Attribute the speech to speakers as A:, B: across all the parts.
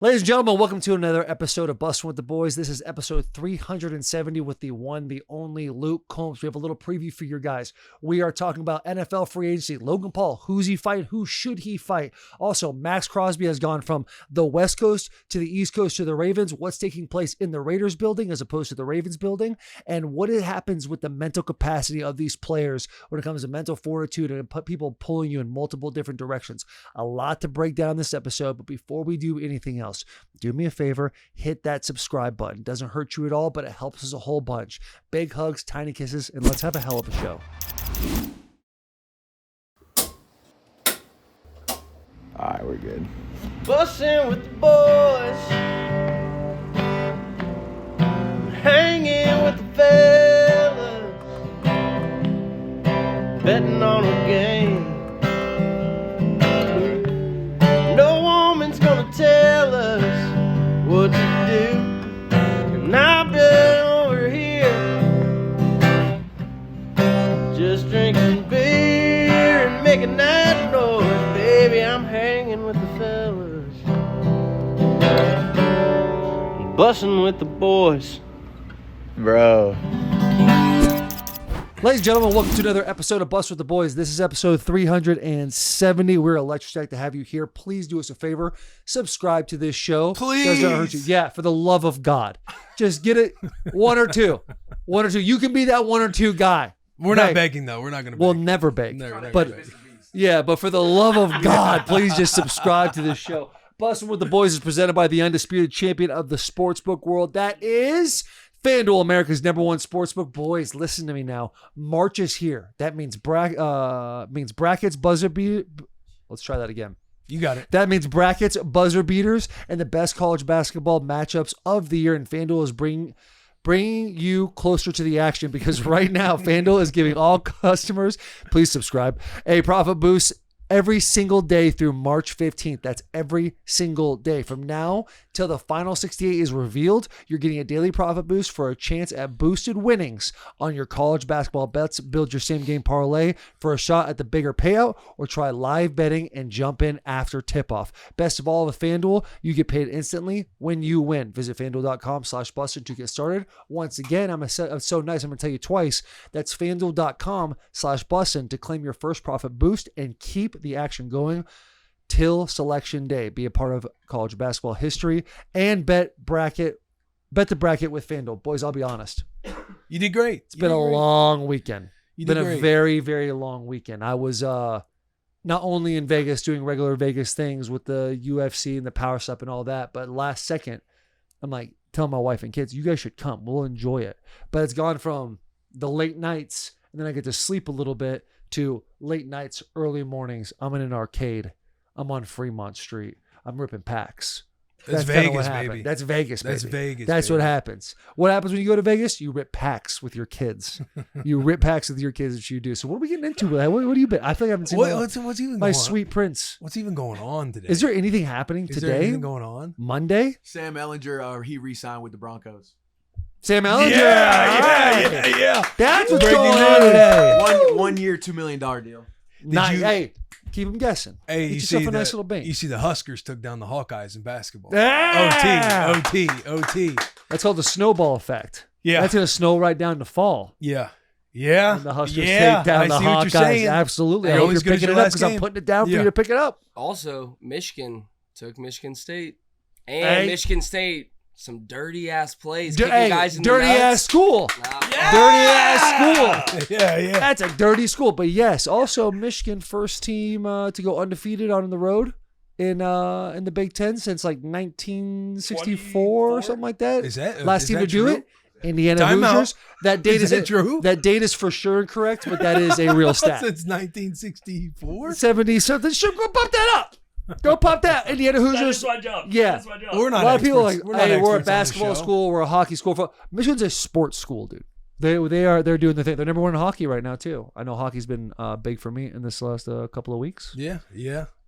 A: Ladies and gentlemen, welcome to another episode of Bussin With The Boys. This is episode 370 with the one, the only Luke Combs. We have a little preview for you guys. We are talking about NFL free agency. Logan Paul, who's he fight? Who should he fight? Also, Maxx Crosby has gone from the West Coast to the East Coast to the Ravens. What's taking place in the Raiders building as opposed to the Ravens building? And what happens with the mental capacity of these players when it comes to mental fortitude and people pulling you in multiple different directions. A lot to break down this episode, but before we do anything else, do me a favor, hit that subscribe button. Doesn't hurt you at all, but it helps us a whole bunch. Big hugs, tiny kisses, and let's have a hell of a show.
B: All right, we're good.
C: Bussin' with the boys, hanging with the fellas, betting on a game. No woman's gonna tell us what to do, and I've been over here just drinking beer and making that noise. Baby, I'm hanging with the fellas, bussin' with the boys.
B: Bro.
A: Ladies and gentlemen, welcome to another episode of Bust with the Boys. This is episode 370. We're electric to have you here. Please do us a favor. Subscribe to this show.
D: Please.
A: Doesn't hurt you. Yeah, for the love of God. Just get it. One or two. One or two. You can be that one or two guy.
D: We're not begging, though. We're not going to beg.
A: We'll never beg.
D: Never
A: But
D: beg.
A: yeah, but for the love of God, please just subscribe to this show. Bussin' with the Boys is presented by the undisputed champion of the sportsbook world. That is FanDuel, America's #1 sportsbook. Boys, listen to me now. March is here. That means brackets, buzzer beat. Let's try that again.
D: You got it.
A: That means brackets, buzzer beaters, and the best college basketball matchups of the year. And FanDuel is bringing you closer to the action because right now FanDuel is giving all customers, please subscribe, a profit boost every single day through March 15th. That's every single day. From now till the final 68 is revealed, you're getting a daily profit boost for a chance at boosted winnings on your college basketball bets. Build your same game parlay for a shot at the bigger payout, or try live betting and jump in after tip-off. Best of all, with FanDuel, you get paid instantly when you win. Visit FanDuel.com/Bussin to get started. Once again, I'm so nice, I'm going to tell you twice. That's FanDuel.com/Bussin to claim your first profit boost and keep the action going till selection day. Be a part of college basketball history and bet the bracket with FanDuel. Boys, I'll be honest.
D: You did great.
A: It's been a long weekend.
D: You
A: Been
D: did
A: a
D: great.
A: very, very long weekend. I was not only in Vegas doing regular Vegas things with the UFC and the power step and all that, but last second, I'm like telling my wife and kids, you guys should come. We'll enjoy it. But it's gone from the late nights and then I get to sleep a little bit to late nights, early mornings. I'm in an arcade. I'm on Fremont Street. I'm ripping packs.
D: That's
A: kinda
D: Vegas,
A: what happened.
D: baby.
A: That's Vegas, baby.
D: That's Vegas,
A: That's
D: baby.
A: what happens. What happens when you go to Vegas? You rip packs with your kids. You rip packs with your kids, that you do. So what are we getting into? What do you been? I feel like I haven't seen
D: What's even
A: my
D: going
A: sweet prince.
D: What's even going on today?
A: Is there anything happening
D: Is
A: today?
D: there anything going on?
A: Monday?
E: Sam Ellinger, he re-signed with the Broncos.
A: Sam Ellinger?
D: Yeah.
A: That's what's
D: Breaking
A: going
D: news
A: on
D: today.
A: today.
E: 1 year, $2 million deal.
A: Hey, keep them guessing.
D: Hey,
A: Get
D: you
A: yourself
D: see
A: a nice
D: the,
A: little bank.
D: You see the Huskers took down the Hawkeyes in basketball.
A: Ah!
D: OT.
A: That's called the snowball effect.
D: Yeah.
A: That's going to snow right down to fall.
D: Yeah.
A: And the Huskers take down the
D: I see what you're
A: Hawkeyes.
D: saying.
A: Absolutely. I
D: You're
A: hope
D: always
A: you're
D: good
A: picking
D: as
A: it
D: your
A: up
D: last
A: because I'm
D: game.
A: putting it down for
D: Yeah.
A: you to pick it up.
F: Also, Michigan took Michigan State. And
A: Hey.
F: Michigan State, some dirty ass plays. Kicking guys in
A: dirty
F: the nuts.
A: ass school.
F: Nah.
A: Dirty ass school.
D: Yeah.
A: That's a dirty school. But yes, also Michigan first team to go undefeated on the road in the Big Ten since like 1964 or something like that.
D: Is that
A: last
D: is
A: team
D: that
A: to do
D: true?
A: it? Indiana
D: Time out.
A: Hoosiers. That date
D: Is that true?
A: That date is for sure incorrect, but that is a real stat.
D: Since 1964?
A: 70 something. Sure, go pop that up. Go pop that. Indiana Hoosiers.
G: That is my job.
A: Yeah.
G: That's my job.
D: We're
A: A
D: not
A: lot of people are
D: experts.
A: like,
D: not
A: hey, we're a
D: experts on the
A: basketball
D: show.
A: school, we're a hockey school. Michigan's a sports school, dude. They're doing the thing. They're number one in hockey right now too. I know hockey's been big for me in this last couple of weeks.
D: Yeah.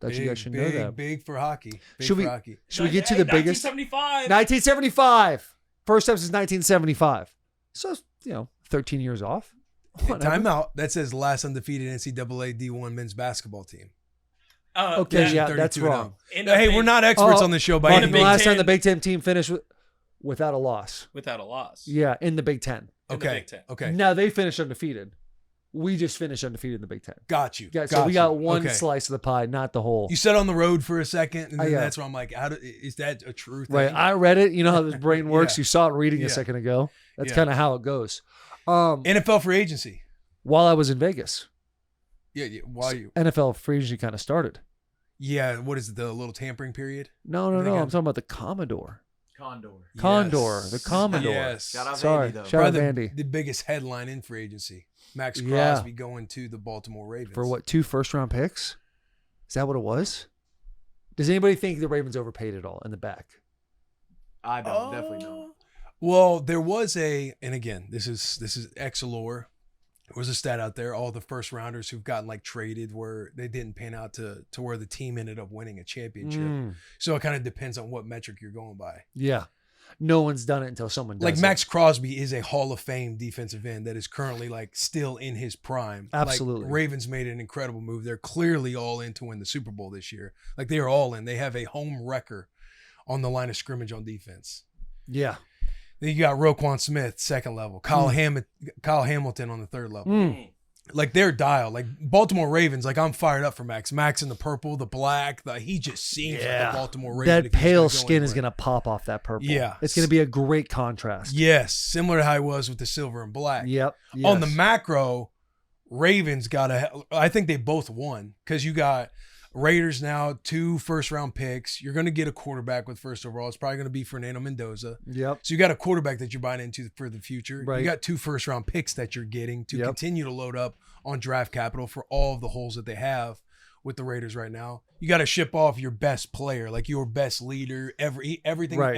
A: That you guys should know that.
D: Big for hockey.
A: Should we get to
G: Hey,
A: the biggest?
G: 1975.
A: 1975. First time since 1975. So 13 years off. Whatever.
D: Time out. That says last undefeated NCAA D1 men's basketball team.
A: Okay, yeah, that's
D: 32-0.
A: wrong.
D: Hey, we're not experts
A: Oh,
D: on this show by
A: Mark,
D: any
A: the
D: means.
A: last time the
G: Ten-
A: Big Ten team finished without a loss.
G: without a loss.
A: Yeah, in the Big Ten.
G: In the
D: Okay.
G: Big Ten.
D: Okay.
A: Now they finished undefeated. We just finished undefeated in the Big Ten.
D: Got you.
A: Yeah, so we got one
D: Okay.
A: slice of the pie, not the whole.
D: You said on the road for a second, and then
A: Yeah.
D: that's where I'm like, is that a true thing?
A: Right. I read it. You know how this brain works.
D: Yeah.
A: You saw it reading
D: Yeah.
A: a second ago. That's
D: Yeah.
A: kind of how it goes.
D: NFL free agency.
A: While I was in Vegas,
D: Yeah. Why you?
A: NFL free agency kind of started.
D: Yeah. What is it? The little tampering period?
A: No.
D: I think
A: I'm
D: I'm-
A: talking about the Commodore.
E: Condor.
A: The Commodore.
D: Yes.
E: Shout out
A: Sorry.
E: Vandy, though.
A: Shout out
D: Probably
A: Vandy.
D: the biggest headline in free agency. Maxx
A: Yeah.
D: Crosby going to the Baltimore Ravens.
A: For what, 2 first-round picks? Is that what it was? Does anybody think the Ravens overpaid it all in the back?
E: I don't. Definitely don't.
D: Well, there was and again, this is X-Allure. There was a stat out there. All the first rounders who've gotten like traded where they didn't pan out to where the team ended up winning a championship. So it kind of depends on what metric you're going by.
A: Yeah. No one's done it until someone does
D: Like
A: it.
D: Maxx Crosby is a Hall of Fame defensive end that is currently like still in his prime.
A: Absolutely.
D: Like, Ravens made an incredible move. They're clearly all in to win the Super Bowl this year. Like they are all in. They have a home wrecker on the line of scrimmage on defense.
A: Yeah.
D: Then you got Roquan Smith, second level. Kyle Hamilton on the third level. Like they're dialed. Like Baltimore Ravens, like I'm fired up for Max. Max in the purple, the black, he just seems like a Baltimore Raven.
A: That
D: if he's
A: pale
D: gonna go
A: skin is
D: anywhere.
A: going to pop off that purple.
D: Yeah.
A: It's going to be a great contrast.
D: Yes, similar to how he was with the silver and black.
A: Yep.
D: On the
A: yes.
D: macro, Ravens I think they both won because you got Raiders now 2 first-round picks. You're going to get a quarterback with first overall. It's probably going to be Fernando Mendoza.
A: Yep.
D: So you got a quarterback that you're buying into for the future.
A: Right.
D: You got 2 first-round picks that you're getting to
A: Yep.
D: continue to load up on draft capital for all of the holes that they have with the Raiders right now. You got to ship off your best player, like your best leader, everything,
A: Right.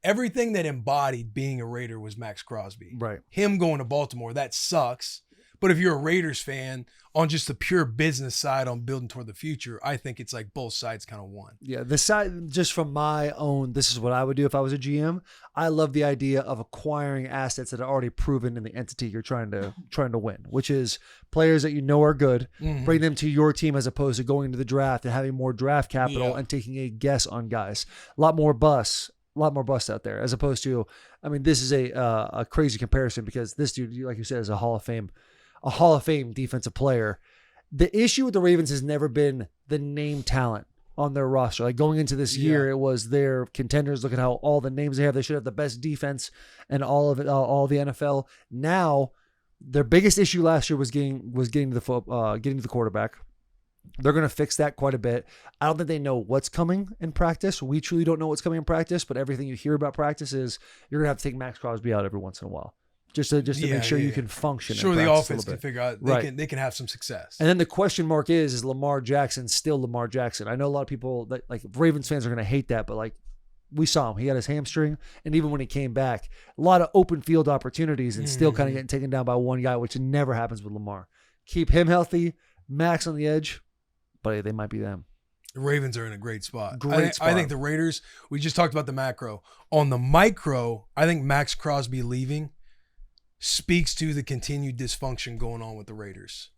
D: everything that embodied being a Raider was Maxx Crosby.
A: Right.
D: Him going to Baltimore, that sucks. But if you're a Raiders fan on just the pure business side on building toward the future, I think it's like both sides kind of won.
A: Yeah, the side just from my own, this is what I would do if I was a GM. I love the idea of acquiring assets that are already proven in the entity you're trying to win, which is players that you know are good. Bring them to your team as opposed to going to the draft and having more draft capital and taking a guess on guys. A lot more busts out there as opposed to. I mean, this is a crazy comparison because this dude, like you said, is a Hall of Fame defensive player. The issue with the Ravens has never been the name talent on their roster. Like going into this year, it was their contenders. Look at how all the names they have. They should have the best defense and all of it, all the NFL. Now, their biggest issue last year was getting to the quarterback. They're going to fix that quite a bit. I don't think they know what's coming in practice. We truly don't know what's coming in practice, but everything you hear about practice is you're going to have to take Maxx Crosby out every once in a while. Just to make sure you can function.
D: Sure,
A: in
D: the
A: practice a
D: offense
A: little
D: can
A: bit.
D: figure out they can have some success.
A: And then the question mark is Lamar Jackson still Lamar Jackson? I know a lot of people that like Ravens fans are going to hate that, but like we saw him, he had his hamstring, and even when he came back, a lot of open field opportunities, and still kind of getting taken down by one guy, which never happens with Lamar. Keep him healthy, Max on the edge, but they might be them.
D: The Ravens are in a great spot.
A: Great spot.
D: I think the Raiders. We just talked about the macro. On the micro, I think Maxx Crosby leaving speaks to the continued dysfunction going on with the Raiders.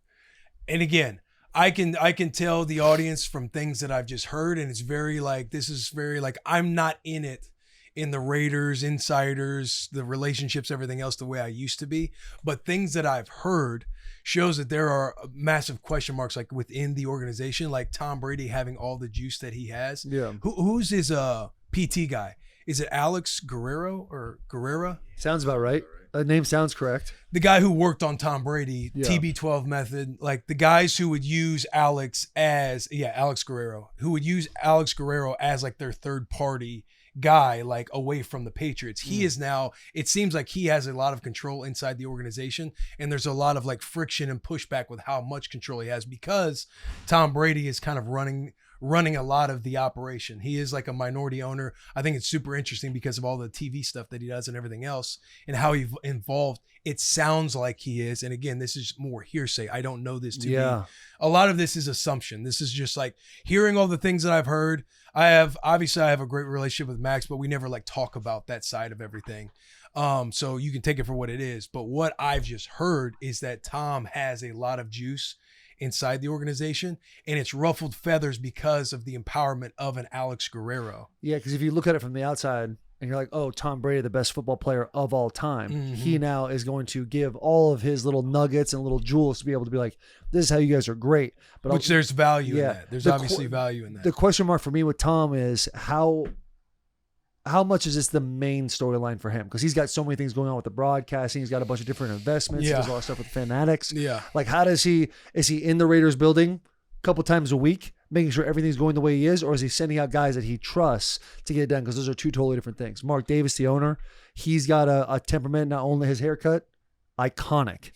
D: And again, I can tell the audience from things that I've just heard, and it's very like I'm not in it in the Raiders, insiders, the relationships, everything else the way I used to be. But things that I've heard shows that there are massive question marks like within the organization, like Tom Brady having all the juice that he has.
A: Yeah.
D: Who's his PT guy? Is it Alex Guerrero or Guerrera?
A: Sounds about right. That name sounds correct.
D: The guy who worked on Tom Brady,
A: Yeah.
D: TB12 method, like the guys who would use Alex Guerrero, who would use Alex Guerrero as like their third party guy, like away from the Patriots. He is now, it seems like he has a lot of control inside the organization, and there's a lot of like friction and pushback with how much control he has because Tom Brady is kind of running a lot of the operation. He is like a minority owner. I think it's super interesting because of all the TV stuff that he does and everything else and how he's involved. It sounds like he is. And again, this is more hearsay. I don't know this to be. A lot of this is assumption. This is just like hearing all the things that I've heard. I have a great relationship with Max, but we never like talk about that side of everything. So you can take it for what it is. But what I've just heard is that Tom has a lot of juice inside the organization, and it's ruffled feathers because of the empowerment of an Alex Guerrero.
A: Yeah, because if you look at it from the outside and you're like, oh, Tom Brady, the best football player of all time, he now is going to give all of his little nuggets and little jewels to be able to be like, this is how you guys are great. But
D: Which there's value in
A: yeah,
D: that. There's
A: the
D: obviously value in that.
A: The question mark for me with Tom is how much is this the main storyline for him? Because he's got so many things going on with the broadcasting. He's got a bunch of different investments. He does a lot of stuff with Fanatics.
D: Yeah.
A: Like, how does he, is he in the Raiders building a couple times a week, making sure everything's going the way he is, or is he sending out guys that he trusts to get it done? Because those are two totally different things. Mark Davis, the owner, he's got a temperament, not only his haircut, iconic.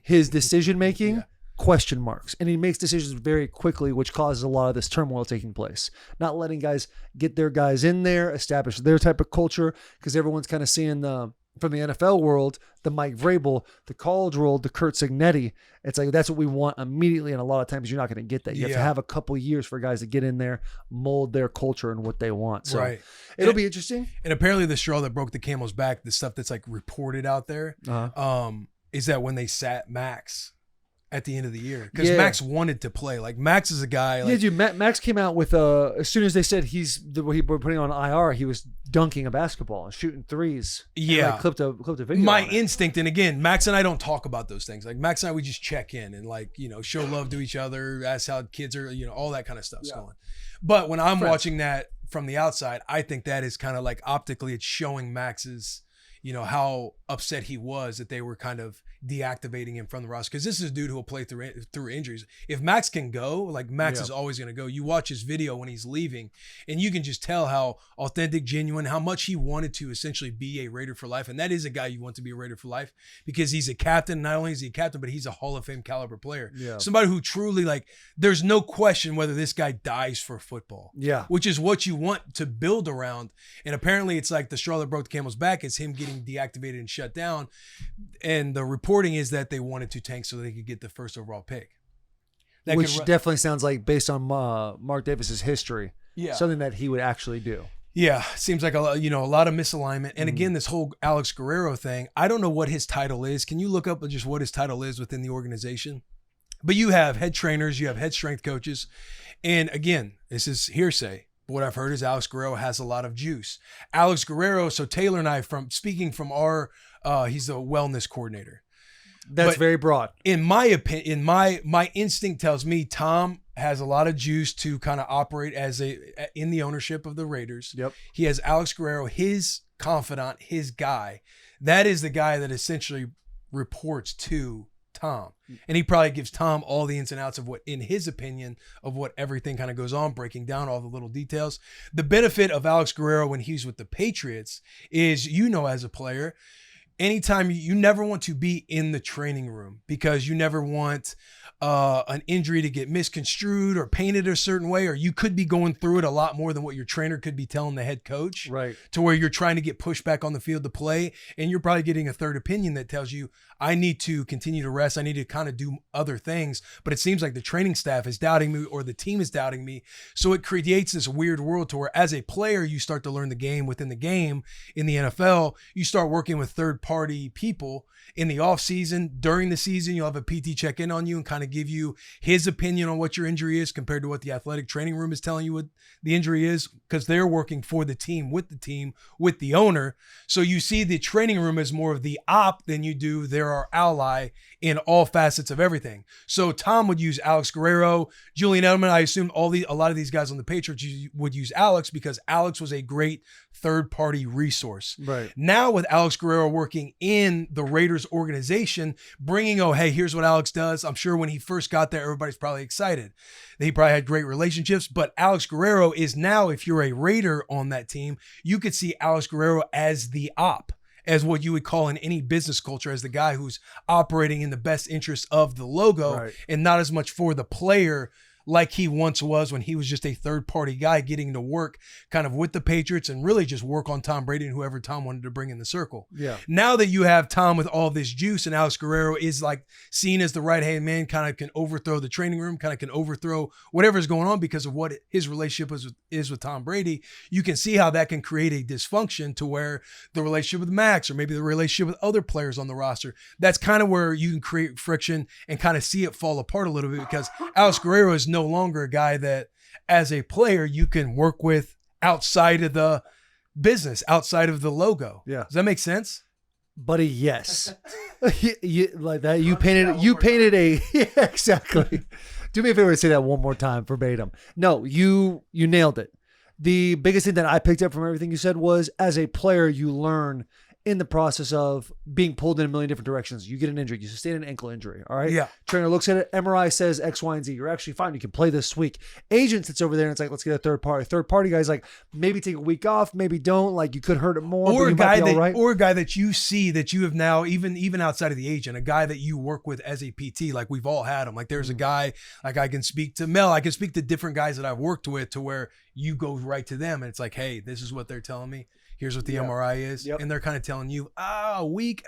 A: His decision-making, question marks. And he makes decisions very quickly, which causes a lot of this turmoil taking place. Not letting guys get their guys in there, establish their type of culture, because everyone's kind of seeing from the NFL world, the Mike Vrabel, the college world, the Kurt Signetti. It's like, that's what we want immediately. And a lot of times you're not going to get that. You have to have a couple years for guys to get in there, mold their culture and what they want. So it'll be interesting.
D: And apparently the straw that broke the camel's back, the stuff that's like reported out there, is that when they sat Maxx at the end of the year, because Maxx wanted to play. Like, Maxx is a guy. Like,
A: dude. Maxx came out with as soon as they said he were putting on IR, he was dunking a basketball and shooting threes.
D: Yeah,
A: and, like, clipped a video.
D: My
A: on it.
D: instinct, and again, Maxx and I don't talk about those things. Like, Maxx and I, we just check in and, like, you know, show love to each other, ask how kids are, you know, all that kind of stuff's going. But when I'm watching that from the outside, I think that is kind of like optically, it's showing Max's, you know, how upset he was that they were kind of deactivating him from the roster, because this is a dude who will play through injuries. If Maxx can go, like, Maxx is always going to go. You watch his video when he's leaving, and you can just tell how authentic, genuine, how much he wanted to essentially be a Raider for life. And that is a guy you want to be a Raider for life, because he's a captain. Not only is he a captain, but he's a Hall of Fame caliber player. Yeah. Somebody who truly, like, there's no question whether this guy dies for football. Yeah. Which is what you want to build around. And apparently it's like the straw that broke the camel's back is him getting deactivated and shut down. And the reporting is that they wanted to tank so they could get the first overall pick.
A: Which definitely sounds like, based on Mark Davis's history, something that he would actually do.
D: Yeah, seems like a lot of misalignment. And again, this whole Alex Guerrero thing, I don't know what his title is. Can you look up just what his title is within the organization? But you have head trainers, you have head strength coaches. And again, this is hearsay. What I've heard is Alex Guerrero has a lot of juice. Alex Guerrero, so Taylor and I, speaking from our, he's the wellness coordinator.
A: That's very broad.
D: In my opinion, my instinct tells me Tom has a lot of juice to kind of operate in the ownership of the Raiders. Yep. He has Alex Guerrero, his confidant, his guy. That is the guy that essentially reports to Tom. And he probably gives Tom all the ins and outs of what, in his opinion, of what everything kind of goes on, breaking down all the little details. The benefit of Alex Guerrero when he's with the Patriots is, as a player, anytime you never want to be in the training room, because you never want an injury to get misconstrued or painted a certain way, or you could be going through it a lot more than what your trainer could be telling the head coach, right? To where you're trying to get pushed back on the field to play, and you're probably getting a third opinion that tells you, I need to continue to rest. I need to kind of do other things, but it seems like the training staff is doubting me or the team is doubting me. So it creates this weird world to where, as a player, you start to learn the game within the game. In the NFL, you start working with third-party people in the off season. During the season, you'll have a PT check in on you and kind of give you his opinion on what your injury is compared to what the athletic training room is telling you what the injury is, because they're working for the team, with the owner. So you see the training room as more of the op than you do they're our ally in all facets of everything. So Tom would use Alex Guerrero, Julian Edelman. I assume a lot of these guys on the Patriots would use Alex, because Alex was a great third-party resource. Right. Now with Alex Guerrero working in the Raiders organization, bringing, hey, here's what Alex does. I'm sure when he first got there, everybody's probably excited. He probably had great relationships, but Alex Guerrero is now, if you're a Raider on that team, you could see Alex Guerrero as the op, as what you would call in any business culture, as the guy who's operating in the best interest of the logo, right, and not as much for the player like he once was when he was just a third-party guy getting to work kind of with the Patriots and really just work on Tom Brady and whoever Tom wanted to bring in the circle.
A: Yeah.
D: Now that you have Tom with all this juice and Alex Guerrero is like seen as the right-hand man, kind of can overthrow the training room, kind of can overthrow whatever's going on because of what his relationship is with Tom Brady, you can see how that can create a dysfunction to where the relationship with Max or maybe the relationship with other players on the roster, that's kind of where you can create friction and kind of see it fall apart a little bit because Alex Guerrero is no longer a guy that as a player you can work with outside of the business, outside of the logo.
A: Yeah.
D: Does that make sense?
A: Buddy, yes. Like that. You painted a yeah, exactly. Do me a favor and say that one more time verbatim. No, you nailed it. The biggest thing that I picked up from everything you said was as a player, you learn in the process of being pulled in a million different directions. You get an injury, you sustain an ankle injury. All right.
D: Yeah.
A: Trainer looks at it. MRI says X, Y, and Z. You're actually fine. You can play this week. Agent sits over there and it's like, let's get a third party. Third party guy's like, maybe take a week off, maybe don't. Like you could hurt it more.
D: Or
A: but
D: a
A: you
D: guy
A: might be
D: that,
A: all right.
D: or a guy that you see that you have now, even outside of the agent, a guy that you work with as a PT, like we've all had him. Like there's a guy, like I can speak to Mel, I can speak to different guys that I've worked with to where you go right to them and it's like, hey, this is what they're telling me. Here's what the MRI is.
A: Yep.
D: And they're kind of telling you,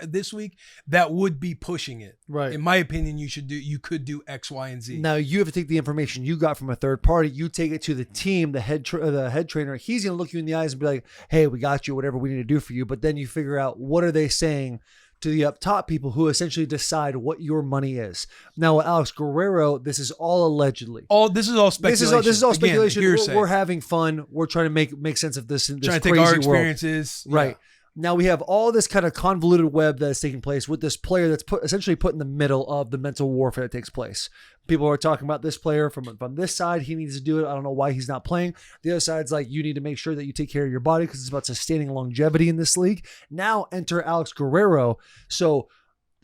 D: this week, that would be pushing it.
A: Right.
D: In my opinion, you could do X, Y, and Z.
A: Now you have to take the information you got from a third party. You take it to the team, the head trainer. He's going to look you in the eyes and be like, hey, we got you, whatever we need to do for you. But then you figure out what are they saying to the up top people who essentially decide what your money is. Now with Alex Guerrero, this is all allegedly.
D: This is all speculation.
A: This is all speculation.
D: Again,
A: we're having fun. We're trying to make sense of this in this
D: trying to
A: crazy
D: take our
A: world.
D: experiences.
A: Right. Now we have all this kind of convoluted web that's taking place with this player that's essentially put in the middle of the mental warfare that takes place. People are talking about this player from this side. He needs to do it. I don't know why he's not playing. The other side's like, you need to make sure that you take care of your body because it's about sustaining longevity in this league. Now enter Alex Guerrero. So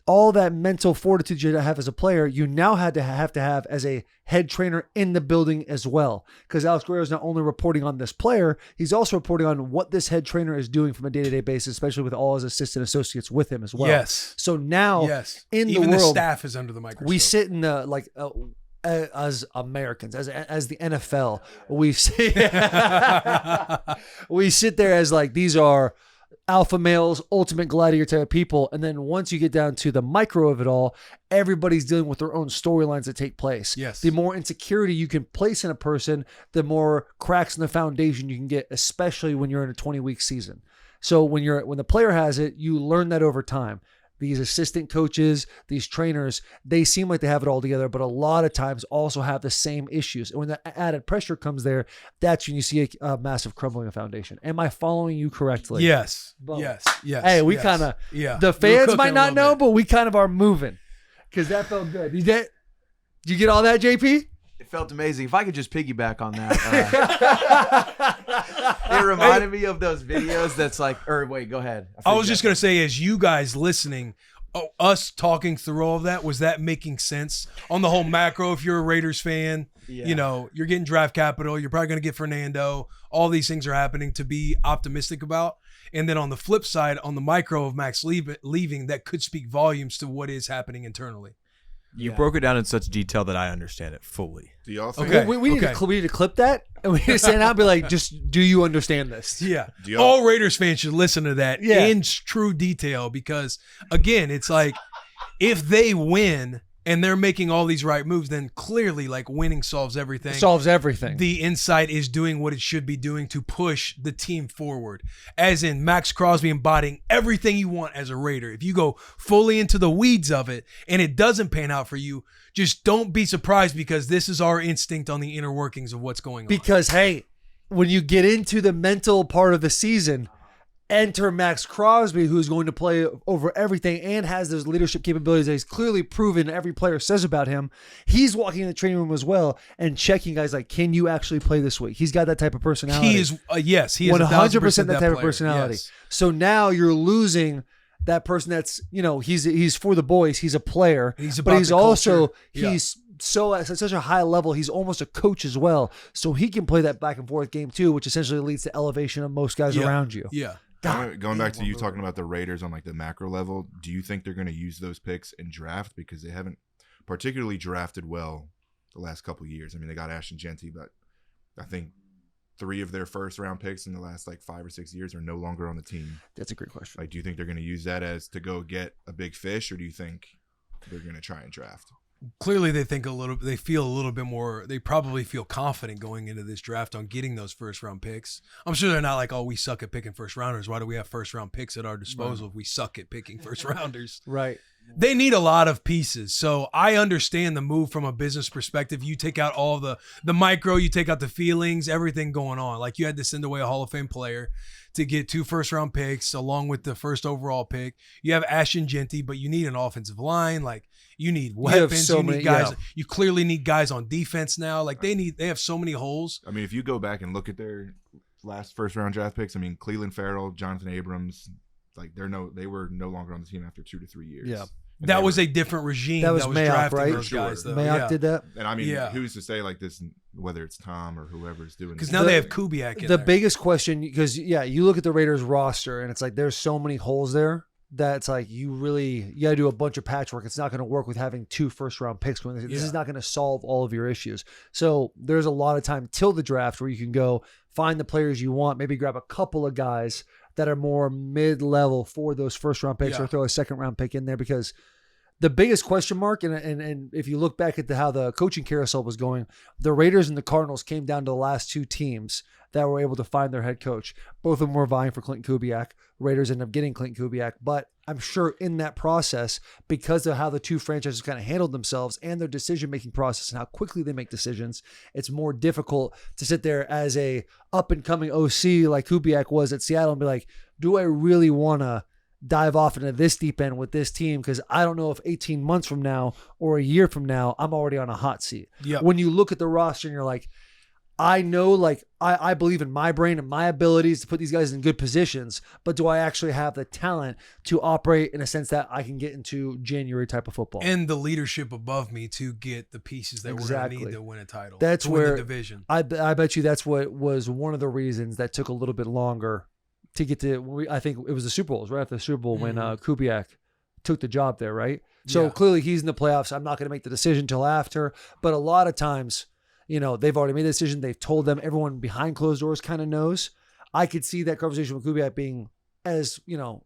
A: all that mental fortitude you have as a player, you now have to have as a head trainer in the building as well. Because Alex Guerrero is not only reporting on this player, he's also reporting on what this head trainer is doing from a day-to-day basis, especially with all his assistant associates with him as well.
D: Yes.
A: So now in
D: even
A: the world,
D: the staff is under the microscope.
A: we sit in the as Americans, as the NFL, we sit there as like these are alpha males, ultimate gladiator type of people. And then once you get down to the micro of it all, everybody's dealing with their own storylines that take place.
D: Yes.
A: The more insecurity you can place in a person, the more cracks in the foundation you can get, especially when you're in a 20-week season. So when the player has it, you learn that over time. These assistant coaches, these trainers, they seem like they have it all together, but a lot of times also have the same issues. And when the added pressure comes there, that's when you see a massive crumbling of foundation. Am I following you correctly?
D: Yes.
A: Boom.
D: Yes.
A: Hey, we kind of, the fans might not know, but we kind of are moving because that felt good. Did you get all that, JP?
E: It felt amazing. If I could just piggyback on that. It reminded me of those videos that's like, or wait, go ahead.
D: I was just going to say, as you guys listening, us talking through all of that, was that making sense on the whole macro? If you're a Raiders fan, you know, you're getting draft capital, you're probably going to get Fernando. All these things are happening to be optimistic about. And then on the flip side, on the micro of Max leaving, that could speak volumes to what is happening internally.
G: You broke it down in such detail that I understand it fully.
H: Do y'all think?
D: Okay.
A: We need to clip that and we need to stand out and be like, just do you understand this?
D: Yeah. All Raiders fans should listen to that in true detail because, again, it's like if they win and they're making all these right moves, then clearly like winning solves everything.
A: It solves everything.
D: The insight is doing what it should be doing to push the team forward. As in Maxx Crosby embodying everything you want as a Raider. If you go fully into the weeds of it and it doesn't pan out for you, just don't be surprised because this is our instinct on the inner workings of what's going on.
A: Because, hey, when you get into the mental part of the season, enter Maxx Crosby, who's going to play over everything and has those leadership capabilities that he's clearly proven every player says about him. He's walking in the training room as well and checking guys like, can you actually play this week? He's got that type of personality.
D: He is, he is
A: 100% that type of
D: player.
A: personality.
D: Yes.
A: So now you're losing that person that's, you know, he's for the boys. He's a player.
D: But he's
A: also,
D: culture.
A: he's so at such a high level, he's almost a coach as well. So he can play that back and forth game too, which essentially leads to elevation of most guys around you.
D: Yeah.
H: Going back to you talking about the Raiders on like the macro level, do you think they're going to use those picks in draft because they haven't particularly drafted well the last couple years. I mean, they got Ashton Genty, but I think 3 of their first round picks in the last like 5 or 6 years are no longer on the team.
A: That's a great question.
H: Like, do you think they're going to use that as to go get a big fish, or do you think they're going to try and draft?
D: Clearly they feel a little bit more, they probably feel confident going into this draft on getting those first round picks. I'm sure they're not like, oh, we suck at picking first rounders. Why do we have first round picks at our disposal if we suck at picking first rounders?
A: Right.
D: They need a lot of pieces. So I understand the move from a business perspective. You take out all the micro, you take out the feelings, everything going on. Like you had to send away a Hall of Fame player to get 2 first round picks along with the first overall pick. You have Ashton Genty, but you need an offensive line. Like you need weapons. You need guys. Yeah. You clearly need guys on defense now. Like they have so many holes.
H: I mean, if you go back and look at their last first round draft picks, I mean, Cleveland Farrell, Jonathan Abrams, like they were no longer on the team after 2 to 3 years.
A: Yeah.
D: And that was a different regime.
A: That was Mayock,
D: drafting
A: right?
D: those guys. Though.
A: Mayock did that.
H: And I mean, who's to say like this, whether it's Tom or whoever's doing this?
D: Because now they have Kubiak in
A: the
D: there.
A: biggest question, because you look at the Raiders roster and it's like there's so many holes there that it's like you got to do a bunch of patchwork. It's not going to work with having 2 first round picks. This is not going to solve all of your issues. So there's a lot of time till the draft where you can go find the players you want, maybe grab a couple of guys that are more mid-level for those first round picks or throw a second round pick in there, because the biggest question mark, and if you look back at how the coaching carousel was going, the Raiders and the Cardinals came down to the last 2 teams that were able to find their head coach. Both of them were vying for Clinton Kubiak. Raiders ended up getting Clinton Kubiak, but I'm sure in that process, because of how the 2 franchises kind of handled themselves and their decision-making process and how quickly they make decisions, it's more difficult to sit there as a up-and-coming OC like Kubiak was at Seattle and be like, do I really want to dive off into this deep end with this team, because I don't know if 18 months from now or a year from now I'm already on a hot seat.
D: Yep.
A: When you look at the roster and you're like, I know, like I believe in my brain and my abilities to put these guys in good positions, but do I actually have the talent to operate in a sense that I can get into January type of football
D: and the leadership above me to get the pieces that we're going to need to win a title?
A: That's
D: to
A: where
D: win the division.
A: I bet you that's what was one of the reasons that took a little bit longer to get to. I think it was the Super Bowls, right after the Super Bowl when Kubiak took the job there, right? So clearly he's in the playoffs. I'm not going to make the decision till after, but a lot of times, they've already made the decision. They've told them. Everyone behind closed doors kind of knows. I could see that conversation with Kubiak being as,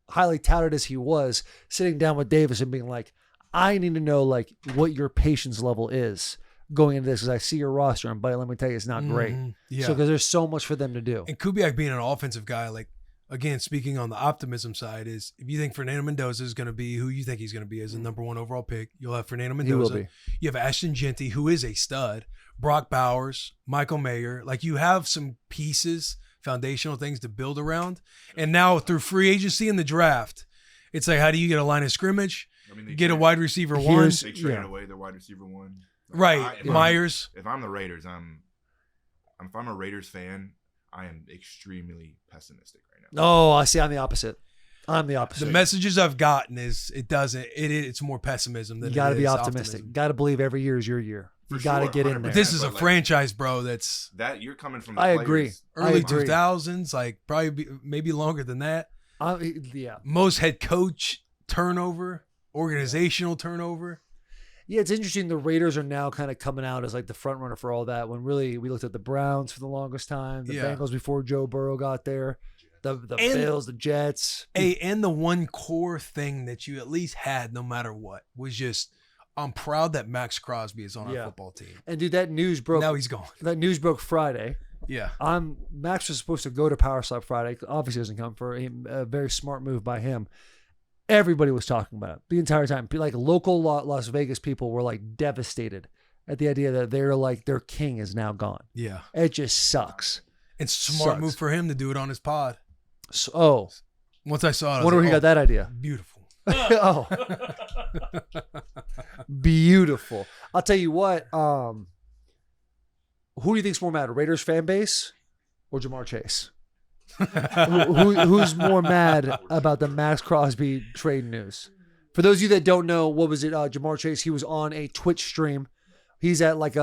A: highly touted as he was, sitting down with Davis and being like, I need to know like what your patience level is going into this, because I see your roster and, buddy, let me tell you, it's not great.
D: Yeah.
A: So because there's so much for them to do.
D: And Kubiak being an offensive guy, like, again, speaking on the optimism side, is if you think Fernando Mendoza is going to be who you think he's going to be as the number 1 overall pick, you'll have Fernando Mendoza.
A: He will be.
D: You have Ashton Genty, who is a stud. Brock Bowers, Michael Mayer. Like, you have some pieces, foundational things to build around. And now through free agency and the draft, it's like, how do you get a line of scrimmage?
H: I mean,
D: get a wide receiver 1.
H: They traded away their wide receiver 1.
D: Right. Myers.
H: If I'm the Raiders, if I'm a Raiders fan, I am extremely pessimistic right now.
A: Oh, I see. I'm the opposite. The
D: messages I've gotten is it's more pessimism than
A: you got to be
D: optimistic.
A: optimistic. Got to believe every year is your year. You got to get in there.
D: This is a franchise, bro. That's
H: that you're coming from. The
A: I
H: players.
A: agree.
D: Early 2000s, like probably maybe longer than that.
A: Yeah.
D: Most head coach turnover, organizational turnover.
A: Yeah, it's interesting. The Raiders are now kind of coming out as like the front runner for all that. When really we looked at the Browns for the longest time, the Bengals before Joe Burrow got there, the Bills, the Jets.
D: And the one core thing that you at least had, no matter what, was just, I'm proud that Maxx Crosby is on our football team.
A: And dude, that news broke.
D: Now he's gone.
A: That news broke Friday.
D: Yeah.
A: Max was supposed to go to Power Slap Friday. Obviously doesn't come for him. A very smart move by him. Everybody was talking about it the entire time. Like local Las Vegas people were like devastated at the idea that they're like their king is now gone.
D: Yeah.
A: It just sucks.
D: It's a smart move for him to do it on his pod.
A: So,
D: once I saw it, I
A: wonder where he got that idea.
D: Beautiful.
A: Oh, beautiful. I'll tell you what. Who do you think's more mad, Raiders fan base or Jamar Chase? Who's more mad about the Maxx Crosby trade news? For those of you that don't know, what was it? Jamar Chase, he was on a Twitch stream. He's at like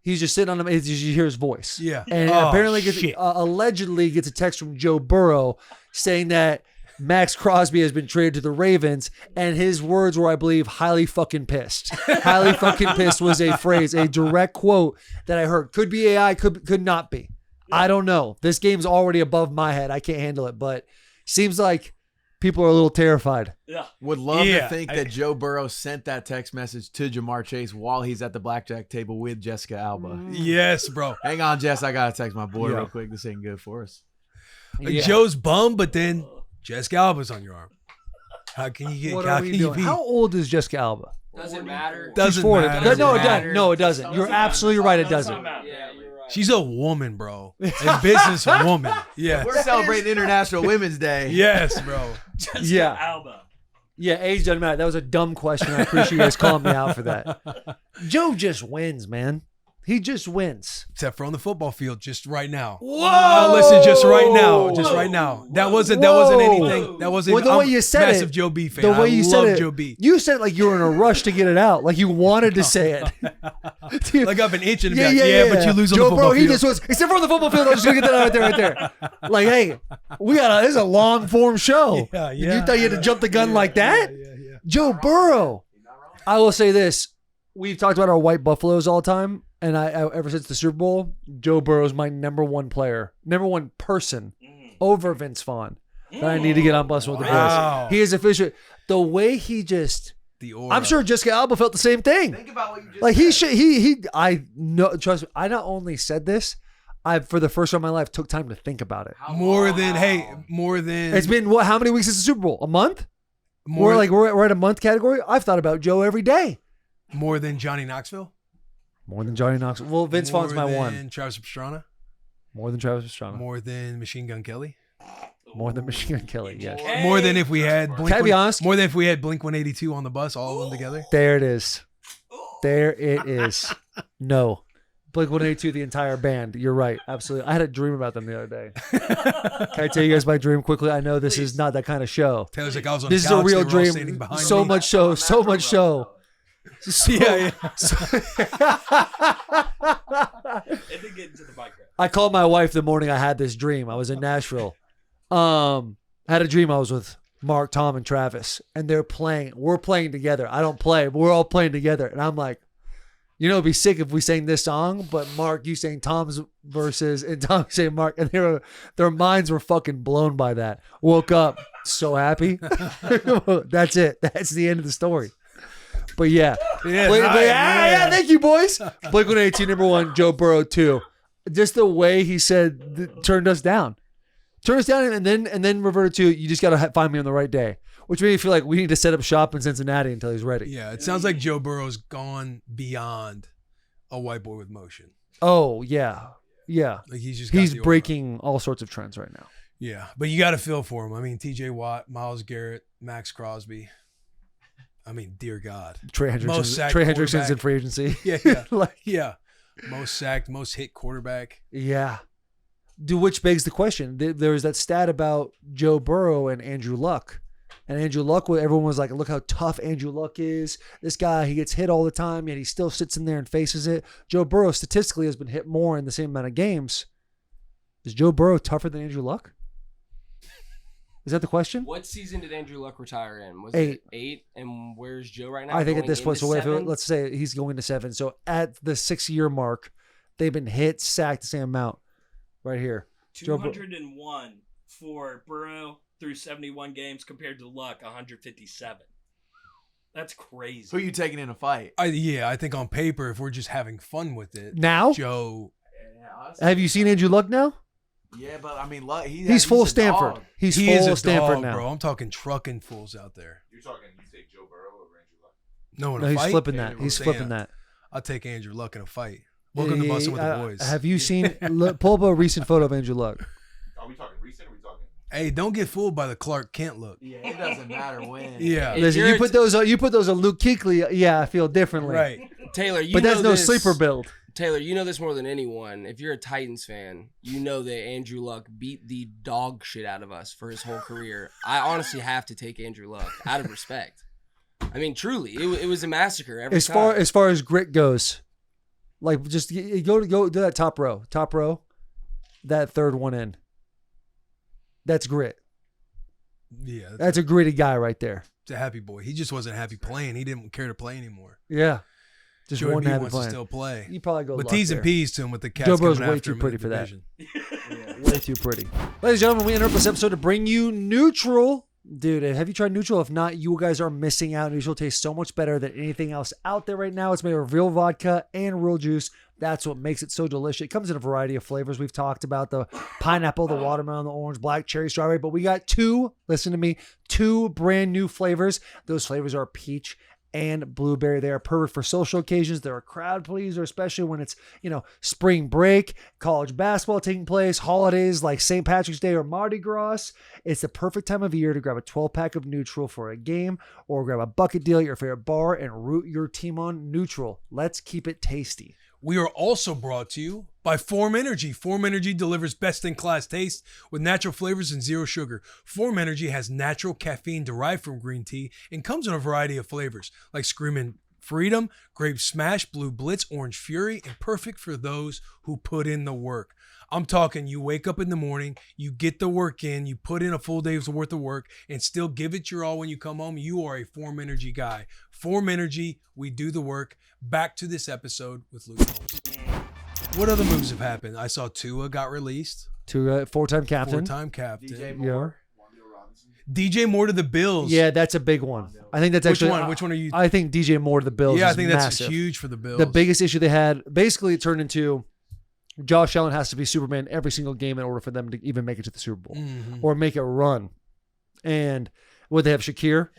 A: he's just sitting on him. You hear his voice.
D: Yeah.
A: And apparently allegedly gets a text from Joe Burrow saying that Maxx Crosby has been traded to the Ravens, and his words were, I believe, highly fucking pissed. Highly fucking pissed was a phrase, a direct quote that I heard. Could be AI, could not be. I don't know. This game's already above my head. I can't handle it, but seems like people are a little terrified.
I: Yeah.
E: Would love to think that Joe Burrow sent that text message to Jamar Chase while he's at the blackjack table with Jessica Alba.
D: Yes, bro.
E: Hang on, Jess. I got to text my boy real quick. This ain't good for us.
D: Joe's bummed, but then Jessica Alba's on your arm. How can you get?
A: What
D: How
A: are
D: can
A: we
D: you
A: doing?
D: be?
A: How old is Jessica Alba?
F: Doesn't matter.
D: Doesn't
A: Florida.
D: matter.
A: No, it
F: matter.
A: doesn't. No, it doesn't. You're absolutely right. It doesn't.
F: Yeah, you're right.
D: She's a woman, bro. A businesswoman. Yes.
E: We're celebrating International Women's Day.
D: Yes, bro.
I: Jessica
A: Yeah.
I: Alba.
A: Yeah, age doesn't matter. That was a dumb question. I appreciate you guys calling me out for that. Joe just wins, man. He just wins.
D: Except for on the football field, just right now.
A: Whoa!
D: Listen, just right now. Just right now. That wasn't anything. That wasn't.
A: Well, the way you said
D: I'm a massive
A: it,
D: Joe B fan.
A: the way
D: I
A: you
D: love
A: said it,
D: Joe B.
A: you said it like you were in a rush to get it out, like you wanted to say it. Dude,
D: Like I've been itching to be like, but you lose on
A: Joe
D: the football
A: Burrow,
D: field.
A: he just was. Except for on the football field, I was just gonna get that right there. Like, hey, this is a long form show.
D: Yeah,
A: And
D: yeah.
A: you thought you had to jump the gun like that?
D: Yeah.
A: Joe Burrow. I will say this: we've talked about our white buffaloes all the time, and I ever since the Super Bowl, Joe Burrow is my number one player, number one person over Vince Vaughn. That I need to get on Bussin' With The
D: Wow.
A: Boys. He is official. The way he just.
D: The aura.
A: I'm sure Jessica Alba felt the same thing.
E: Think about what you just
A: Like
E: said.
A: I know. Trust me. I not only said this, I for the first time in my life took time to think about it.
D: more than
A: It's been what? How many weeks is the Super Bowl? A month?
D: more
A: We're at a month category. I've thought about Joe every day.
D: more than Johnny Knoxville.
A: More than Johnny Knoxville. Well, Vince Vaughn's my
D: More
A: one.
D: than Travis Pastrana.
A: More than Travis Pastrana.
D: More than Machine Gun Kelly.
A: More than Machine Gun Kelly. Yes.
D: More than if we had Blink.
A: Can I be honest?
D: More than if we had Blink 182 on the bus, all of them together.
A: There it is. There it is. No. Blink-182, the entire band. You're right. Absolutely. I had a dream about them the other day. Can I tell you guys my dream quickly? I know this is not that kind of show.
D: Taylor's like, I was on
A: This
D: the
A: is a
D: couch,
A: real
D: they were all standing
A: dream.
D: behind
A: So
D: me.
A: much show. So much show.
D: Yeah.
I: And then get into the bike ride.
A: I called my wife the morning I had this dream. I was in Nashville. Had a dream I was with Mark, Tom, and Travis, and they're playing. We're playing together. I don't play, but we're all playing together. And I'm like, you know, it'd be sick if we sang this song, but Mark, you sang Tom's verses, and Tom sang Mark, and their minds were fucking blown by that. Woke up so happy. That's it. That's the end of the story. But yeah, yeah, thank you, boys. Blink-182 number one, Joe Burrow 2. Just the way he said turned us down, and then reverted to you just got to find me on the right day, which made me feel like we need to set up shop in Cincinnati until he's ready.
D: Yeah, it sounds like Joe Burrow's gone beyond a white boy with motion.
A: Oh yeah.
D: Like he's got the aura.
A: breaking all sorts of trends right now.
D: Yeah, but you got to feel for him. I mean, T.J. Watt, Myles Garrett, Maxx Crosby. I mean, dear God.
A: Trey
D: Most sacked
A: Hendrickson's in
D: quarterback.
A: free agency.
D: Yeah. Yeah. Most sacked, most hit quarterback.
A: Yeah. Which begs the question. There was that stat about Joe Burrow and Andrew Luck. And Andrew Luck, everyone was like, look how tough Andrew Luck is. This guy, he gets hit all the time, yet he still sits in there and faces it. Joe Burrow statistically has been hit more in the same amount of games. Is Joe Burrow tougher than Andrew Luck? Is that the question?
F: What season did Andrew Luck retire in? Was
A: 8.
F: it 8? And where's Joe right now?
A: I think at
F: Going
A: this point,
F: into
A: so wait,
F: 7?
A: let's say he's going to 7. So at the 6-year mark, they've been hit, sacked the same amount right here. Joe
I: 201 for Burrow through 71 games compared to Luck 157. That's crazy.
E: Who you taking in a fight?
D: I think on paper, if we're just having fun with it,
A: Now?
D: Joe.
A: Have you seen Andrew Luck now?
E: Yeah, but I mean, Luck,
A: He's full
E: a
A: Stanford.
E: dog.
A: He's
D: He is
A: full
D: a
A: Stanford
D: dog,
A: now.
D: bro. I'm talking trucking fools out there.
H: You're talking, you take Joe Burrow over Andrew Luck?
D: No, in
A: No,
D: a
A: he's
D: fight?
A: flipping that.
D: I'm
A: He's
D: saying,
A: flipping that.
D: I'll take Andrew Luck in a fight. Welcome to Bussin' With The Boys.
A: Have you seen? Pull up a recent photo of Andrew Luck.
H: Are we talking recent or are we talking?
D: Hey, don't get fooled by the Clark Kent look.
E: Yeah, it doesn't matter when.
D: Yeah.
F: If
A: Listen,
F: you're
A: you put those on Luke Kuechly. Yeah, I feel differently.
D: Right.
F: Taylor, you
A: But that's
F: know
A: no
F: this-
A: sleeper build.
F: Taylor, you know this more than anyone. If you're a Titans fan, you know that Andrew Luck beat the dog shit out of us for his whole career. I honestly have to take Andrew Luck out of respect. I mean, truly, it was a massacre every time.
A: As far as grit goes, like just go to that top row, that third one in. That's grit.
D: Yeah,
A: That's a gritty guy right there.
D: it's a happy boy. He just wasn't happy playing. He didn't care to play anymore.
A: Yeah. Just
D: Jordan
A: one
D: B
A: happy
D: wants to
A: playing.
D: still play.
A: You probably go
D: But
A: luck
D: T's
A: there.
D: and P's to him with the Cats
A: Joe Burrow's
D: coming
A: way
D: after
A: too
D: him in
A: pretty
D: the
A: for that.
D: division.
A: Way too pretty. Ladies and gentlemen, we interrupt this episode to bring you Neutral. Dude, have you tried Neutral? If not, you guys are missing out. Neutral tastes so much better than anything else out there right now. It's made of real vodka and real juice. That's what makes it so delicious. It comes in a variety of flavors. We've talked about the pineapple, the watermelon, the orange, black cherry, strawberry, but we got two brand new flavors. Those flavors are peach and blueberry. They are perfect for social occasions. They're a crowd pleaser, especially when it's, spring break, college basketball taking place, holidays like St. Patrick's Day or Mardi Gras. It's the perfect time of year to grab a 12-pack of Neutral for a game or grab a bucket deal at your favorite bar and root your team on Neutral. Let's keep it tasty.
D: We are also brought to you by Form Energy. Form Energy delivers best-in-class taste with natural flavors and zero sugar. Form Energy has natural caffeine derived from green tea and comes in a variety of flavors like Screamin' Freedom, Grape Smash, Blue Blitz, Orange Fury, and perfect for those who put in the work. I'm talking you wake up in the morning, you get the work in, you put in a full day's worth of work, and still give it your all when you come home. You are a Form Energy guy. Form Energy, we do the work. Back to this episode with Luke Holmes. What other moves have happened? I saw Tua got released.
A: To four-time captain.
D: Four-time captain.
E: DJ
A: Yeah.
E: Moore.
D: DJ Moore to the Bills.
A: Yeah, that's a big one. I think that's
D: Which
A: actually
D: one? Which one are you?
A: I think DJ Moore to the Bills.
D: Yeah, I
A: is
D: think that's
A: massive.
D: huge for the Bills.
A: The biggest issue they had, basically, it turned into Josh Allen has to be Superman every single game in order for them to even make it to the Super Bowl or make a run. And they have Shakir.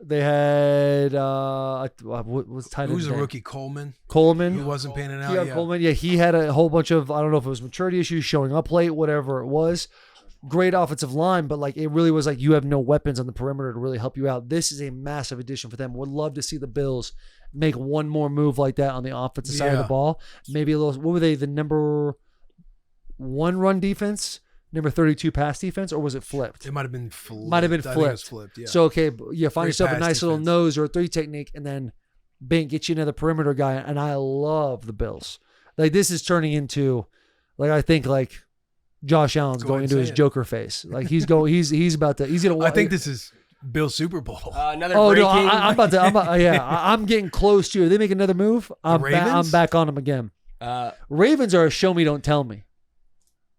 A: They had what was tight end?
D: Who's the
A: name?
D: rookie? Coleman.
A: Coleman.
D: Who wasn't panning out
A: Yeah,
D: yet.
A: Coleman. Yeah, he had a whole bunch of, I don't know if it was maturity issues, showing up late, whatever it was. Great offensive line, but it really was you have no weapons on the perimeter to really help you out. This is a massive addition for them. Would love to see the Bills make one more move like that on the offensive side of the ball. Maybe a little. What were they? The number 1 run defense, number 32 pass defense, or was it flipped?
D: It might have been flipped.
A: Might have been
D: I think it was
A: flipped.
D: flipped. Yeah.
A: So find
D: Great
A: yourself a
D: pass
A: nice little
D: defense.
A: nose or a 3 technique, and then bang, get you another perimeter guy. And I love the Bills. This is turning into, I think Josh Allen's
D: Go
A: going
D: ahead
A: into
D: and
A: his
D: say it.
A: Joker face. He's gonna.
D: I think this is Bill Super Bowl.
F: Another
A: Oh
F: breaking.
A: no! I'm about to. I'm getting close to. If they make another move, I'm
D: Ravens?
A: back on them again. Ravens are a show me, don't tell me.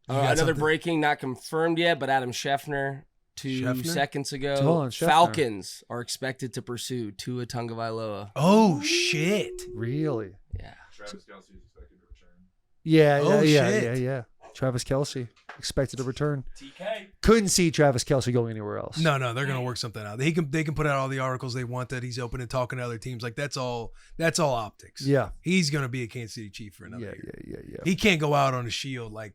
D: got
F: Another
D: something?
F: breaking, not confirmed yet, but Adam Scheffner 2
D: Scheffner?
F: seconds ago.
A: Hold on, Scheffner.
F: Falcons are expected to pursue Tua Tagovailoa.
D: Oh shit!
A: Really?
F: Yeah.
H: Travis Kelce is expected to return.
A: Yeah.
D: Oh,
A: Yeah.
D: shit.
A: Travis Kelce expected to return.
I: TK.
A: Couldn't see Travis Kelce going anywhere else.
D: No, they're gonna work something out. They can put out all the articles they want that he's open and talking to other teams. That's all optics.
A: Yeah.
D: He's gonna be a Kansas City Chief for another
A: Yeah.
D: year.
A: Yeah.
D: He can't go out on a shield like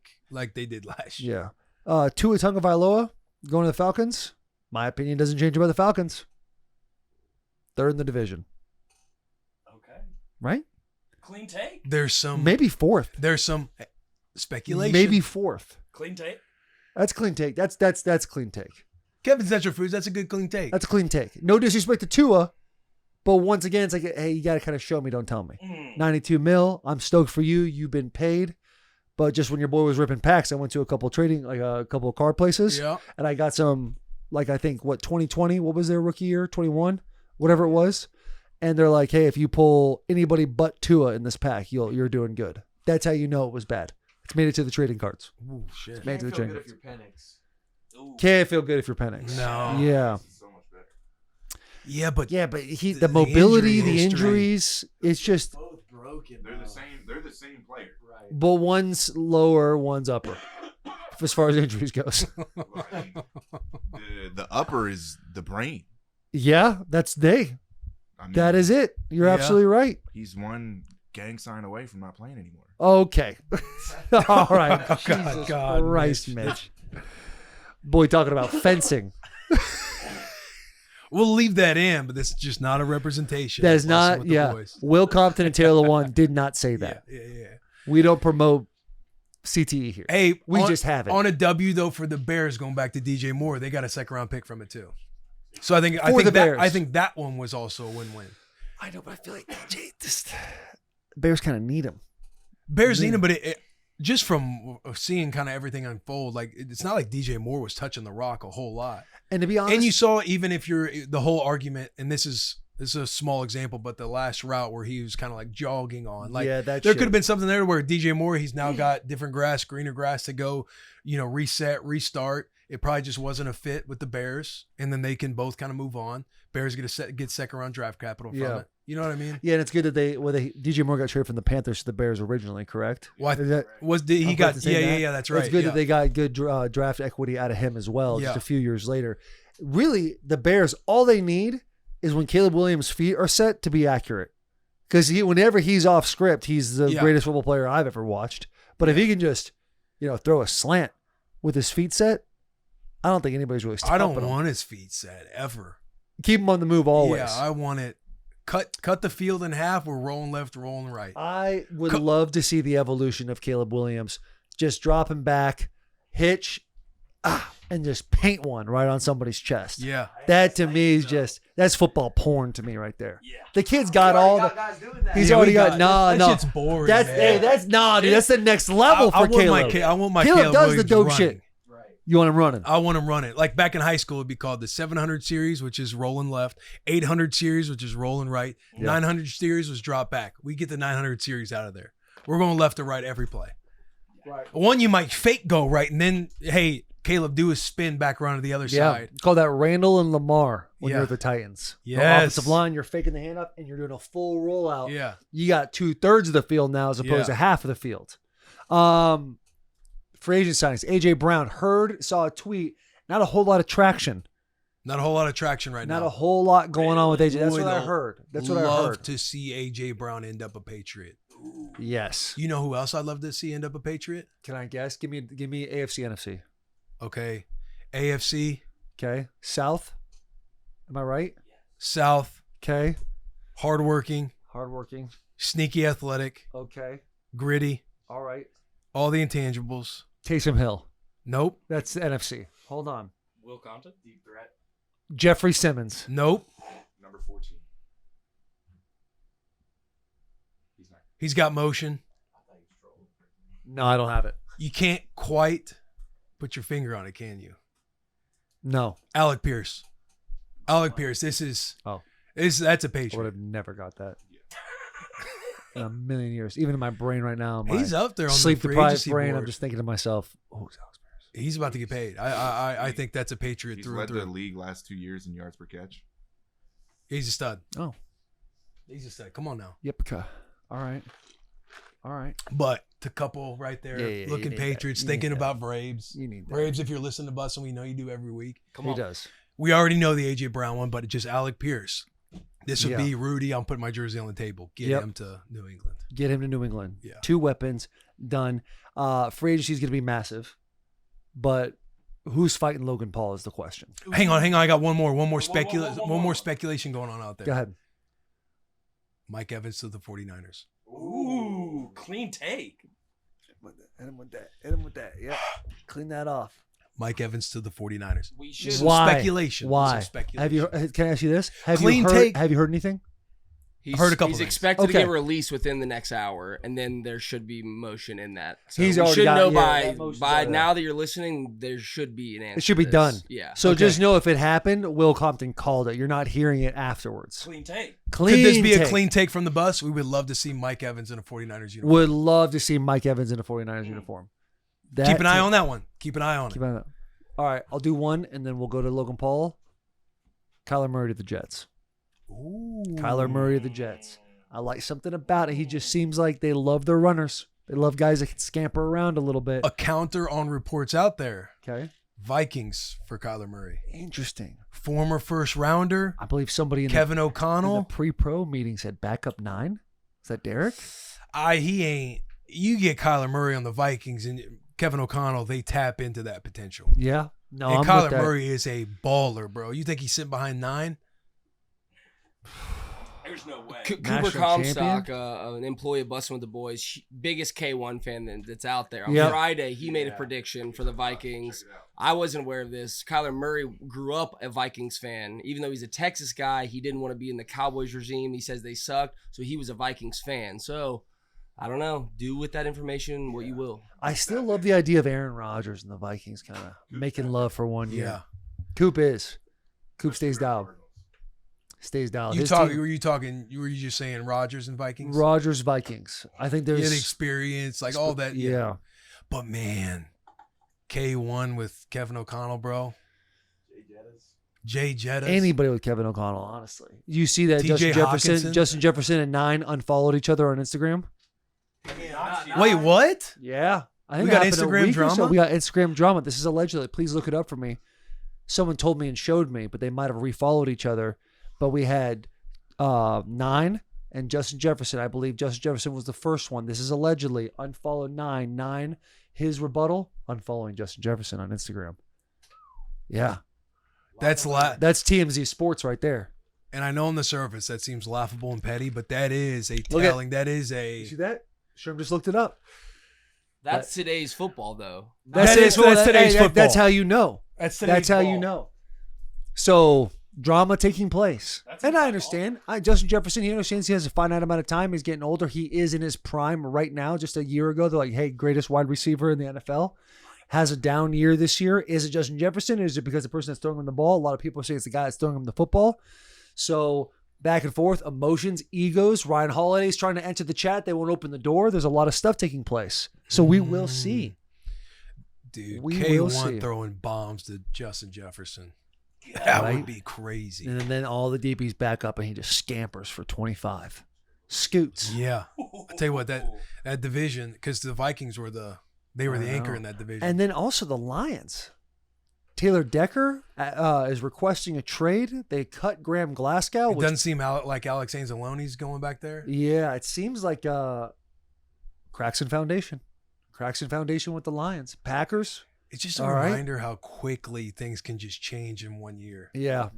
D: they did last year.
A: Yeah. Tua Tagovailoa going to the Falcons. My opinion doesn't change about the Falcons. Third in the division,
I: Okay.
A: right?
I: Clean take.
D: There's some
A: Maybe fourth.
D: There's some speculation.
A: Maybe fourth.
I: Clean take.
A: That's clean take. That's clean take.
D: Kevin's Natural Foods. That's a good clean take.
A: That's a clean take. No disrespect to Tua, but once again, it's hey, you got to kind of show me, don't tell me. 92 mil. I'm stoked for you. You've been paid. But just when your boy was ripping packs, I went to a couple a couple of car places,
D: Yeah.
A: and I got some, I think 2020. What was their rookie year? 21, whatever it was. And they're like, hey, if you pull anybody but Tua in this pack, you're doing good. That's how you know it was bad. It's made it to the trading cards.
D: Ooh, shit.
A: Made it to the trading
E: Good
A: cards.
E: if you're Penix.
I: Ooh.
A: Can't feel good if you're Penix.
D: No.
A: Yeah.
H: So much better.
D: Yeah, but
A: Yeah, but the
D: The
A: mobility,
D: injury
A: the
D: history.
A: injuries, it's just,
E: Both broken.
H: They're the same. They're the same player.
E: Right.
A: but one's lower, one's upper, as far as injuries goes.
H: The upper is the brain.
A: Yeah, that's they.
H: I mean,
A: That is it. You're
D: Yeah.
A: absolutely right.
H: He's one gang sign away from not playing anymore.
A: Okay. All right.
D: Oh,
A: Jesus
D: God,
A: Christ, Mitch. Boy, talking about fencing.
D: we'll leave that in. But this is just not a representation.
A: That is
D: of Bussin'
A: not,
D: with the
A: yeah.
D: boys.
A: Will Compton and Taylor Lewan did not say that.
D: Yeah.
A: We don't promote CTE here.
D: Hey,
A: We just have it.
D: On a W though for the Bears, going back to DJ Moore, they got a second round pick from it too. So I think
A: the Bears.
D: I think that one was also a win-win.
A: I know, but I feel like Bears kind of need him.
D: Bears need him, but just from seeing kind of everything unfold, it's not like DJ Moore was touching the rock a whole lot.
A: And to be honest,
D: And you saw, even if you're the whole argument, and this is a small example, but the last route where he was kind of like jogging on, like
A: yeah,
D: there could have been something there where DJ Moore, he's now got different grass, greener grass to go, reset, restart. It probably just wasn't a fit with the Bears, and then they can both kind of move on. Bears get second round draft capital from it. You know what I mean?
A: Yeah, and it's good that DJ Moore got traded from the Panthers to the Bears originally, correct?
D: Well,
A: Is that-
D: he got that's right.
A: It's good
D: yeah.
A: that they got good draft equity out of him as well. Just
D: Yeah.
A: a few years later, really, the Bears, all they need is when Caleb Williams' feet are set to be accurate, because whenever he's off script, he's the greatest football player I've ever watched. But if he can just throw a slant with his feet set, I don't think anybody's really stopping
D: I don't
A: him.
D: want his feet set ever.
A: Keep him on the move always.
D: Yeah, I want it. Cut the field in half. We're rolling left, rolling right.
A: I would love to see the evolution of Caleb Williams. Just drop him back, hitch, and just paint one right on somebody's chest.
D: Yeah.
A: That to me is that's football porn to me right there.
I: Yeah.
A: The kid's got all the.
E: guys doing that.
A: He's already got
D: that
A: no.
D: shit's boring.
A: That's
D: man.
A: dude. That's the next level for Caleb.
D: I want my
A: Caleb
D: Caleb
A: does
D: Williams
A: the dope
D: running.
A: shit. You want him running?
D: I want him running. Like back in high school, it'd be called the 700 series, which is rolling left, 800 series, which is rolling right, 900 series was drop back. We get the 900 series out of there. We're going left to right every play. Right. One you might fake go right, and then hey, Caleb, do a spin back around to the other side.
A: Call that Randall and Lamar when
D: Yeah.
A: you're the Titans. The
D: Yes.
A: offensive line, you're faking the handoff and you're doing a full rollout.
D: Yeah.
A: You got 2/3 of the field now as opposed to half of the field. Free agent signings. AJ Brown saw a tweet. Not a whole lot of traction.
D: Not a whole lot of traction right now.
A: Not a whole lot going on with AJ. That's what I
D: Would
A: heard. That's what I
D: love
A: heard.
D: to see AJ Brown end up a Patriot.
A: Yes.
D: You know who else I'd love to see end up a Patriot?
A: Can I guess? Give me AFC, NFC.
D: Okay. AFC,
A: Okay. South. Am I right?
D: South,
A: Okay.
D: hardworking,
A: Hardworking.
D: sneaky athletic,
A: Okay.
D: gritty,
A: All right.
D: all the intangibles.
A: Taysom Hill.
D: Nope.
A: That's the NFC. Hold on.
I: Will Compton? Deep threat.
A: Jeffrey Simmons.
D: Nope.
H: Number 14.
D: He's got motion.
A: No, I don't have it.
D: You can't quite put your finger on it, can you?
A: No.
D: Alec Pierce. Alec Pierce. That's a
A: I would
D: Patriot.
A: have never got that. In a million years. Even in my brain right now. My
D: He's up there on the
A: sleep
D: free
A: deprived
D: agency
A: brain. I'm
D: board.
A: just thinking to myself, Alex Pierce.
D: He's about to get paid. I think that's a Patriot
H: He's
D: through
H: led
D: and
H: the
D: through.
H: league last 2 years in yards per catch.
D: He's a stud.
A: Oh.
D: He's a stud. Come on now.
A: Yep. All right. All right.
D: But to couple right there,
A: Yeah, you
D: looking
A: need
D: Patriots,
A: that. You
D: thinking
A: need that.
D: about Braves.
A: You need that.
D: Braves, if you're listening to Bussin, we know you do every week.
I: Come
A: He
I: on.
A: does.
D: We already know the AJ Brown one, but just Alec Pierce. This would
A: Yeah.
D: be Rudy. I'm putting my jersey on the table. Get
A: Yep.
D: him to New England.
A: Get him to New England.
D: Yeah.
A: 2 weapons. Done. Free agency is going to be massive. But who's fighting Logan Paul is the question.
D: Hang on. I got one more
I: Whoa,
D: one more speculation going on out there.
A: Go ahead.
D: Mike Evans to the 49ers.
I: Ooh, clean take.
A: Hit him with that. Hit him with that. Yeah. Clean that off.
D: Mike Evans to the 49ers.
F: We should.
D: Some
A: Why?
D: speculation.
A: Why?
D: Some speculation.
A: Have you? Can I ask you this? Have
D: Clean
A: you heard?
D: take.
A: Have you heard anything?
F: He's,
D: heard a couple
F: he's
D: things.
F: expected
A: Okay.
F: to get released within the next hour, and then there should be motion in that. So
A: He's
F: we
A: already
F: should
A: got-
F: know
A: yeah, that motion's
F: by
A: already-
F: now that you're listening. There should be an answer.
A: It should be
F: to
A: done.
F: this. Yeah.
A: So
D: Okay.
A: just know if it happened, Will Compton called it. You're not hearing it afterwards.
I: Clean take.
A: Clean.
D: Could this be
A: take.
D: a clean take from the bus? We would love to see Mike Evans in a 49ers uniform.
A: Would love to see Mike Evans in a 49ers uniform.
D: Keep an eye on that one. Keep an eye on
A: Keep
D: it.
A: an eye on that. All right, I'll do one, and then we'll go to Logan Paul. Kyler Murray to the Jets.
D: Ooh.
A: Kyler Murray to the Jets. I like something about it. He just seems like they love their runners. They love guys that can scamper around a little bit.
D: A counter on reports out there.
A: Okay.
D: Vikings for Kyler Murray.
A: Interesting.
D: Former first rounder,
A: I believe somebody in
D: Kevin
A: the
D: O'Connell.
A: pre-pro meeting said backup 9. Is that Derek?
D: He ain't. You get Kyler Murray on the Vikings and Kevin O'Connell, they tap into that potential.
A: Yeah. No,
D: and
A: I'm
D: Kyler
A: with that.
D: Murray is a baller, bro. You think he's sitting behind 9?
I: There's no way.
F: Cooper
A: National
F: Comstock,
A: champion?
F: an employee of Bussin With The Boys, biggest K1 fan that's out there. On
A: Yep.
F: Friday, he made a prediction for the Vikings. I wasn't aware of this. Kyler Murray grew up a Vikings fan. Even though he's a Texas guy, he didn't want to be in the Cowboys regime. He says they sucked, so he was a Vikings fan. So, I don't know. Do with that information what you will.
A: I still love the idea of Aaron Rodgers and the Vikings kind of making love for 1 year.
D: Yeah.
A: Coop is. Coop stays dialed. Stays dialed.
D: You
A: His
D: talk,
A: team-
D: were you talking? Were you just saying Rodgers and Vikings?
A: Rogers Vikings. I think
D: Yeah,
A: there's
D: the experience, like all that.
A: Yeah.
D: But man, K1 with Kevin O'Connell, bro. Jay Jettis.
A: Anybody with Kevin O'Connell, honestly. You see that
D: TJ Hawkinson?
A: Justin Jefferson and 9 unfollowed each other on Instagram?
D: Wait, what?
A: Yeah. I think
D: We
A: it
D: got
A: happened a
D: Instagram
A: week or so.
D: drama?
A: We got Instagram drama. This is allegedly. Please look it up for me. Someone told me and showed me, but they might have refollowed each other. But we had 9 and Justin Jefferson. I believe Justin Jefferson was the first one. This is allegedly unfollowed 9. 9, his rebuttal, unfollowing Justin Jefferson on Instagram. Yeah.
D: That's
A: That's TMZ Sports right there.
D: and I know on the surface that seems laughable and petty, but that is a
A: Look at-
D: telling. That is a.
A: You see that? Sherm just looked it up.
F: That's today's football, though.
D: That's today's football.
A: That's how you know.
D: That's
A: That's how you know. So drama taking place, and I understand. Justin Jefferson, he understands he has a finite amount of time. He's getting older. He is in his prime right now. Just a year ago, they're like, "Hey, greatest wide receiver in the NFL." Has a down year this year. Is it Justin Jefferson? Is it because the person that's throwing him the ball? A lot of people say it's the guy that's throwing him the football. So back and forth, emotions, egos. Ryan Holiday's trying to enter the chat. They won't open the door. There's a lot of stuff taking place. So we will see.
D: Dude,
A: We will see.
D: K1 throwing bombs to Justin Jefferson. That
A: Right?
D: would be crazy.
A: And then all the DBs back up and he just scampers for 25. Scoots.
D: Yeah. I tell you what, that division, because the Vikings were the anchor in that division.
A: And then also the Lions. Taylor Decker is requesting a trade. They cut Graham Glasgow.
D: It doesn't seem like Alex Anzalone's going back there.
A: Yeah, it seems like Craxton Foundation. Craxton Foundation with the Lions. Packers.
D: It's just a
A: All right.
D: reminder how quickly things can just change in 1 year.
A: Yeah.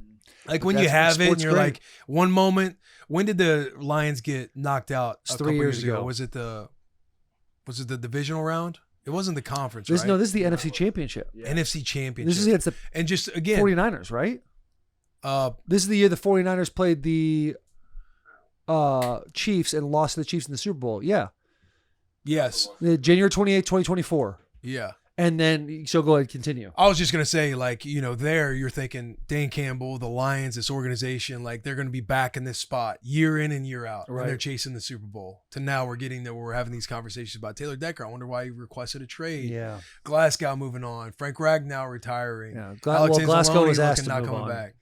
D: Like
A: But
D: when you
A: that's
D: have
A: what
D: it and
A: sports
D: you're
A: great.
D: like, one moment, when did the Lions get knocked out?
A: It's
D: A
A: 3
D: couple
A: years ago.
D: Was it the divisional round? It wasn't the conference,
A: This,
D: right?
A: No, this is the NFC Championship.
D: NFC Championship.
A: This is against the
D: and just again,
A: 49ers, right? This is the year the 49ers played the Chiefs and lost to the Chiefs in the Super Bowl. Yeah.
D: yes,
A: January 28th, 2024.
D: yeah.
A: And then, so go ahead, continue.
D: I was just gonna say, like, there you're thinking Dan Campbell, the Lions, this organization, like they're gonna be back in this spot year in and year out,
A: Right.
D: and they're chasing the Super Bowl. To now we're getting there, where we're having these conversations about Taylor Decker. I wonder why he requested a trade.
A: Yeah.
D: Glasgow moving on, Frank Ragnow retiring.
A: Yeah.
D: Alex
A: Glasgow was
D: Anzalone
A: asked
D: looking
A: to
D: not
A: move
D: coming
A: on.
D: back.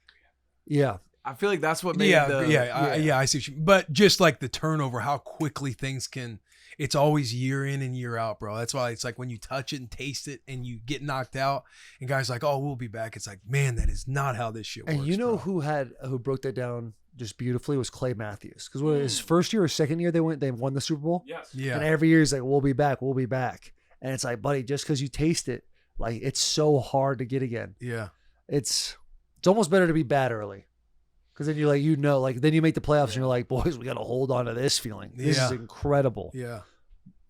A: Yeah.
E: I feel like that's what made
D: Yeah, I see what you mean. But just like the turnover, how quickly things can. It's always year in and year out, bro. That's why it's like when you touch it and taste it and you get knocked out and guys like, oh, we'll be back. It's like, man, that is not how this shit works.
A: And you know
D: bro.
A: who broke that down just beautifully was Clay Matthews. Because his first year or second year they won the Super Bowl.
I: Yes.
D: Yeah.
A: And every year he's like, we'll be back. And it's like, buddy, just because you taste it, like it's so hard to get again.
D: Yeah.
A: It's almost better to be bad early. Because then you're like, then you make the playoffs and you're like, boys, we got to hold on to this feeling. This
D: Yeah.
A: is incredible.
D: Yeah.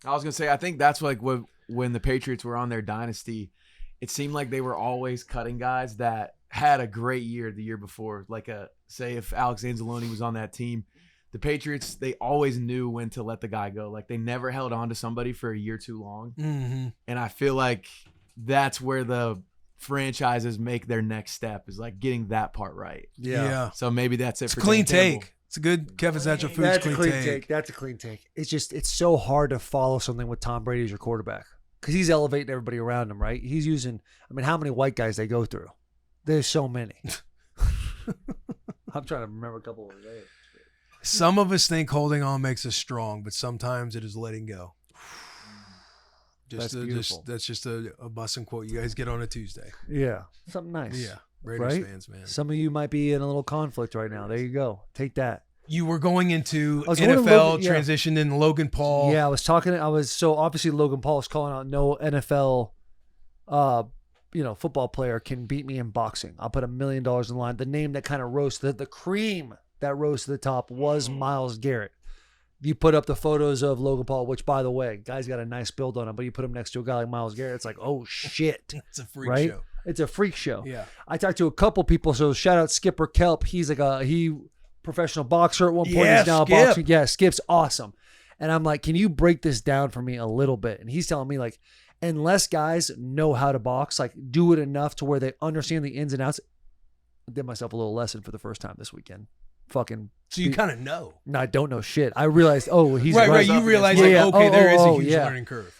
E: I was gonna say, I think that's like when the Patriots were on their dynasty, it seemed like they were always cutting guys that had a great year the year before. Like say if Alex Anzalone was on that team, the Patriots, they always knew when to let the guy go. Like they never held on to somebody for a year too long.
D: Mm-hmm.
E: And I feel like that's where the franchises make their next step, is like getting that part right.
D: Yeah.
E: So maybe that's it.
D: It's a
E: for
D: clean
E: Dan Campbell.
D: take. It's a good Kevin's Natural Foods
A: That's
D: clean,
A: a clean
D: take.
A: take. That's a clean take. It's so hard to follow something with Tom Brady as your quarterback because he's elevating everybody around him, right? He's using, how many white guys they go through? There's so many. I'm trying to remember a couple of days.
D: Some of us think holding on makes us strong, but sometimes it is letting go.
A: That's beautiful.
D: That's just a Bussin quote you guys get on a Tuesday.
A: Yeah, something nice.
D: Yeah. Raiders
A: Right?
D: fans, man.
A: Some of you might be in a little conflict right now. There you go. Take that.
D: You were going into
A: I was going to
D: NFL,
A: Logan- yeah.
D: transitioned in Logan Paul.
A: Yeah, so obviously Logan Paul is calling out no NFL, football player can beat me in boxing. I'll put $1 million in line. The name that kind of rose the cream that rose to the top was Myles Garrett. You put up the photos of Logan Paul, which by the way, guy's got a nice build on him, but you put him next to a guy like Myles Garrett, it's like, oh shit.
D: It's a freak
A: right?
D: show.
A: It's a freak show.
D: Yeah.
A: I talked to a couple people. So shout out Skipper Kelp. He's like he professional boxer at one point.
D: Yeah,
A: He's now
D: Skip.
A: boxing. Yeah, Skip's awesome. And I'm like, can you break this down for me a little bit? And he's telling me like unless guys know how to box, like do it enough to where they understand the ins and outs. I did myself a little lesson for the first time this weekend. Fucking.
D: So you kind of know.
A: No, I don't know shit. I realized, he's
D: right. You realize, okay, there is a huge learning curve.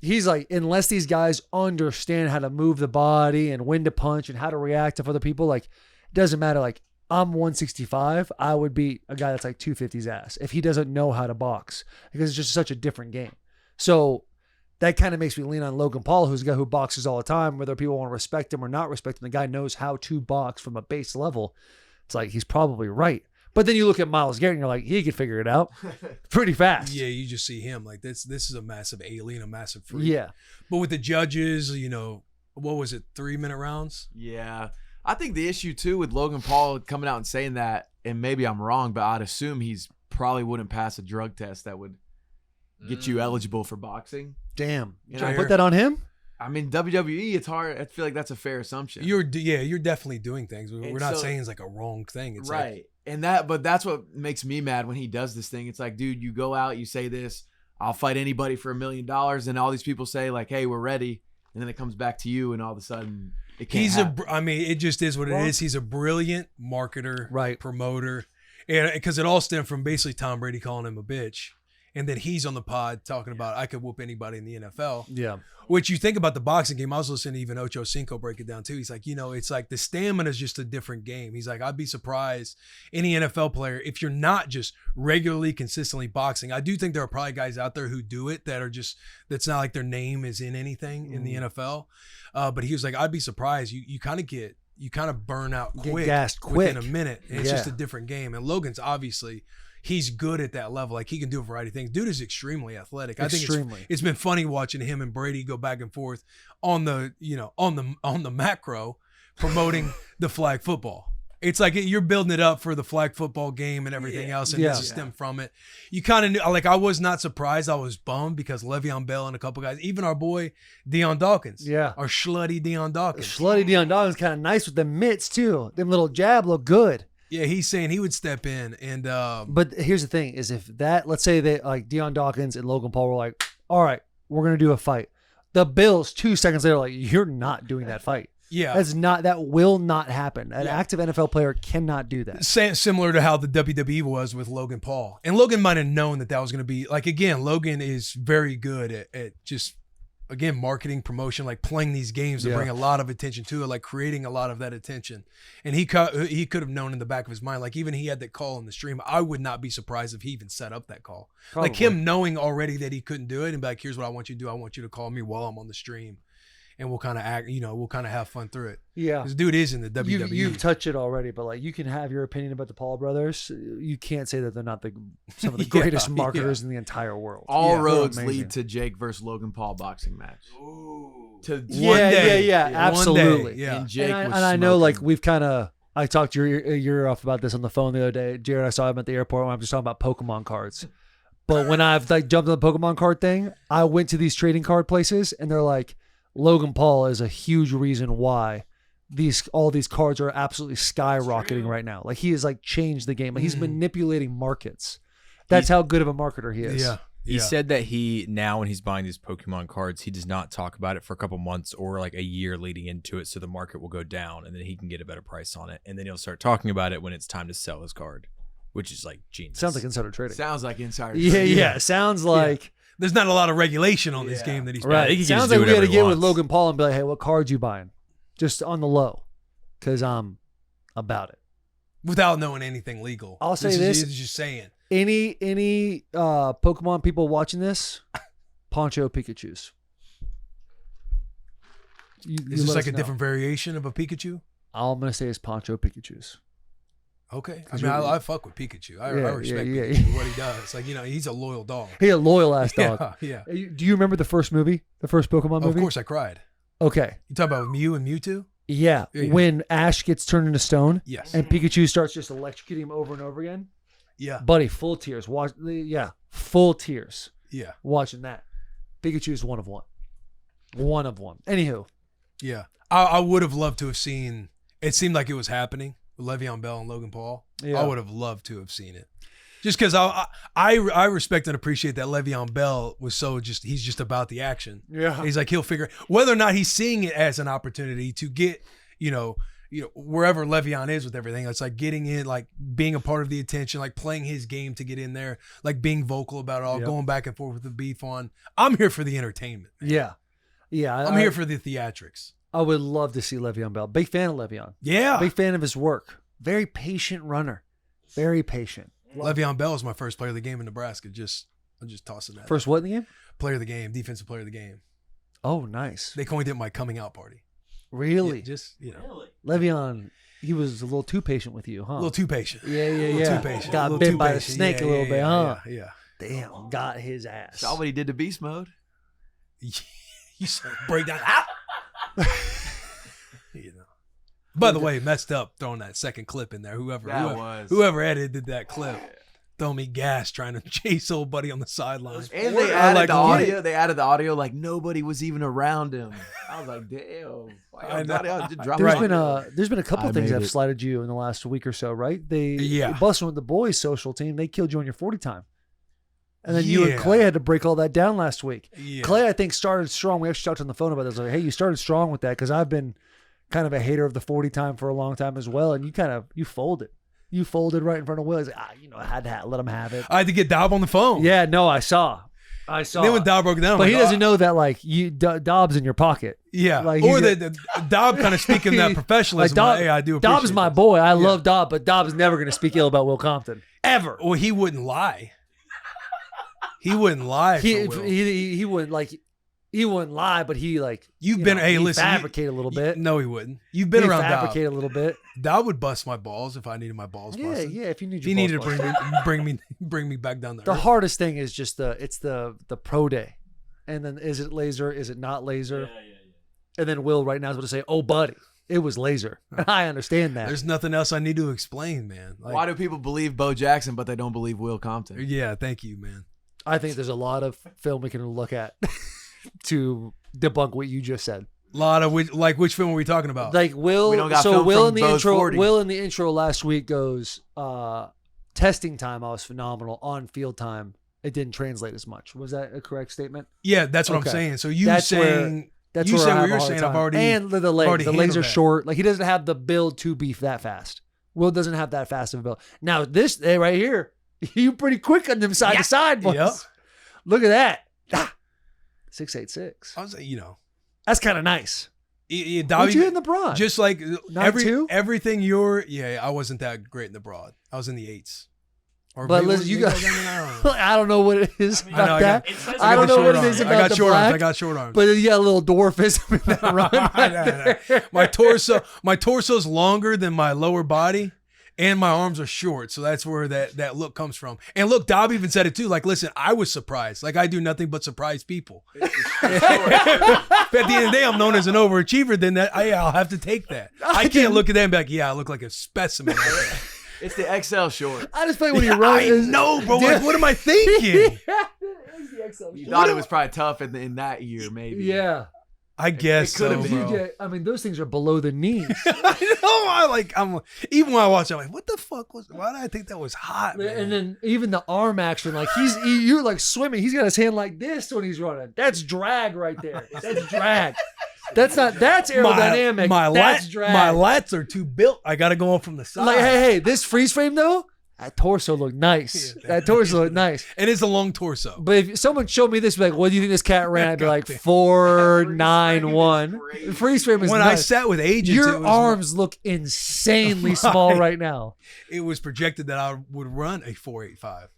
A: He's like, unless these guys understand how to move the body and when to punch and how to react to other people, like, it doesn't matter. Like, I'm 165. I would beat a guy that's like 250's ass if he doesn't know how to box, because it's just such a different game. So that kind of makes me lean on Logan Paul, who's a guy who boxes all the time, whether people want to respect him or not respect him. The guy knows how to box from a base level. It's like, he's probably right. But then you look at Myles Garrett and you're like, he could figure it out pretty fast.
D: Yeah, you just see him like this is a massive alien, a massive freak.
A: Yeah.
D: But with the judges, what was it, 3-minute rounds?
E: Yeah. I think the issue too with Logan Paul coming out and saying that, and maybe I'm wrong, but I'd assume he's probably wouldn't pass a drug test that would get you eligible for boxing.
A: Damn.
E: You
A: Trying
E: know,
A: to put that on him?
E: I mean, WWE, it's hard. I feel like that's a fair assumption.
D: You're definitely doing things. We're
E: And
D: not
E: so-
D: saying it's like a wrong thing. It's
E: right. But that's what makes me mad when he does this thing. It's like, dude, you go out, you say this, I'll fight anybody for $1 million, and all these people say like, hey, we're ready, and then it comes back to you, and all of a sudden it can't happen.
D: It just is what it is. He's a brilliant marketer, right? Promoter, and because it all stemmed from basically Tom Brady calling him a bitch. And then he's on the pod talking about, I could whoop anybody in the NFL.
A: Yeah.
D: Which you think about the boxing game. I was listening to even Ocho Cinco break it down too. He's like, it's like the stamina is just a different game. He's like, I'd be surprised any NFL player, if you're not just regularly, consistently boxing. I do think there are probably guys out there who do it that are just, that's not like their name is in anything in the NFL. But he was like, I'd be surprised. You kind of burn out quick,
A: gassed
D: within
A: quick.
D: a minute. And it's just a different game. And Logan's obviously, he's good at that level. Like, he can do a variety of things. Dude is extremely athletic. I think it's been funny watching him and Brady go back and forth on the macro promoting the flag football. It's like you're building it up for the flag football game and everything else, and this is stemmed from it. You kind of knew, like, I was not surprised. I was bummed because Le'Veon Bell and a couple guys, even our boy Deion Dawkins, our slutty Deion Dawkins.
A: Slutty Deion Dawkins kind of nice with them mitts too. Them little jab look good.
D: Yeah, he's saying he would step in, and
A: but here's the thing: is if that, let's say that like Deion Dawkins and Logan Paul were like, all right, we're gonna do a fight. The Bills 2 seconds later, like, you're not doing that fight.
D: Yeah,
A: that will not happen. An active NFL player cannot do that.
D: Similar to how the WWE was with Logan Paul. And Logan might have known that was going to be, like, again, Logan is very good at just, again, marketing, promotion, like playing these games to bring a lot of attention to it, like creating a lot of that attention. And he could have known in the back of his mind, like, even he had that call in the stream. I would not be surprised if he even set up that call.
A: Probably.
D: Like, him knowing already that he couldn't do it and be like, here's what I want you to do. I want you to call me while I'm on the stream. And we'll kind of act, we'll kind of have fun through it.
A: Yeah.
D: This dude is in the WWE.
A: You've touched it already, but like, you can have your opinion about the Paul brothers. You can't say that they're not some of the greatest marketers in the entire world.
E: All roads lead to Jake versus Logan Paul boxing match.
I: Ooh.
A: Absolutely.
E: Yeah. And Jake
A: and I know, like, we've kind of, I talked your ear off about this on the phone the other day. Jared, I saw him at the airport when I'm just talking about Pokemon cards. But when I've like jumped on the Pokemon card thing, I went to these trading card places and they're like, Logan Paul is a huge reason why all these cards are absolutely skyrocketing right now. Like, he has like changed the game. Like, he's manipulating markets. That's how good of a marketer he is.
D: Yeah.
G: He said that now when he's buying these Pokemon cards, he does not talk about it for a couple months or like a year leading into it, so the market will go down and then he can get a better price on it, and then he'll start talking about it when it's time to sell his card, which is like genius.
A: Sounds like insider trading.
E: Sounds like insider trading.
A: Yeah. Sounds like
D: there's not a lot of regulation on this game that he's
A: right.
G: He can
A: Sounds
G: just
A: like
G: do
A: we got to
G: whatever he
A: get with
G: wants.
A: Logan Paul and be like, hey, what cards you buying? Just on the low, because I'm about it.
D: without knowing anything legal.
A: I'll say this.
D: He's just saying.
A: Any Pokemon people watching this, Poncho Pikachus.
D: Is this like a different variation of a Pikachu?
A: All I'm gonna say is Poncho Pikachus.
D: Okay, I mean, I fuck with Pikachu. I respect Pikachu, what he does. Like, he's a loyal dog.
A: He a loyal ass dog.
D: Yeah.
A: Do you remember the first movie, the first Pokemon movie?
D: Of course, I cried.
A: Okay.
D: You talking about Mew and Mewtwo?
A: Yeah, when Ash gets turned into stone.
D: Yes.
A: And Pikachu starts just electrocuting him over and over again.
D: Yeah.
A: Buddy, full tears. Full tears.
D: Yeah.
A: Watching that. Pikachu is one of one. One of one. Anywho.
D: Yeah. I would have loved to have seen, it seemed like it was happening with Le'Veon Bell and Logan Paul. Yeah. I would have loved to have seen it. Just because I respect and appreciate that Le'Veon Bell was he's just about the action.
A: Yeah.
D: He's like, he'll figure whether or not he's seeing it as an opportunity to get, wherever Le'Veon is with everything. It's like getting in, like being a part of the attention, like playing his game to get in there, like being vocal about it all, going back and forth with the beef on. I'm here for the entertainment. Man.
A: Yeah. Yeah.
D: I'm here for the theatrics.
A: I would love to see Le'Veon Bell. Big fan of Le'Veon.
D: Yeah.
A: Big fan of his work. Very patient runner. Very patient.
D: Le'Veon Bell is my first player of the game in Nebraska. I'm just tossing that.
A: First what in the game?
D: Player of the game, defensive player of the game.
A: Oh, nice.
D: They coined it my coming out party.
A: Really?
D: Yeah, just,
I: Really?
A: Le'Veon, he was a little too patient with you, huh?
D: A little too patient.
A: Yeah.
D: A little too patient.
A: Got
D: A little
A: bit
D: too
A: by the
D: patient.
A: snake a little bit, huh?
D: Yeah.
A: Damn, got his ass.
E: Saw what he did to Beast Mode.
D: You said break down. By the way, messed up throwing that second clip in there. Whoever edited that clip. Throw me gas trying to chase old buddy on the sideline.
E: And they added the audio. They added the audio like nobody was even around him. I was like, damn.
A: There's been a couple things that have slighted you in the last week or so, right? Bussin With The Boys social team, they killed you on your 40 time. And then you and Clay had to break all that down last week.
D: Yeah.
A: Clay, I think, started strong. We actually talked on the phone about this. Like, hey, you started strong with that because I've been kind of a hater of the 40 time for a long time as well. And you folded. You folded right in front of Will. He's like, I had to let him have it.
D: I had to get Dobb on the phone.
A: Yeah, no, I saw.
D: And then when Dobb broke it down,
A: but he doesn't know that like Dobb's in your pocket.
D: Yeah,
A: like,
D: or the Dobb kind of speaking that professionalism.
A: Like
D: hey, I do appreciate
A: Dobb's my boy. I love Dobb, but Dobb's never going to speak ill about Will Compton ever.
D: Well, he wouldn't lie. He wouldn't lie.
A: He wouldn't like. He wouldn't lie, but he like
D: listen,
A: fabricate a little bit.
D: No, he wouldn't. You've been around
A: fabricate
D: Dobb.
A: a little bit.
D: Dobb would bust my balls if I needed my balls busted.
A: Yeah. If you need,
D: he needed to bring me back down there.
A: The hardest thing is just the pro day, and then is it laser? Is it not laser? Yeah. And then Will right now is going to say, "Oh, buddy, it was laser." I understand that.
D: There's nothing else I need to explain, man.
E: Like, why do people believe Bo Jackson, but they don't believe Will Compton?
D: Yeah, thank you, man.
A: I think there's a lot of film we can look at to debunk what you just said.
D: A lot of which film are we talking about?
A: Like Will. So Will in the intro. 40. Will in the intro last week goes testing time. I was phenomenal. On field time, it didn't translate as much. Was that a correct statement?
D: Yeah, that's what I'm saying. So you saying
A: that's
D: you
A: where
D: say what you're saying. I've already
A: and the legs are short. Like he doesn't have the build to beef that fast. Will doesn't have that fast of a build. Now this right here, you pretty quick on them side to side, boys. Yep. Look at that. 6'8".
D: I was,
A: that's kind of nice.
D: What
A: you in the broad?
D: Just like
A: 9'2"?
D: everything I wasn't that great in the broad. I was in the 8s.
A: But listen, you got. I don't know what it is about that. I don't know what it is about the black.
D: I got short arms.
A: But you got a little dwarfism in that run.
D: My torso's longer than my lower body. And my arms are short, so that's where that look comes from. And look, Dobb even said it too. Like, listen, I was surprised. Like, I do nothing but surprise people. But at the end of the day, I'm known as an overachiever. Then I'll have to take that. I can't look at that and be like, yeah, I look like a specimen.
E: It's the XL short.
A: I just feel like when you run,
D: I know, bro. Like, what am I thinking?
E: You thought it was probably tough in that year, maybe.
A: Yeah.
D: I guess so,
A: bro. I mean, those things are below the knees.
D: I know. Even when I watch it, I'm like, what the fuck why did I think that was hot, man?
A: And then even the arm action, like you're like swimming. He's got his hand like this when he's running. That's drag right there. That's drag. That's aerodynamic. That's drag.
D: My lats are too built. I got to go on from the side.
A: Like, hey, this freeze frame though, that torso looked nice. That torso looked nice.
D: And it's a long torso.
A: But if someone showed me this, be like, what do you think this cat ran? I'd be like, 4.91. Freeze frame is
D: when
A: nice.
D: I sat with agents,
A: your arms look insanely small right now.
D: It was projected that I would run a 4.85.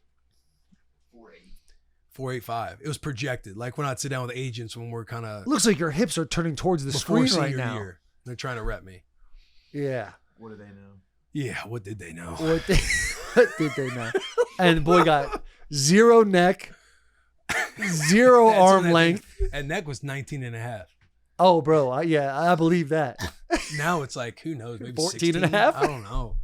D: 4.85. It was projected. Like when I'd sit down with agents when we're kind of.
A: Looks like your hips are turning towards the screen right now.
D: Year. They're trying to rep me.
A: Yeah.
E: What do they know?
D: Yeah, what did they know?
A: What did they know? And the boy got 0 neck, 0 arm length.
D: And neck was 19 and a half.
A: Oh, bro. I believe that.
D: Now it's like, who knows? Maybe
A: 14
D: 16?
A: and a half?
D: I don't know.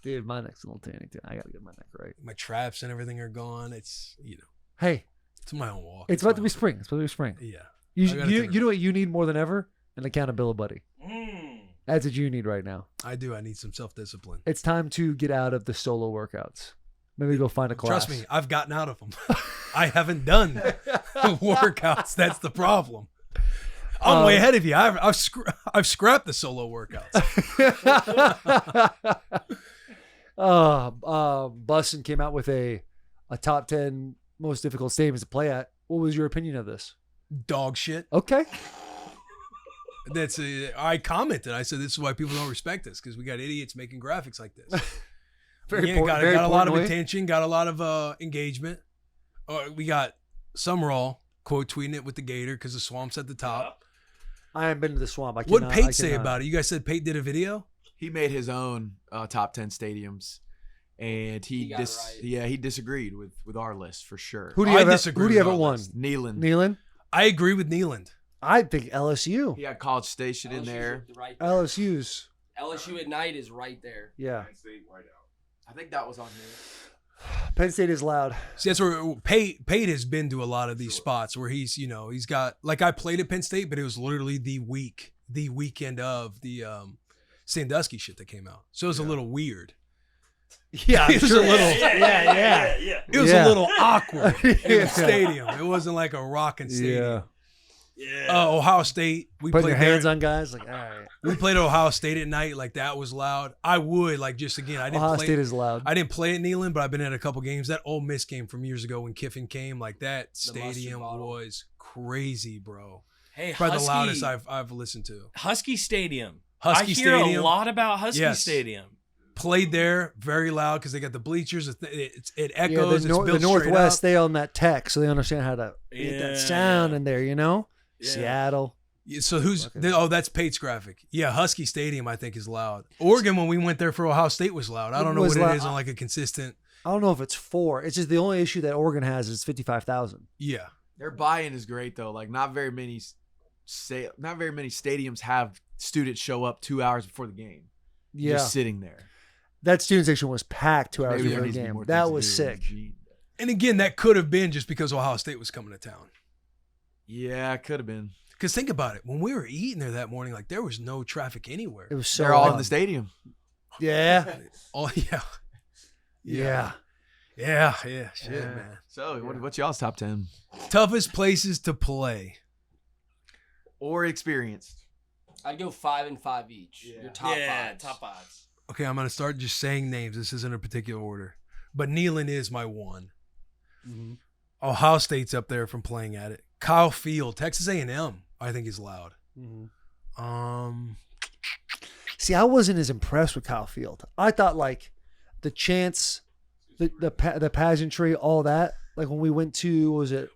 A: Dude, my neck's a little tanny too. I got to get my neck right.
D: My traps and everything are gone. It's,
A: Hey.
D: It's my own walk.
A: It's about to be spring. It's about to be spring.
D: Yeah.
A: You know what you need more than ever? An accountability buddy. That's what you need right now.
D: I do. I need some self-discipline.
A: It's time to get out of the solo workouts. Maybe go find a class.
D: Trust me, I've gotten out of them. I haven't done workouts. That's the problem. I'm way ahead of you. I've scrapped the solo workouts.
A: Bussin came out with a top 10 most difficult stadiums to play at. What was your opinion of this?
D: Dog shit.
A: Okay.
D: I commented. I said this is why people don't respect us, because we got idiots making graphics like this.
A: Very
D: got
A: very
D: a lot of
A: importantly.
D: attention, got a lot of engagement. We got Summerall quote tweeting it with the gator because the swamp's at the top.
A: I haven't been to the swamp.
D: What did Pate say about it? You guys said Pate did a video?
E: He made his own top 10 stadiums, and he
F: got it right.
E: he disagreed with our list for sure.
A: Who do you
D: I
A: have?
D: disagree
A: Who do you
D: with
A: have at
D: all
A: one?
D: this.
E: Neyland.
A: Neyland.
D: I agree with Neyland.
A: I think LSU.
E: He had College Station in
F: LSU's
E: there.
F: right there.
A: LSU's.
F: LSU at night is right there.
A: Yeah.
E: I think that was on here.
A: Penn State is loud.
D: See, that's where Pate has been to a lot of these spots where he's got, like, I played at Penn State, but it was literally the weekend of the Sandusky shit that came out. So it was a little weird.
A: Yeah,
D: It was a little
I: Yeah.
D: It was a little awkward in
A: Yeah.
D: the stadium. It wasn't like a rocking stadium.
I: Yeah.
D: Ohio State, we
A: Putting
D: played
A: your
D: there.
A: hands on guys, like, all right.
D: We played Ohio State at night, like that was loud. I would like just again. I didn't
A: Ohio
D: play.
A: State is loud.
D: I didn't play at Neyland, but I've been at a couple games. That Ole Miss game from years ago when Kiffin came, like that stadium
F: bottle.
D: was crazy, bro.
I: Hey,
D: Probably the
I: Husky,
D: loudest I've listened to.
I: Husky Stadium.
D: Husky
I: I hear
D: Stadium.
I: a lot about Husky
D: Yes.
I: Stadium.
D: Played there, very loud because they got the bleachers. It
A: Yeah,
D: echoes.
A: the,
D: It's built
A: the
D: straight
A: Northwest,
D: up.
A: they own that tech, so they understand how to get that sound in there, you know?
I: Yeah.
A: Seattle.
D: Yeah, so who's?
A: Okay.
D: That's Pate's graphic. Yeah, Husky Stadium I think is loud. Oregon when we went there for Ohio State was loud. I don't know
A: Was
D: what
A: loud.
D: it is on like a consistent.
A: I don't know if it's 4. It's just the only issue that Oregon has is 55,000.
D: Yeah.
E: Their buy-in is great though. Like not very many stadiums have students show up 2 hours before the game.
A: Yeah.
E: Just sitting there.
A: That student section was packed 2 hours
E: Maybe there
A: before the
E: needs to be
A: game.
E: more
A: That
E: things to
A: was
E: do.
A: sick.
E: Gee.
D: And again, that could have been just because Ohio State was coming to town.
E: Yeah, it could have been.
D: Because think about it. When we were eating there that morning, like there was no traffic anywhere.
A: It was so
E: They're all in
A: loud.
E: the stadium.
A: Yeah.
D: Oh, yeah.
A: Yeah.
D: Yeah. Shit,
E: Yeah.
D: man.
E: So, what's y'all's top 10?
D: Toughest places to play.
E: Or experienced?
F: I'd go 5 and 5 each.
E: Yeah.
F: Your top
I: yeah,
F: five.
I: top fives.
D: Okay, I'm going to start just saying names. This isn't a particular order. But Neyland is my one.
A: Mm-hmm.
D: Ohio State's up there from playing at it. Kyle Field, Texas A&M, I think is loud.
A: Mm-hmm. See, I wasn't as impressed with Kyle Field. I thought like the chants, the pageantry, all that. Like when we went to, what was it?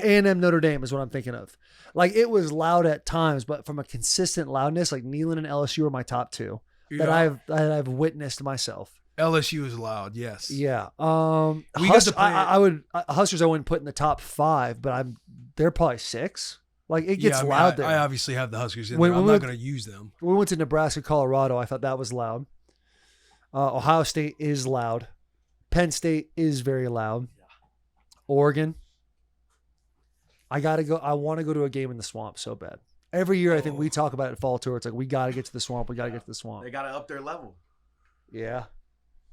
A: A&M Notre Dame is what I'm thinking of. Like it was loud at times, but from a consistent loudness, like Neyland and LSU are my top 2 that I've witnessed myself.
D: LSU is loud, yes.
A: Yeah.
D: We got to play-
A: Huskers I wouldn't put in the top 5, but they're probably 6. Like it gets
D: I mean,
A: loud there.
D: I obviously have the Huskers in
A: When-
D: there. I'm
A: when
D: not
A: we-
D: going to use them.
A: We went to Nebraska, Colorado. I thought that was loud. Ohio State is loud. Penn State is very loud. Oregon. I gotta go. I want to go to a game in the swamp so bad. Every year, I think we talk about it at Fall Tour. It's like we got to get to the swamp. We got to get to the swamp.
E: They got to up their level.
A: Yeah.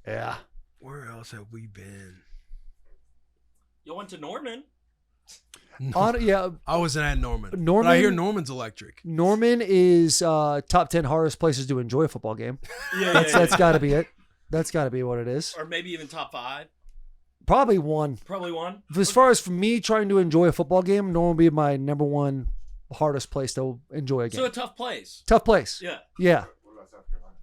A: Yeah.
D: Where else have we been?
I: You went to Norman.
A: Yeah.
D: I wasn't at Norman.
A: Norman-
D: But I hear Norman's electric.
A: Norman is top 10 hardest places to enjoy a football game.
I: Yeah,
A: That's got to be it. That's got to be what it is.
I: Or maybe even top 5.
A: Probably one.
I: Probably one.
A: As far as for me trying to enjoy a football game, Norman would be my number 1 hardest place to enjoy a game.
I: So a tough place.
A: Tough place.
I: Yeah.
A: Yeah.
H: What about South Carolina?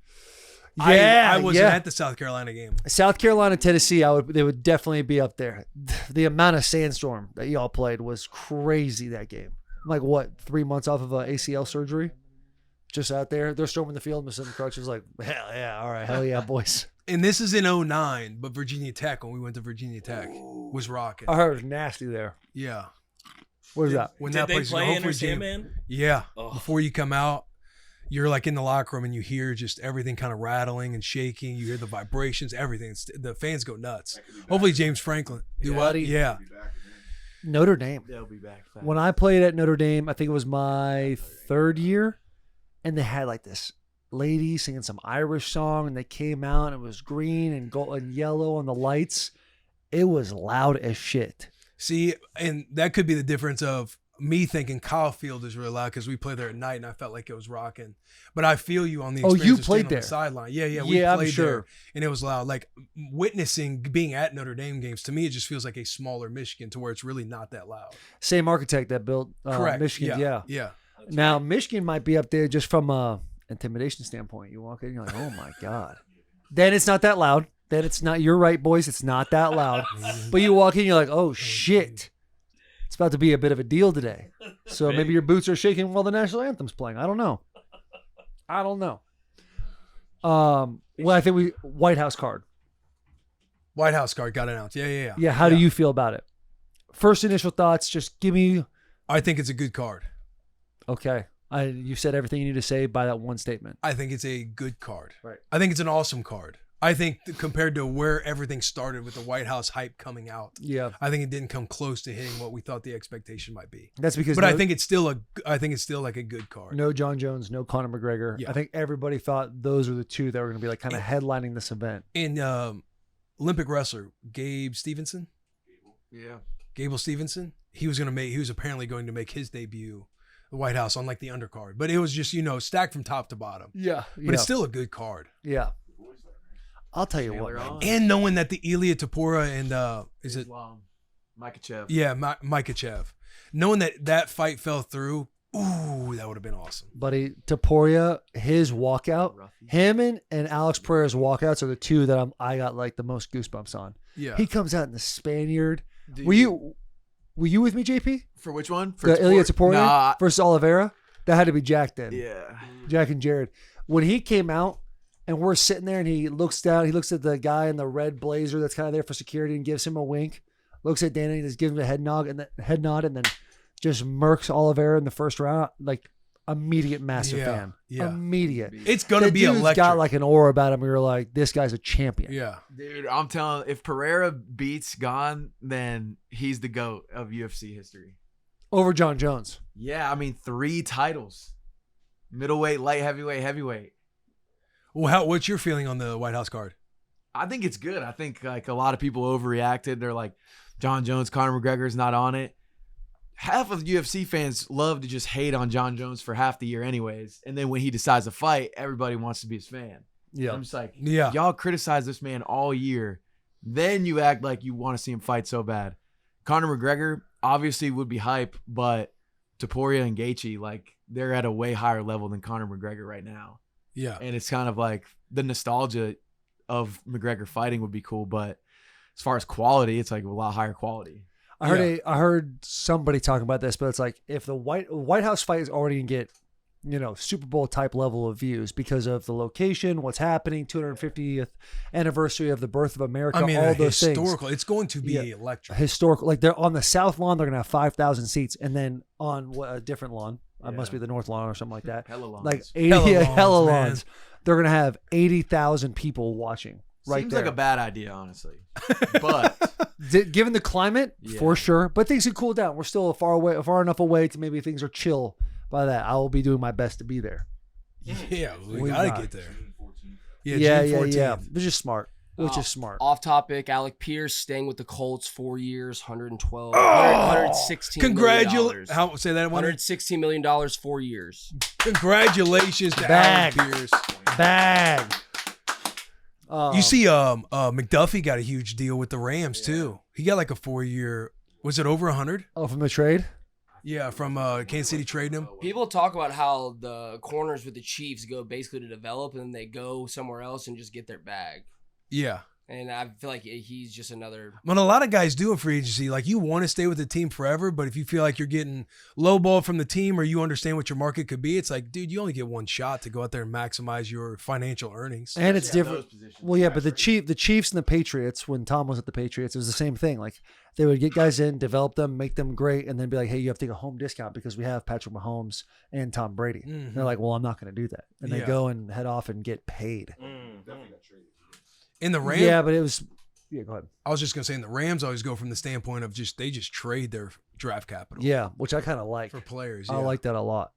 A: Yeah,
D: I wasn't
A: yeah.
D: at the South Carolina game.
A: South Carolina, Tennessee, they would definitely be up there. The amount of sandstorm that y'all played was crazy that game. Like what, 3 months off of a ACL surgery? Just out there. They're storming the field. Mr. Crutch was like, hell yeah, all right, hell yeah, boys.
D: And this is in 2009, but Virginia Tech, when we went to Virginia Tech, was rocking.
A: I heard it was nasty there.
D: Yeah.
A: What is that?
D: When
I: Did
D: that
I: they
D: place
I: play
D: hopefully
I: Inner
D: Jam-
I: Sandman?
D: Yeah.
I: Oh.
D: Before you come out, you're like in the locker room and you hear just everything kind of rattling and shaking. You hear the vibrations, everything. The fans go nuts. Hopefully James Franklin. Do what?
A: Buddy.
D: Yeah.
A: Notre Dame.
E: They'll be back fast.
A: When I played at Notre Dame, I think it was my 3rd year, and they had like this lady singing some Irish song, and they came out and it was green and gold and yellow on the lights. It was loud as shit.
D: See, and that could be the difference of me thinking Kyle Field is really loud because we played there at night and I felt like it was rocking. But I feel you on the experience
A: you
D: of
A: played
D: standing
A: there.
D: on the sideline. Yeah, we
A: Yeah, I'm
D: played
A: sure.
D: there and it was loud. Like witnessing being at Notre Dame games, to me, it just feels like a smaller Michigan to where it's really not that loud.
A: Same architect that built
D: Correct.
A: Michigan. Yeah.
D: Yeah.
A: Now Michigan might be up there just from a intimidation standpoint. You walk in, you're like, oh my god. Then it's not that loud. Then it's not. You're right, boys. It's not that loud. But you walk in, you're like, oh shit. It's about to be a bit of a deal today. So maybe your boots are shaking while the national anthem's playing. I don't know. Well, I think White House card.
D: White House card got announced. Yeah.
A: Yeah. How do you feel about it? First initial thoughts. Just give me.
D: I think it's a good card.
A: Okay. You said everything you need to say by that one statement.
D: I think it's a good card.
A: Right.
D: I think it's an awesome card. I think compared to where everything started with the White House hype coming out,
A: Yeah.
D: I think it didn't come close to hitting what we thought the expectation might be.
A: That's because.
D: But I think it's still like a good card.
A: No John Jones, no Conor McGregor.
D: Yeah.
A: I think everybody thought those were the two that were going to be like kind of headlining this event.
D: And Olympic wrestler Gabe Stevenson,
E: Yeah.
D: Gable Stevenson, he was apparently going to make his debut at the White House on like the undercard. But it was just, stacked from top to bottom.
A: Yeah.
D: But it's still a good card.
A: Yeah. I'll tell you what, man.
D: And knowing that the Ilya Tapora and
E: Makachev.
D: Yeah, Makachev. Knowing that fight fell through, ooh, that would have been awesome.
A: Buddy, Taporia, his walkout, him and Alex Pereira's walkouts are the two that I got like the most goosebumps on.
D: Yeah.
A: He comes out in the Spaniard.
E: Dude.
A: Were you with me, JP?
E: For which one? For
A: The Ilya Taporia
E: Nah.
A: versus Oliveira? That had to be Jack then.
E: Yeah.
A: Jack and Jared. When he came out and we're sitting there and he looks down, he looks at the guy in the red blazer that's kind of there for security and gives him a wink. Looks at Danny and just gives him a head nod and then just murks Oliveira in the first round. Like immediate massive fan.
D: Yeah.
A: Immediate.
D: It's gonna
A: The
D: be
A: dude's
D: electric.
A: got like an aura about him. We were like, this guy's a champion.
D: Yeah.
E: Dude, I'm telling, if Pereira beats Gon, then he's the GOAT of UFC history.
A: Over John Jones.
E: Yeah, I mean 3 titles. Middleweight, light heavyweight.
D: Well, what's your feeling on the White House card?
E: I think it's good. I think like a lot of people overreacted. They're like, John Jones, Conor McGregor's not on it. Half of UFC fans love to just hate on John Jones for half the year anyways. And then when he decides to fight, everybody wants to be his fan.
A: Yeah.
E: I'm just like,
D: Yeah.
E: y'all criticize this man all year. Then you act like you want to see him fight so bad. Conor McGregor obviously would be hype, but Taporia and Gaethje, like they're at a way higher level than Conor McGregor right now.
D: Yeah.
E: And it's kind of like the nostalgia of McGregor fighting would be cool, but as far as quality, it's like a lot higher quality.
A: I heard somebody talking about this, but it's like if the White House fight is already gonna get, Super Bowl type level of views because of the location, what's happening, 250th anniversary of the birth of America,
D: I mean,
A: all those
D: historical.
A: things.
D: It's going to be electric.
A: Historical, like they're on the South Lawn, they're gonna have 5,000 seats, and then on a different lawn, it must be the North Lawn or something like that.
E: Hella lawns.
A: Like
D: Hella
A: hella
D: lawns,
A: lawns. They're gonna have 80,000 people watching. Right
E: Seems
A: there.
E: like a bad idea, honestly. But
A: Given the climate, for sure, but things could cool down. We're still far enough away to maybe things are chill. By that, I will be doing my best to be there.
D: Yeah, we
A: We
D: gotta
A: got
D: get there.
A: Yeah,
D: June 14th.
A: yeah. Which is smart. Which is smart.
F: Off topic, Alec Pierce staying with the Colts 4 years, $116 million.
D: Say that one.
F: $116 million, 4 years.
D: Congratulations to
A: Bag.
D: Alec Pierce.
A: Bag.
D: You see, McDuffie got a huge deal with the Rams too. He got like a 4-year. Was it over 100?
A: Oh, from the trade?
D: Yeah, from Kansas City trading him.
F: People talk about how the corners with the Chiefs go basically to develop and then they go somewhere else and just get their bag.
D: Yeah.
F: And I feel like he's just another.
D: When a lot of guys do it for agency, like you want to stay with the team forever, but if you feel like you're getting lowballed from the team or you understand what your market could be, it's like, dude, you only get one shot to go out there and maximize your financial earnings.
A: And it's different. Well, yeah, but the Chiefs and the Patriots, when Tom was at the Patriots, it was the same thing. Like they would get guys in, develop them, make them great, and then be like, hey, you have to take a home discount because we have Patrick Mahomes and Tom Brady.
D: Mhm.
A: They're like, well, I'm not going to do that. And they
D: Yeah.
A: go and head off and get paid.
D: In the Rams,
A: Yeah, but it was. Yeah, go ahead.
D: I was just gonna say, in the Rams always go from the standpoint of they just trade their draft capital.
A: Yeah, which I kind of like.
D: For players.
A: I
D: yeah.
A: like that a lot.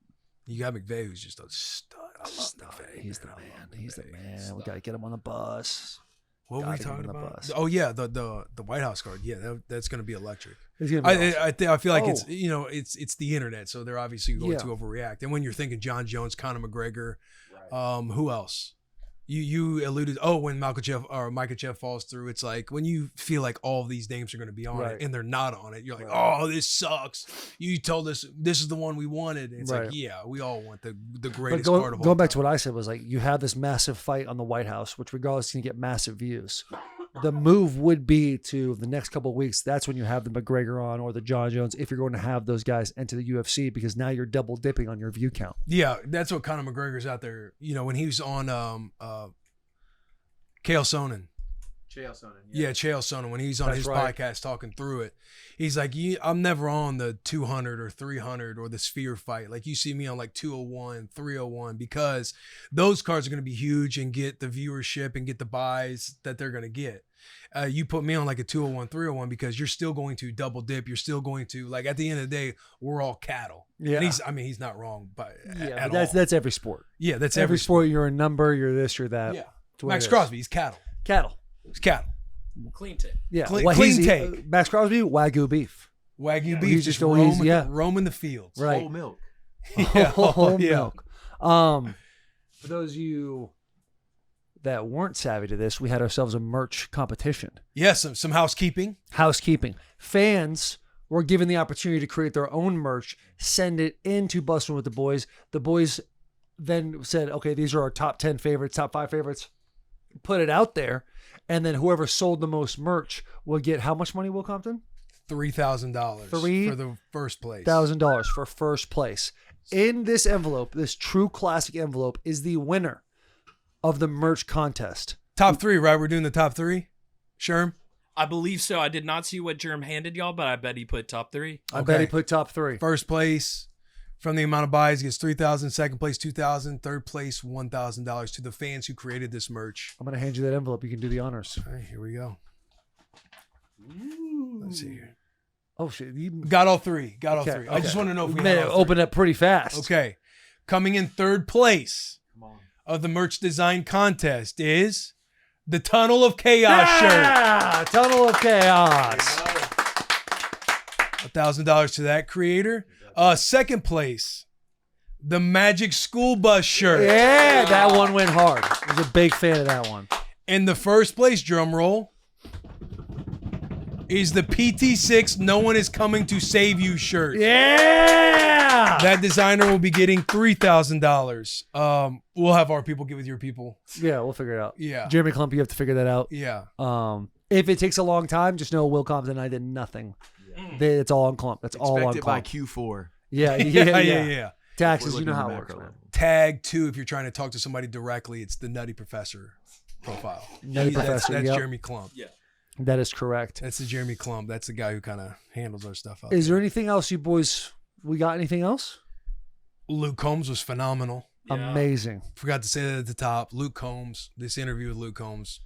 D: You got McVay, who's just a stud.
A: Stop it. He's the man. He's the man. We got to get him on the bus.
D: What were we
A: Gotta get him
D: talking
A: on the
D: about?
A: bus.
D: Oh yeah, the White House card. Yeah, that's going to be electric.
A: He's gonna be awesome.
D: I feel like
A: Oh.
D: it's the internet, so they're obviously going
A: Yeah.
D: to overreact. And when you're thinking John Jones, Conor McGregor, who else? You alluded. Oh, when Micah Jeff falls through, it's like when you feel like all of these names are going to be on
A: Right.
D: it and they're not on it. You're like, oh, this sucks. You told us this is the one we wanted. And it's
A: Right.
D: like, yeah, we all want the
A: But
D: greatest card of all
A: going back to
D: time.
A: what I said was like, you have this massive fight on the White House, which regardless can get massive views. The move would be to the next couple of weeks. That's when you have the McGregor on or the John Jones, if you're going to have those guys enter the UFC, because now you're double dipping on your view count.
D: Yeah, that's what Conor McGregor's out there. When he was on Chael Sonnen. Yeah, Chael Sonnen. When he's on
A: That's
D: his
A: right.
D: podcast talking through it, he's like, I'm never on the 200 or 300 or the Sphere fight. Like, you see me on like 201, 301, because those cards are going to be huge and get the viewership and get the buys that they're going to get. You put me on like a 201, 301 because you're still going to double dip. You're still going to, like, at the end of the day, we're all cattle.
A: Yeah.
D: And he's not wrong, but
A: Yeah, but that's every sport.
D: Yeah, that's
A: Every sport, you're a number, you're this, you're that.
D: Yeah.
A: It's what
D: Maxx
A: it is.
D: Crosby, he's cattle.
A: Cattle.
D: He's cattle.
I: Clean tip.
A: Yeah.
D: Clean-
A: Well,
D: clean
A: he's-
D: take.
A: Maxx Crosby, Wagyu beef.
D: Wagyu beef,
A: He's
D: just
A: just always-
D: roaming the fields.
A: Right.
E: Whole milk.
D: Yeah.
A: Whole
D: Yeah.
A: milk. For those of you that weren't savvy to this, we had ourselves a merch competition.
D: Yes, some housekeeping.
A: Housekeeping. Fans were given the opportunity to create their own merch, send it into Bussin With The Boys. The boys then said, okay, these are our top 10 favorites, top 5 favorites. Put it out there. And then whoever sold the most merch will get how much money, Will Compton?
D: $3,000 for the first place.
A: $1,000 for first place. In this envelope, this true classic envelope, is the winner of the merch contest.
D: Top 3, right? We're doing the top 3? Sherm?
I: I believe so. I did not see what Germ handed y'all, but I bet he put top 3.
A: I bet he put top 3.
D: First place from the amount of buys gets $3,000. Second place, $2,000. Third place, $1,000 to the fans who created this merch.
A: I'm going to hand you that envelope. You can do the honors.
D: All right, here we go. Let's see here.
A: Oh, shit.
D: Got all 3. Got all
A: Okay,
D: 3. I just
A: okay.
D: want to know if we
A: Man,
D: had
A: it
D: all 3.
A: opened up pretty fast.
D: Okay. Coming in third place of the merch design contest is the Tunnel of Chaos shirt.
A: Yeah! Tunnel of Chaos.
D: $1,000 to that creator. Second place, the Magic School Bus shirt.
A: Yeah, that one went hard. I was a big fan of that one.
D: In the first place, drum roll, is the PT6 No One Is Coming to Save You shirt.
A: Yeah!
D: That designer will be getting $3,000. We'll have our people get with your people.
A: Yeah, we'll figure it out.
D: Yeah.
A: Jeremy Clump, you have to figure that out.
D: Yeah.
A: If it takes a long time, just know Will Compton and I did nothing. It's all on Clump. That's all on
E: Expect it by
A: Clump.
E: Q4.
A: Yeah.
D: Yeah.
A: Taxes,
E: We're
A: you know
E: looking
A: how
E: at
A: it
E: the
A: works,
E: macro
A: man.
E: level.
D: Tag 2, if you're trying to talk to somebody directly, it's the Nutty Professor profile.
A: Nutty Professor,
D: That's
A: yep.
D: Jeremy Clump.
I: Yeah.
A: That is correct.
D: That's the Jeremy Clump. That's the guy who kind of handles our stuff out
A: Is there anything else, you boys? We got anything else?
D: Luke Combs was phenomenal.
I: Yeah.
A: Amazing.
D: Forgot to say that at the top. Luke Combs, this interview with Luke Combs,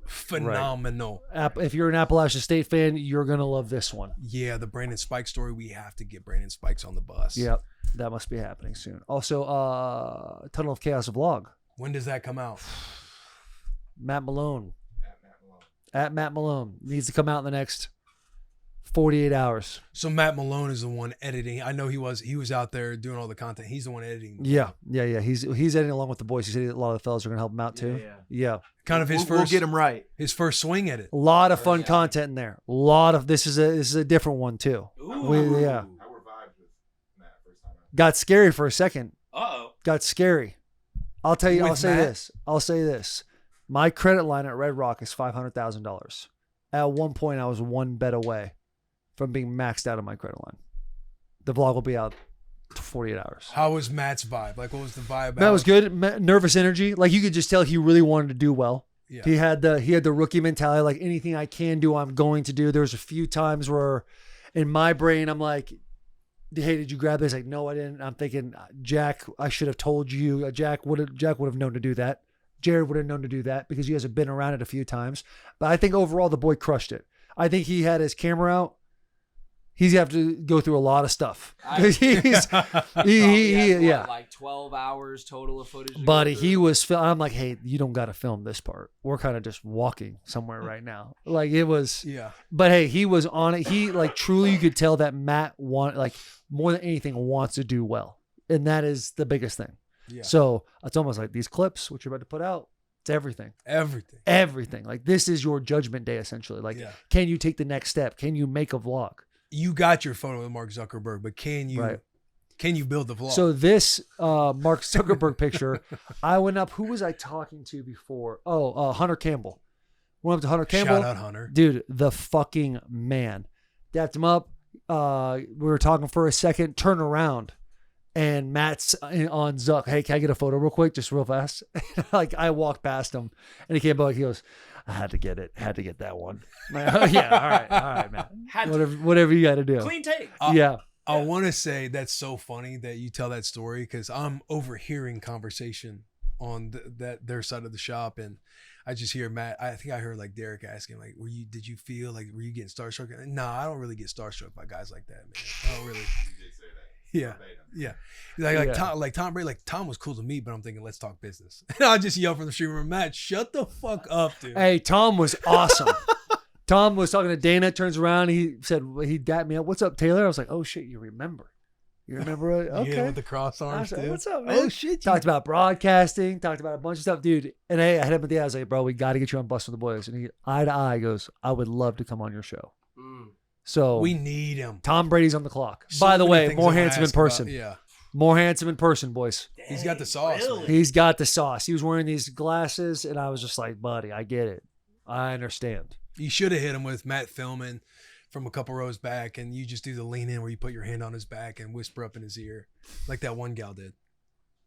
D: phenomenal.
A: If you're an Appalachian State fan, you're going to love this one.
D: Yeah, the Brandon Spike story. We have to get Brandon Spikes on the bus.
A: Yep. That must be happening soon. Also, Tunnel of Chaos vlog.
D: When does that come out?
A: Matt Malone. At Matt Malone. Needs to come out in the next 48 hours.
D: So Matt Malone is the one editing. I know he was out there doing all the content. He's the one editing.
A: Yeah. He's editing along with the boys. He said a lot of the fellas are going to help him out too. Yeah.
D: Kind of his
E: We'll
D: first.
E: get him right.
D: His first swing at it.
A: A lot of fun content in there. A lot of this is a different one too. Yeah. Got scary for a second.
I: Uh-oh.
A: Got scary. I'll tell you.
D: With
A: I'll say
D: Matt?
A: this. I'll say this. My credit line at Red Rock is $500,000. At one point, I was one bet away from being maxed out of my credit line. The vlog will be out 48 hours.
D: How was Matt's vibe? Like, what was the vibe?
A: That was good. Nervous energy. Like you could just tell he really wanted to do well.
D: Yeah.
A: He had the rookie mentality. Like anything I can do, I'm going to do. There was a few times where, in my brain, I'm like, "Hey, did you grab this?" Like, no, I didn't. I'm thinking, Jack, I should have told you. Jack would have known to do that. Jared would have known to do that because you guys have been around it a few times. But I think overall the boy crushed it. I think he had his camera out. He's have to go through a lot of stuff.
F: He's
A: Yeah.
F: like 12 hours total of footage. to go
A: Buddy,
F: through?
A: he was. I'm like, hey, you don't got to film this part. We're kind of just walking somewhere right now. Like it was.
D: Yeah.
A: But hey, he was on it. He like truly, you could tell that Matt like more than anything wants to do well, and that is the biggest thing.
D: Yeah.
A: So it's almost like these clips, which you're about to put out. It's everything. Everything. Like this is your judgment day, essentially. Like, can you take the next step? Can you make a vlog?
D: You got your photo with Mark Zuckerberg, but can you build the vlog?
A: So this Mark Zuckerberg picture, I went up. Who was I talking to before? Oh, Hunter Campbell. Went up to Hunter Campbell.
D: Shout out Hunter.
A: Dude, the fucking man. Dapped him up. We were talking for a second. Turn around. And Matt's on Zuck. Hey, can I get a photo real quick? Just real fast. Like I walked past him and he came back. He goes, I had to get it. Had to get that one. I'm like, oh, yeah. All right, man. Whatever you got to do.
I: Clean take.
A: Yeah.
D: I want to say that's so funny that you tell that story because I'm overhearing conversation on their side of the shop, and I just hear Matt. I think I heard like Derek asking, like, did you feel like were you getting starstruck? Nah, I don't really get starstruck by guys like that, man. I don't really.
H: You did say that.
D: Yeah. Tom Brady, like Tom was cool to me, but I'm thinking, let's talk business. And I just yell from the street room, Matt, shut the fuck up, dude.
A: Hey, Tom was awesome. Tom was talking to Dana, turns around, he said, he dapped me up. What's up, Taylor? I was like, oh shit, you remember. You remember it? Okay.
D: Yeah, with the cross arms,
A: like,
D: dude.
A: what's up, man?
D: Oh shit.
A: Talked about broadcasting, talked about a bunch of stuff, dude. And hey, I hit him at the end. I was like, bro, we got to get you on Bussin' With The Boys. And he, eye to eye, goes, I would love to come on your show. So
D: we need him.
A: Tom Brady's on the clock.
D: So
A: By the
D: many
A: way,
D: things
A: more
D: I wanna
A: handsome in
D: ask about.
A: person.
D: Yeah.
A: More handsome in person, boys.
D: He's got the sauce.
I: Really?
D: Man.
A: He's got the sauce. He was wearing these glasses, and I was just like, buddy, I get it. I understand.
D: You should have hit him with Matt filming from a couple rows back, and you just do the lean in where you put your hand on his back and whisper up in his ear, like that one gal did.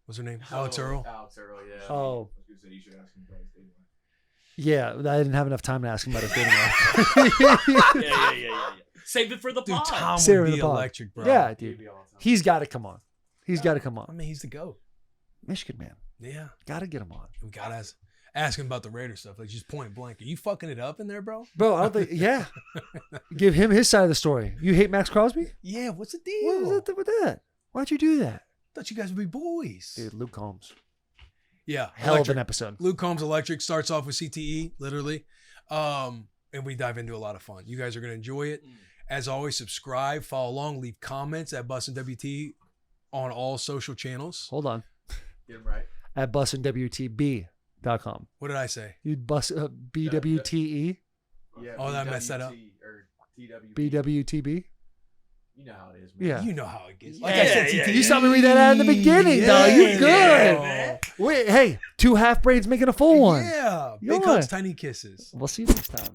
D: What's her name? Alex Earl.
E: Alex Earl, yeah.
A: Oh.
H: You said you should ask him about his dating life.
A: Yeah, I didn't have enough time to ask him about his dating life.
I: Yeah. Save it for the
D: Dude,
I: pod.
D: Tom
A: Sarah
D: would
A: in
D: be
A: the pod.
D: electric, bro.
A: Yeah, dude. He's got to come on. He's got to come
D: I
A: on.
D: mean, he's the GOAT.
A: Michigan man.
D: Yeah.
A: Got to get him on.
D: We got to ask him about the Raider stuff. Like, just point blank. Are you fucking it up in there, bro?
A: Bro, I don't think, yeah. Give him his side of the story. You hate Maxx Crosby?
D: Yeah, what's the
A: What
D: deal?
A: was it with that? Why'd you do that?
D: Thought you guys would be boys.
A: Dude, Luke Combs.
D: Yeah.
A: Hell
D: electric.
A: of an episode.
D: Luke Combs Electric starts off with CTE, literally. And we dive into a lot of fun. You guys are going to enjoy it. As always, subscribe, follow along, leave comments at Bussin' WT on all social channels.
A: Hold on.
E: Get him right.
A: At bussinwtb.com.
D: What did I say?
A: You bus BWTE?
E: Yeah.
D: Oh, that messed that up.
E: Or TWB.
A: BWTB?
E: You know how it is, man.
A: Yeah.
D: You know how it gets.
I: Like I said,
A: Yeah, you saw me read that out in the beginning, dog. You good.
D: man.
A: Wait, hey, two half brains making a full one.
D: Yeah.
A: You
D: Big
A: know
D: hugs,
A: what?
D: tiny kisses.
A: We'll see you next time.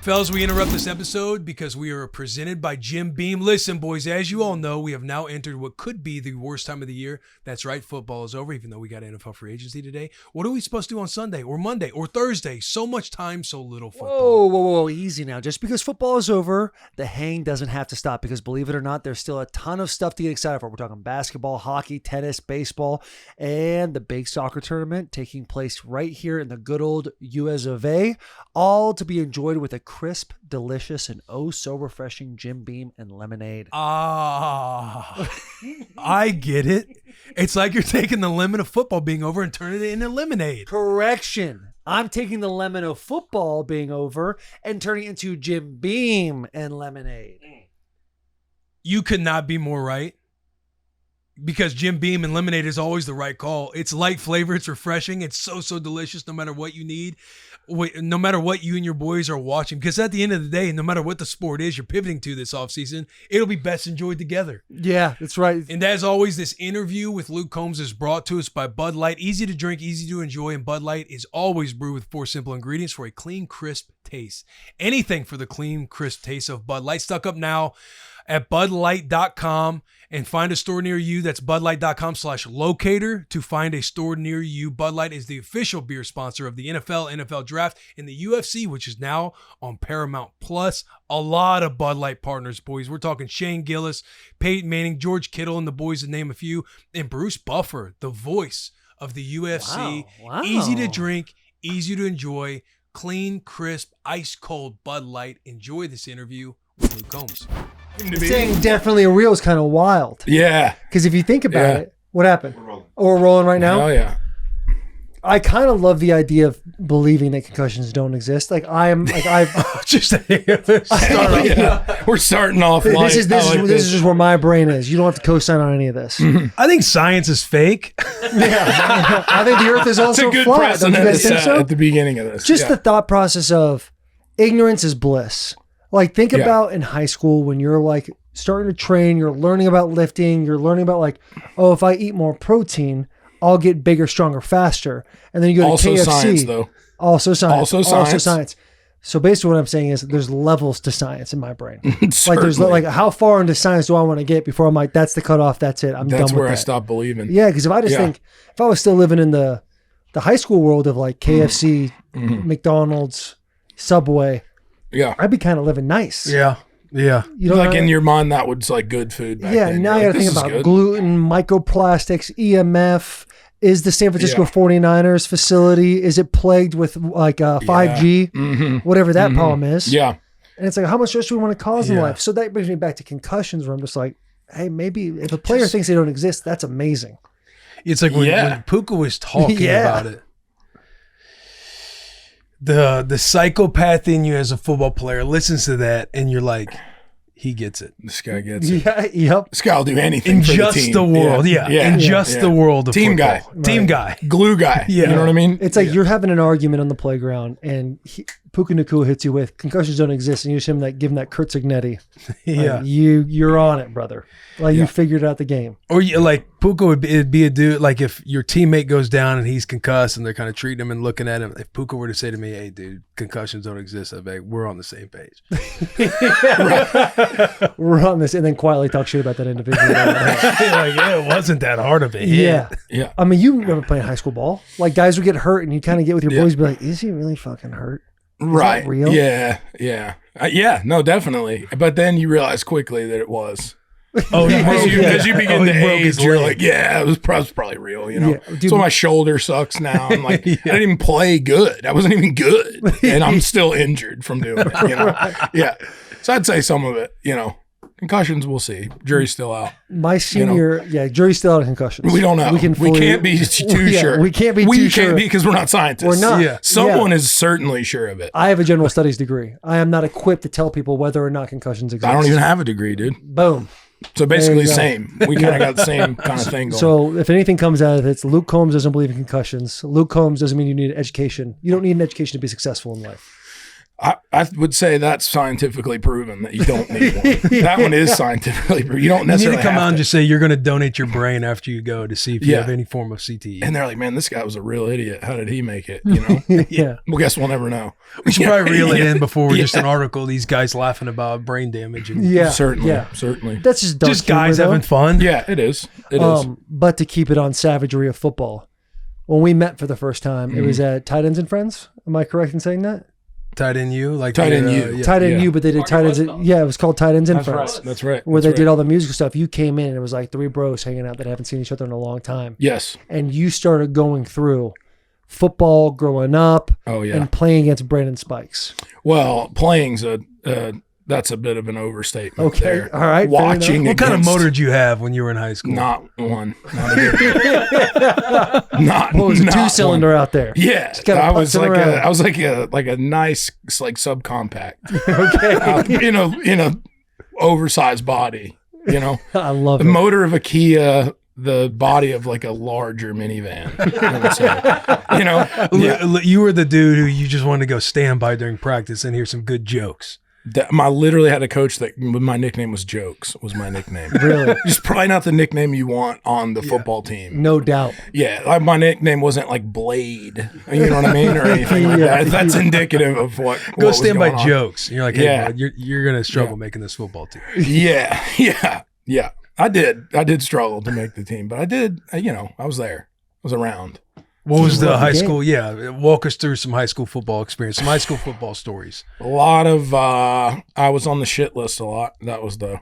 D: Fellas, we interrupt this episode because we are presented by Jim Beam. Listen, boys, as you all know, we have now entered what could be the worst time of the year. That's right, football is over, even though we got NFL free agency today. What are we supposed to do on Sunday or Monday or Thursday? So much time, so little football.
A: Whoa, easy now. Just because football is over, the hang doesn't have to stop because believe it or not, there's still a ton of stuff to get excited for. We're talking basketball, hockey, tennis, baseball, and the big soccer tournament taking place right here in the good old US of A, all to be enjoyed with a crisp, delicious, and oh so refreshing Jim Beam and lemonade.
D: Ah, I get it. It's like you're taking the lemon of football being over and turning it into lemonade.
A: Correction. I'm taking the lemon of football being over and turning it into Jim Beam and lemonade.
D: You could not be more right. Because Jim Beam and lemonade is always the right call. It's light flavor. It's refreshing. It's so delicious no matter what you need. No matter what you and your boys are watching. Because at the end of the day, no matter what the sport is you're pivoting to this offseason, it'll be best enjoyed together.
A: Yeah, that's right.
D: And as always, this interview with Luke Combs is brought to us by Bud Light. Easy to drink, easy to enjoy, and Bud Light is always brewed with 4 simple ingredients for a clean, crisp taste. Anything for the clean, crisp taste of Bud Light. Stock up now at budlight.com and find a store near you. That's budlight.com/locator to find a store near you. Bud Light is the official beer sponsor of the NFL, NFL Draft, and the UFC, which is now on Paramount Plus. A lot of Bud Light partners, boys. We're talking Shane Gillis, Peyton Manning, George Kittle, and the boys, to name a few, and Bruce Buffer, the voice of the UFC.
A: Wow.
D: Easy to drink, easy to enjoy, clean, crisp, ice cold Bud Light. Enjoy this interview with Luke Combs.
A: saying definitely real is kind of wild.
J: Yeah.
A: Because if you think about it, what happened? We're rolling right now.
J: Oh yeah.
A: I kind of love the idea of believing that concussions don't exist. Like I've
D: Just to hear this.
J: We're starting off.
A: this is just where my brain is. You don't have to co-sign on any of this.
D: I think science is fake.
A: Yeah, I think the Earth is
J: It's
A: also
J: a good
A: flat. Don't
J: precedent
A: you
J: to
A: guys think
J: set
A: so?
J: at the beginning of this.
A: Just the thought process of ignorance is bliss. Like think about in high school when you're like starting to train, you're learning about lifting, you're learning about like, oh, if I eat more protein, I'll get bigger, stronger, faster. And then you go to
J: also
A: KFC.
J: science, though.
A: Also science.
J: Also science.
A: So basically what I'm saying is there's levels to science in my brain. Like there's
J: Certainly.
A: like how far into science do I want to get before I'm like, that's the cutoff, that's it. I'm done
J: That's
A: with
J: where I
A: that.
J: stopped believing.
A: Yeah, because if I just think if I was still living in the high school world of like KFC, McDonald's, Subway,
J: Yeah.
A: I'd be kind of living nice.
D: Yeah. Yeah.
A: You know,
J: Like in your mind, that was like good food. Back
A: yeah.
J: then.
A: Now
J: You're
A: you
J: like,
A: got to think
J: this is
A: about
J: good.
A: gluten, microplastics, EMF. Is the San Francisco 49ers facility, is it plagued with like 5G, whatever that problem is?
J: Yeah.
A: And it's like, how much stress do we want to cause in
D: Yeah.
A: life? So that brings me back to concussions where I'm just like, hey, maybe if a player thinks they don't exist, that's amazing.
D: It's like when Puka was talking about it. The psychopath in you as a football player listens to that and you're like, he gets it.
J: This guy gets it.
A: Yeah, yep.
J: This guy will do anything
D: In
J: for
D: just
J: the team.
D: the world. Yeah. In just the world of
J: team
D: football.
J: guy.
D: Team guy.
J: Glue guy.
D: Yeah.
J: You know what I mean?
A: It's like you're having an argument on the playground and Puka Nacua hits you with concussions don't exist and you just him that give him that Kurt Signetti.
D: Yeah.
A: Like, you're on it, brother. Like you figured out the game.
D: Or you, like Puka it'd be a dude, like if your teammate goes down and he's concussed and they're kind of treating him and looking at him. If Puka were to say to me, hey dude, concussions don't exist, I'd be like, we're on the same page.
A: We're on this and then quietly talk shit about that individual.
D: Like, yeah, it wasn't that hard of a hit.
A: Yeah.
J: Yeah.
A: I mean, you remember playing high school ball? Like guys would get hurt and you kind of get with your boys and be like, is he really fucking hurt? Is
J: Right.
A: that real?
J: Yeah. Yeah. Yeah. No, definitely. But then you realize quickly that it was.
D: Oh,
J: As you begin to
D: he broke his
J: age, you're
D: leg.
J: like, yeah, it was probably real, you know?
A: Yeah, dude.
J: So my shoulder sucks now. I'm like, I didn't even play good. I wasn't even good. And I'm still injured from doing it, you know? Yeah. So I'd say some of it, you know. Concussions, we'll see. Jury's still out.
A: My senior, jury's still out of concussions.
J: We don't know. We can't be too sure.
A: We can't be too
J: We
A: sure.
J: can't be because we're not scientists.
A: We're not.
D: Yeah.
J: Someone is certainly sure of it.
A: I have a general studies degree. I am not equipped to tell people whether or not concussions exist.
J: I don't even have a degree, dude.
A: Boom.
J: So basically,
A: There you go.
J: same. We kind of got the same kind of thing going.
A: So if anything comes out of it, it's Luke Combs doesn't believe in concussions. Luke Combs doesn't mean you need an education. You don't need an education to be successful in life.
J: I would say that's scientifically proven that you don't need one. That one is scientifically proven. You don't
D: You need
J: necessarily
D: to come
J: have
D: out and
J: to.
D: just say you're going to donate your brain after you go to see if you
J: Yeah.
D: have any form of CTE.
J: And they're like, man, this guy was a real idiot. How did he make it? You know?
A: Yeah.
J: Well, guess we'll never know.
D: We should probably reel it
J: Yeah.
D: in before just an article. These guys laughing about brain damage and
A: Yeah.
J: Certainly.
A: Yeah.
J: Certainly.
A: That's just dark
D: just guys
A: humor, though.
D: having fun.
J: Yeah, it is. It is.
A: But to keep it on savagery of football, when we met for the first time, it was at Tight Ends and Friends. Am I correct in saying that?
D: Tight end you, like
J: Tight end you.
D: yeah.
A: Tight End
J: Yeah.
A: U, but they did
I: Market
A: Tight Ends.
I: West
A: Yeah, it was called Tight Ends and
J: That's
A: Friends.
J: right. That's right.
A: Where
J: That's
A: they did
J: right.
A: all the musical stuff. You came in and it was like three bros hanging out that haven't seen each other in a long time.
J: Yes.
A: And you started going through football growing up
J: Oh, yeah.
A: and playing against Brandon Spikes.
J: Well, playing's that's a bit of an overstatement.
A: Okay.
J: There.
A: All right. fair
J: Watching
A: enough.
D: What kind of
J: against-
D: motor did you have when you were in high school?
J: Not one. Not a good- not
A: What was a
J: not
A: two-cylinder
J: one.
A: out there?
J: Yeah,
A: kinda
J: I was
A: putzing
J: like
A: around.
J: I was like a nice like subcompact,
A: Okay.
J: in a oversized body. You know,
A: I love
J: the
A: it.
J: motor of a Kia, the body of like a larger minivan. I would say. You know, yeah.
D: You were the dude who you just wanted to go stand by during practice and hear some good jokes.
J: I literally had a coach that my nickname was Jokes. Was my nickname.
A: Really?
J: Just probably not the nickname you want on the football team.
A: No doubt.
J: Yeah, like my nickname wasn't like Blade. You know what I mean, or anything like
A: Yeah.
J: that. That's indicative of what.
D: Go
J: what was
D: stand by
J: going on.
D: jokes. And you're like, hey,
J: Yeah.
D: bud, you're going to struggle making this football team.
J: Yeah. I did struggle to make the team, but I did. I was there. I was around.
D: What was the
A: love the
D: high
A: game.
D: school? Yeah, walk us through some high school football experience, some high school football stories.
J: A lot of. I was on the shit list a lot. That was I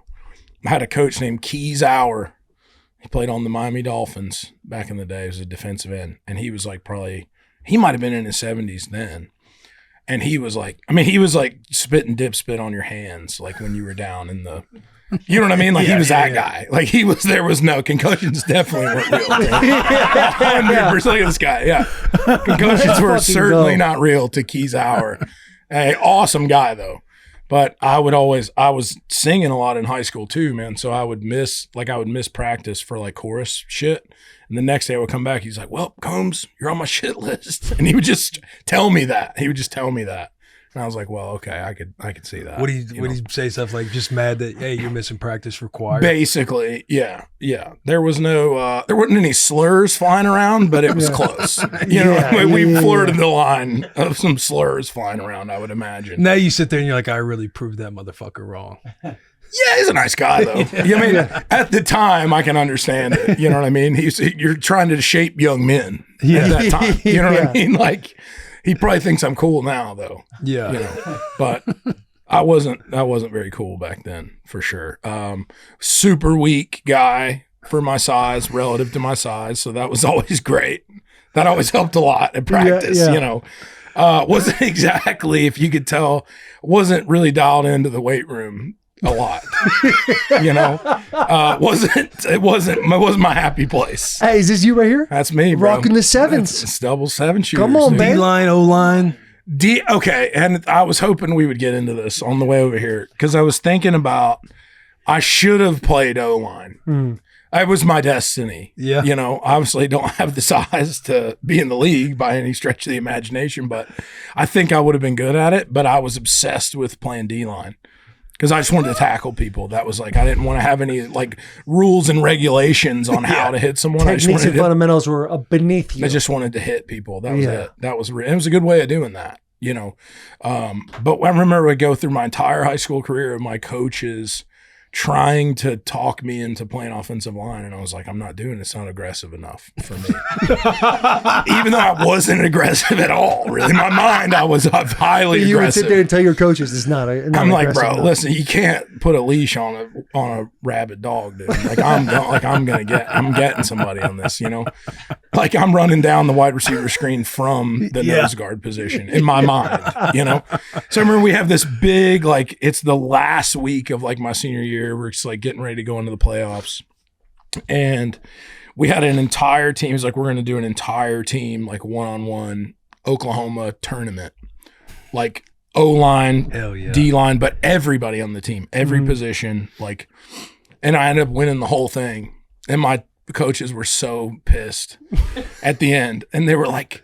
J: had a coach named Keys Hour. He played on the Miami Dolphins back in the day. He was a defensive end, and he was like he might have been in his 70s then. And he was like spit and dip spit on your hands, like when you were down in the You know what I mean? Like he was that guy. Like there was no concussions. Definitely weren't real. 100%. Look at this guy. Yeah, concussions were certainly not real to Keys Hour. Hey, awesome guy though. But I was singing a lot in high school too, man. So I would miss practice for like chorus shit. And the next day I would come back. He's like, well, Combs, you're on my shit list. And he would just tell me that. And I was like, well, okay, I could see that.
D: Would he say stuff like just mad that, hey, you're missing practice for choir?
J: Basically, yeah. There was there weren't any slurs flying around, but it was close. You know, we flirted the line of some slurs flying around, I would imagine.
D: Now you sit there and you're like, I really proved that motherfucker wrong.
J: Yeah, he's a nice guy though. I mean, at the time, I can understand it. You know what I mean? You're trying to shape young men at that time. You know what I mean? Like, he probably thinks I'm cool now though.
D: Yeah.
J: You know, but I wasn't very cool back then for sure. Super weak guy for my size, relative to my size. So that was always great. That always helped a lot at practice, you know. Wasn't exactly, if you could tell, wasn't really dialed into the weight room a lot. You know, it wasn't my happy place.
A: Hey, is this you right here?
J: That's me, bro.
A: Rocking the sevens.
J: It's double 7 shooters.
A: Come on, man.
D: D-line, O-line.
J: Okay, and I was hoping we would get into this on the way over here because I was thinking about I should have played O-line. It was my destiny.
D: Yeah.
J: You know, obviously don't have the size to be in the league by any stretch of the imagination, but I think I would have been good at it, but I was obsessed with playing D-line. Because I just wanted to tackle people. That was like, I didn't want to have any like rules and regulations on how to hit someone.
A: Techniques and fundamentals were beneath you.
J: I just wanted to hit people. That was it. It was a good way of doing that, you know. But I remember I go through my entire high school career of my coaches trying to talk me into playing offensive line. And I was like, I'm not doing it. It's not aggressive enough for me. Even though I wasn't aggressive at all, really. In my mind, I was highly aggressive.
A: You would sit there and tell your coaches it's not
J: I'm like, bro,
A: enough.
J: listen, you can't put a leash on a rabid dog, dude. Like I'm getting somebody on this, you know? Like I'm running down the wide receiver screen from the nose guard position in my mind, you know? So I remember we have this big, like, it's the last week of like my senior year. We're just like getting ready to go into the playoffs. And we had an entire team. It was like, we're going to do an entire team, like one-on-one Oklahoma tournament, like O-line, D-line, but everybody on the team, every position, like, and I ended up winning the whole thing. And my coaches were so pissed at the end. And they were like,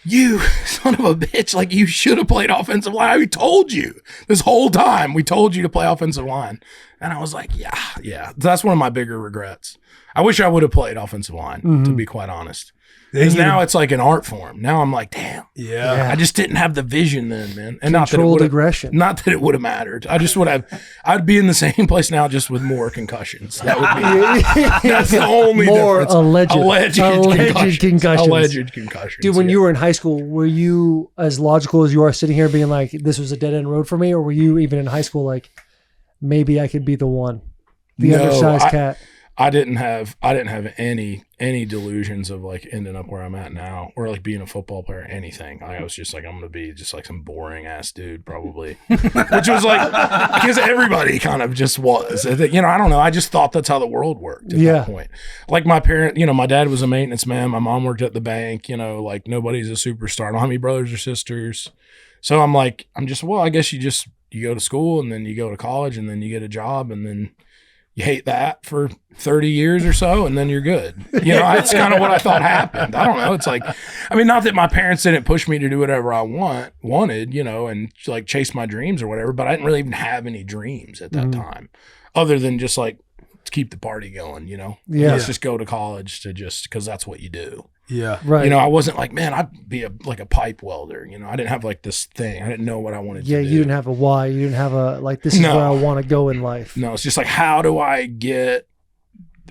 J: you son of a bitch, like you should have played offensive line. We told you this whole time. We told you to play offensive line. And I was like, yeah. That's one of my bigger regrets. I wish I would have played offensive line, to be quite honest. Because now it's like an art form. Now I'm like, damn.
D: Yeah.
J: I just didn't have the vision then, man. And
A: Controlled aggression.
J: Not that it would have mattered. I just would have. I'd be in the same place now, just with more concussions. That would be. That's the only
A: more
J: difference.
A: alleged concussions.
J: Alleged concussions.
A: Dude, when you were in high school, were you as logical as you are sitting here, being like, "This was a dead end road for me," or were you even in high school like, maybe I could be the one, undersized cat?
J: I didn't have any delusions of like ending up where I'm at now or like being a football player or anything. I was just like, I'm gonna be just like some boring ass dude probably, which was like because everybody kind of just was. You know, I don't know. I just thought that's how the world worked at that point. Like my parent, you know, my dad was a maintenance man. My mom worked at the bank. You know, like nobody's a superstar. I don't have any brothers or sisters. So I guess you go to school and then you go to college and then you get a job and then you hate that for 30 years or so, and then you're good. You know, it's kind of what I thought happened. I don't know. It's like, I mean, not that my parents didn't push me to do whatever I wanted, you know, and like chase my dreams or whatever, but I didn't really even have any dreams at that time other than just like to keep the party going, you know? Let's just go to college because that's what you do.
D: Yeah.
A: Right.
J: You know, I wasn't like, man, I'd be like a pipe welder. You know, I didn't have like this thing. I didn't know what I wanted to do.
A: Yeah, you didn't have a why. You didn't have a, like, this is where I want to go in life.
J: No, it's just like, how do I get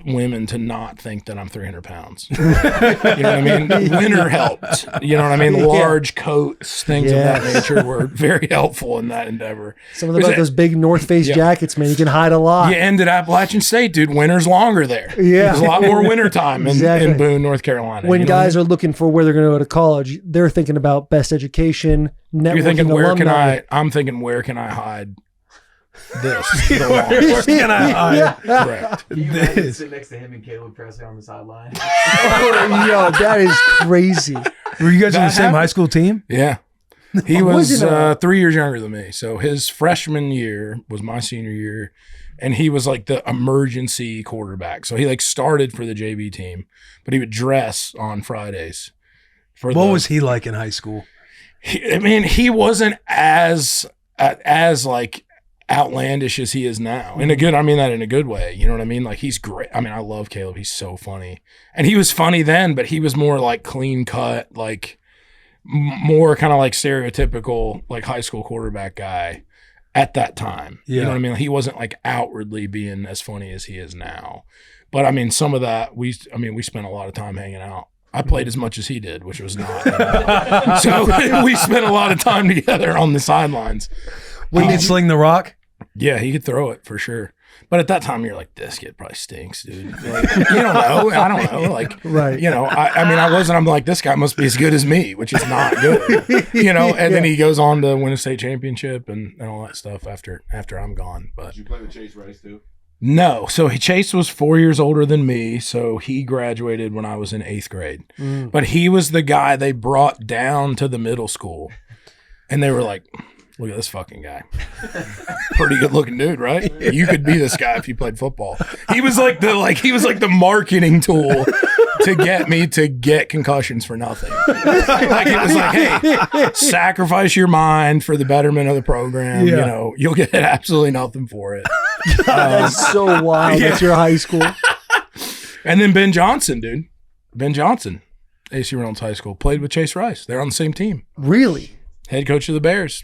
J: women to not think that I'm 300 pounds? You know what I mean? Winter helped. You know what I mean? Large coats, things of that nature were very helpful in that endeavor.
A: Something about those big North Face jackets, man. You can hide a lot.
J: You ended Appalachian State, dude. Winter's longer there.
A: Yeah.
J: There's a lot more winter time in Boone, North Carolina.
A: When guys are looking for where they're going to go to college, they're thinking about best education, networking,
J: you're thinking,
A: alumni.
J: I'm thinking, where can I hide This. The longest. Correct.
E: Can you imagine sitting next to him and Caleb Pressley on the sideline?
A: Yo, that is crazy.
D: Were you guys on the
J: That
D: same
J: happened.
D: high school team?
J: Yeah. He was
A: Wasn't
J: 3 years younger than me. So his freshman year was my senior year. And he was like the emergency quarterback. So he like started for the JV team, but he would dress on Fridays.
D: What was he like in high school?
J: He wasn't as like outlandish as he is now. In a good, I mean that in a good way. You know what I mean? Like he's great. I mean, I love Caleb. He's so funny. And he was funny then, but he was more like clean cut, like more kind of like stereotypical like high school quarterback guy at that time.
D: Yeah.
J: You know what I mean? He wasn't like outwardly being as funny as he is now. But I mean, some of that we spent a lot of time hanging out. I played as much as he did, which was not. So we spent a lot of time together on the sidelines.
D: When he sling the rock?
J: Yeah, he could throw it for sure. But at that time, you're like, this kid probably stinks, dude. Like, you don't know. I don't know. Like,
A: Right.
J: you know, I wasn't. I'm like, this guy must be as good as me, which is not good. You know, and then he goes on to win a state championship and all that stuff after I'm gone. But
H: Did you play with Chase Rice too?
J: no. So Chase was 4 years older than me. So he graduated when I was in 8th grade. But he was the guy they brought down to the middle school. And they were like, look at this fucking guy. Pretty good looking dude, right? You could be this guy if you played football. He was like the marketing tool to get me to get concussions for nothing. Like it was like, hey, sacrifice your mind for the betterment of the program.
D: Yeah.
J: You know, you'll get absolutely nothing for it.
A: That's so wild.
J: yeah.
A: That's your high school.
J: And then Ben Johnson, dude. Ben Johnson, AC Reynolds High School, played with Chase Rice. They're on the same team.
A: Really?
J: Head coach of the Bears.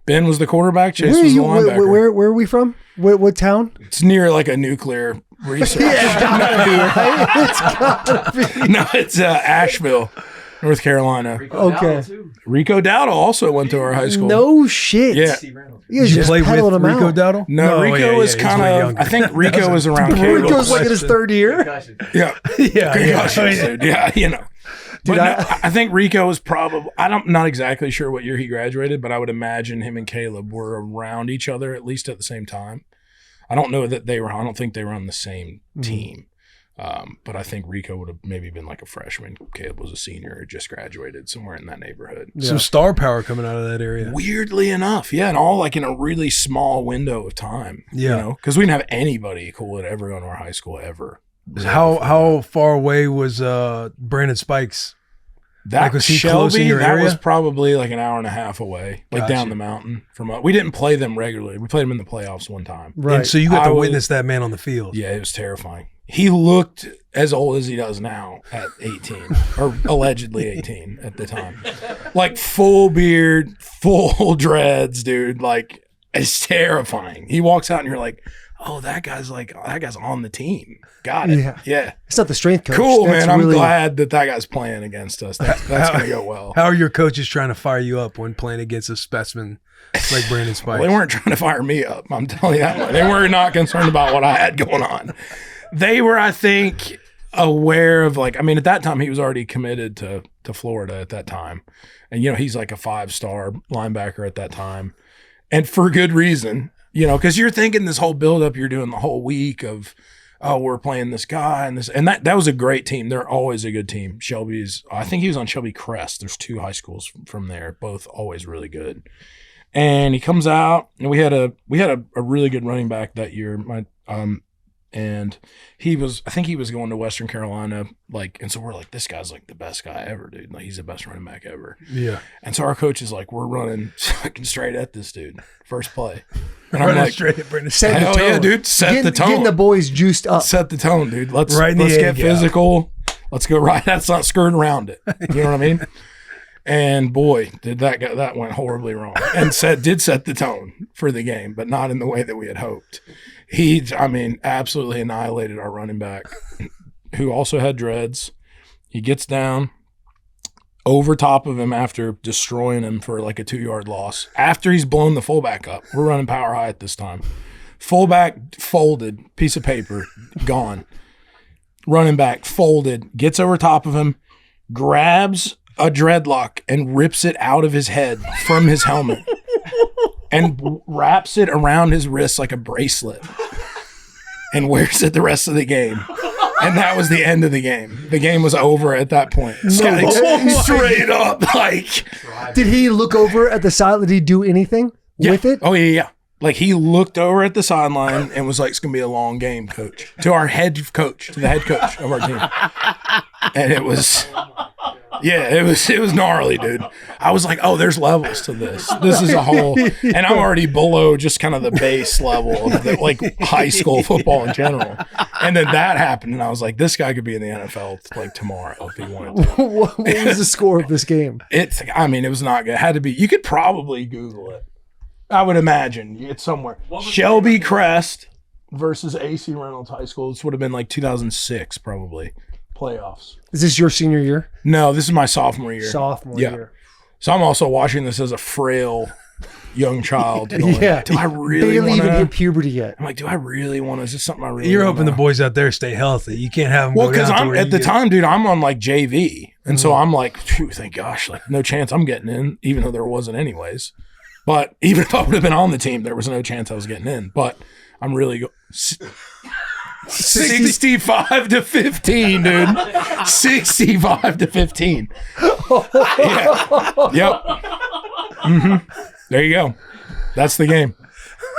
J: Ben was the quarterback. Chase
A: Where are
J: was the
A: you?
J: linebacker.
A: Where are we from? What town?
J: It's near like a nuclear research.
A: It's gotta be, right? It's gotta be.
J: No, it's Asheville, North Carolina.
A: Okay.
J: Rico Dowdle also went to our high school.
A: No shit.
J: Yeah.
A: You guys
D: Did you
A: just
D: play with
A: peddling them
D: Rico
A: out.
D: Dowdle?
J: No, Rico was
D: he's
J: kind
D: way
J: of.
D: younger.
J: I think Rico was around.
A: Rico's like in his third year.
J: Yeah, concussions, dude. Yeah, you know.
A: Dude,
J: But no, I think Rico was probably. Not exactly sure what year he graduated, but I would imagine him and Caleb were around each other at least at the same time. I don't know that they were. I don't think they were on the same team. But I think Rico would have maybe been like a freshman. Caleb was a senior, or just graduated somewhere in that neighborhood.
D: Some star power coming out of that area.
J: Weirdly enough, yeah, and all like in a really small window of time.
D: Yeah.
J: You know, because we didn't have anybody cool at ever go to our high school ever.
D: How far away was Brandon Spikes?
J: That
D: Like, was he close in
J: Shelby,
D: your
J: that
D: area?
J: was probably like an hour and a half away, like
D: Gotcha.
J: down the mountain from us. We didn't play them regularly. We played them in the playoffs one time.
A: Right.
D: And so you got to
J: I was-
D: witness that man on the field.
J: Yeah, it was terrifying. He looked as old as he does now at 18, or allegedly 18 at the time. Like full beard, full dreads, dude. Like, it's terrifying. He walks out and you're like, oh, that guy's on the team. Got it. Yeah.
A: It's not the strength coach.
J: Cool,
A: That's
J: man. I'm
A: really-
J: glad that guy's playing against us. That's going to go well.
D: How are your coaches trying to fire you up when playing against a specimen like Brandon Spikes?
J: Well, they weren't trying to fire me up. I'm telling you that much. They were not concerned about what I had going on. They were, I think, aware of like, I mean, at that time he was already committed to Florida at that time. And, you know, he's like a 5-star linebacker at that time. And for good reason, you know, because you're thinking this whole buildup you're doing the whole week of, oh, we're playing this guy and this, and that was a great team. They're always a good team. I think he was on Shelby Crest. There's 2 high schools from there, both always really good. And he comes out, and we had a really good running back that year. And I think he was going to Western Carolina, like, and so we're like, this guy's like the best guy ever, dude. Like, he's the best running back ever.
D: Yeah.
J: And so our coach is like, we're running fucking straight at this dude, first play. And I'm
D: Running
J: like,
D: straight at Brandon
A: Set
D: Spikes.
A: the
J: hell yeah,
A: tone.
J: dude, set the tone.
A: Getting the boys juiced up.
J: Set the tone, dude. Let's
D: Right in the
J: get
D: egg, yeah.
J: physical. Let's go right. That's not skirting around it. You know what I mean? And boy, did that went horribly wrong. And did set the tone for the game, but not in the way that we had hoped. He absolutely annihilated our running back, who also had dreads. He gets down over top of him after destroying him for like a 2-yard loss. After he's blown the fullback up, we're running power high at this time. Fullback folded, piece of paper, gone. Running back folded, gets over top of him, grabs a dreadlock and rips it out of his head from his helmet. and wraps it around his wrist like a bracelet and wears it the rest of the game. And that was the end of the game. The game was over at that point. Straight up, like.
A: Did he look over at the side? Did he do anything with it?
J: Oh, yeah. Like, he looked over at the sideline and was like, it's going to be a long game, coach. To our head coach, to the head coach of our team. And it was, it was gnarly, dude. I was like, oh, there's levels to this. This is a whole, and I'm already below just kind of the base level of the, like, high school football in general. And then that happened, and I was like, this guy could be in the NFL like tomorrow if he wanted to.
A: What was the score of this game?
J: It was not good. It had to be, you could probably Google it. I would imagine it's somewhere. Shelby Crest versus AC Reynolds High School. This would have been like 2006, probably. Playoffs.
A: Is this your senior year?
J: No, this is my sophomore year.
A: Sophomore year.
J: So I'm also watching this as a frail young child. Going,
A: Yeah.
J: Do I really
A: Barely
J: want
A: even hit
J: to?
A: puberty yet.
J: I'm like, do I really want to? Is this something I really
D: You're
J: wanna?
D: hoping the boys out there stay healthy. You can't have them
J: Well,
D: go
J: because
D: down to
J: I'm
D: where
J: at
D: you
J: the
D: get-
J: time, dude, I'm on like JV. And so I'm like, phew, thank gosh, like no chance I'm getting in, even though there wasn't anyways. But even if I would have been on the team, there was no chance I was getting in. But I'm really 65 to 15, dude. 65 to 15. Yeah. Yep. There you go. That's the game.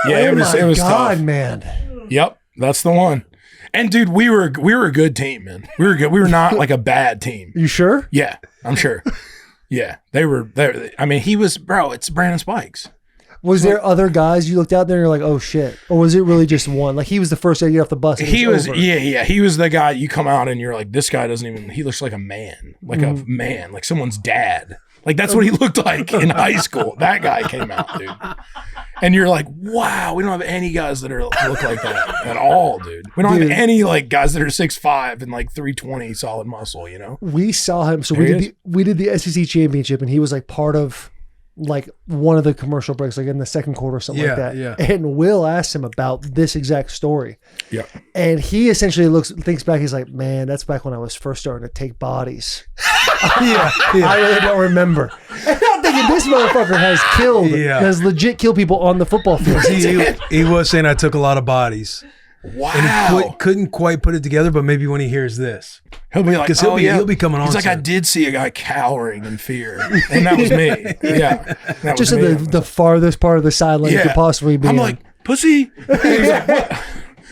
J: Yeah, it was
A: God,
J: tough.
A: man.
J: Yep, that's the one. And dude, we were a good team, man. We were good. We were not like a bad team.
A: You sure?
J: Yeah, I'm sure. Yeah, they were there. I mean, he was, bro, it's Brandon Spikes.
A: Was there other guys you looked out there and you're like, oh shit? Or was it really just one? Like he was the first guy to get off the bus. And
J: He was,
A: over.
J: yeah. He was the guy you come out and you're like, this guy doesn't even, he looks like a man, like someone's dad. Like that's what he looked like in high school. That guy came out, dude. And you're like, wow, we don't have any guys that look like that at all, dude. We don't have any like guys that are 6'5" and like 320 solid muscle, you know?
A: We saw him. So
J: There
A: we did the SEC championship and he was like part of like one of the commercial breaks, like in the second quarter or something like that.
D: Yeah.
A: And Will asked him about this exact story.
J: Yeah.
A: And he essentially thinks back, he's like, man, that's back when I was first starting to take bodies. I really don't remember. And I'm thinking this motherfucker has legit killed people on the football field.
D: He was saying I took a lot of bodies.
J: Wow.
D: And he couldn't quite put it together, but maybe when he hears this,
J: He'll be like,
D: he'll be coming on.
J: He's like, I did see a guy cowering in fear, and that was me. Yeah, that
A: Just
J: was
A: at
J: me.
A: the farthest part of the sideline you could possibly be.
J: I'm
A: in.
J: like, pussy. And he's like, what?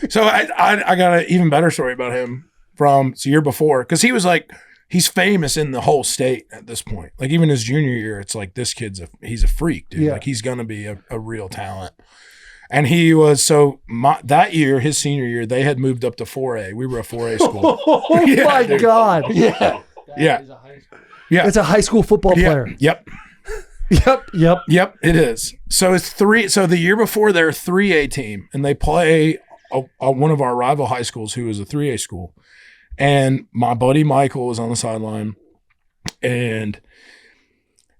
J: So I got an even better story about him from the year before, because he was like, he's famous in the whole state at this point. Like even his junior year, it's like this kid's he's a freak, dude.
A: Yeah.
J: Like he's gonna be a real talent. And he was that year, his senior year, they had moved up to 4A. We were a 4A school.
A: oh my
J: dude.
A: God.
J: Yeah. Yeah. Yeah.
A: It's a high school football player.
J: Yep. Yep, it is. So it's three. So the year before, they're a 3A team, and they play one of our rival high schools, who is a 3A school. And my buddy Michael was on the sideline, and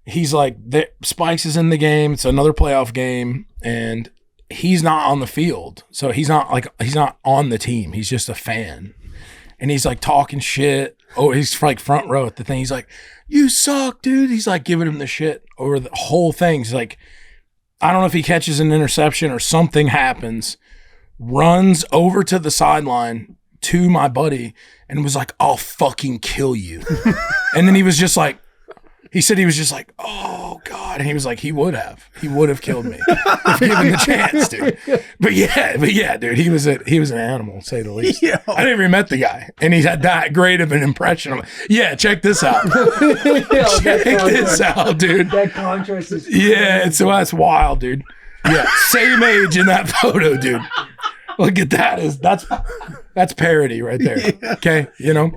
J: he's like, Spikes is in the game. It's another playoff game, and he's not on the field. So he's not on the team. He's just a fan. And he's like talking shit. Oh, he's like front row at the thing. He's like, you suck, dude. He's like giving him the shit over the whole thing. He's like, I don't know if he catches an interception or something happens, runs over to the sideline to my buddy and was like, I'll fucking kill you. And then he was just like, he said he was just like, oh God. And he was like, he would have killed me if given the chance, dude. But yeah, dude, he was an animal, to say the least. I never even met the guy. And he had that great of an impression. I'm like, yeah, check this out. Check this out, dude.
A: That contrast is
J: That's wild, dude. Yeah, same age in that photo, dude. Look at that. That's parody right there. Okay. You know,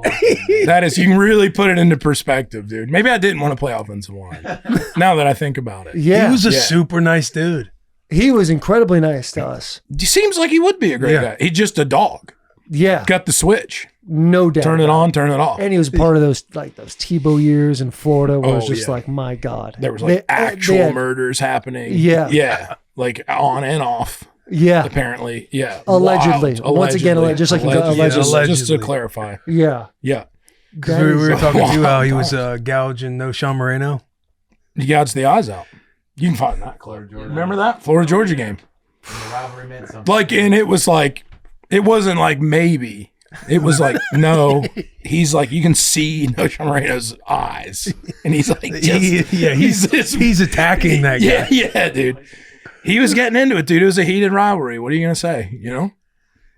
J: that is, you can really put it into perspective, dude. Maybe I didn't want to play offensive line now that I think about it.
A: Yeah.
D: He was a super nice dude.
A: He was incredibly nice to us.
J: He seems like he would be a great guy. He's just a dog.
A: Yeah.
J: Got the switch.
A: No doubt.
J: Turn it on, turn it off.
A: And he was part of those Tebow years in Florida where it was just
J: yeah.
A: like, my God.
J: There was like actual murders happening.
A: Yeah.
J: Yeah. Like on and off.
A: Yeah.
J: Apparently. Yeah.
A: Allegedly.
J: Wild.
A: Once again, just like
J: allegedly. Just to clarify.
A: Yeah.
J: Yeah.
D: Because we were talking to how he was gouging No Sean Moreno.
J: He gouged the eyes out. You can find that clip. Remember that Florida Georgia game?
E: The rivalry meant something.
J: Like, and it was like, it wasn't like maybe. It was like, no. He's like, you can see Noche Moreno's eyes, and he's like,
D: he's attacking that guy.
J: Yeah, dude. He was getting into it, dude. It was a heated rivalry. What are you gonna say? You know?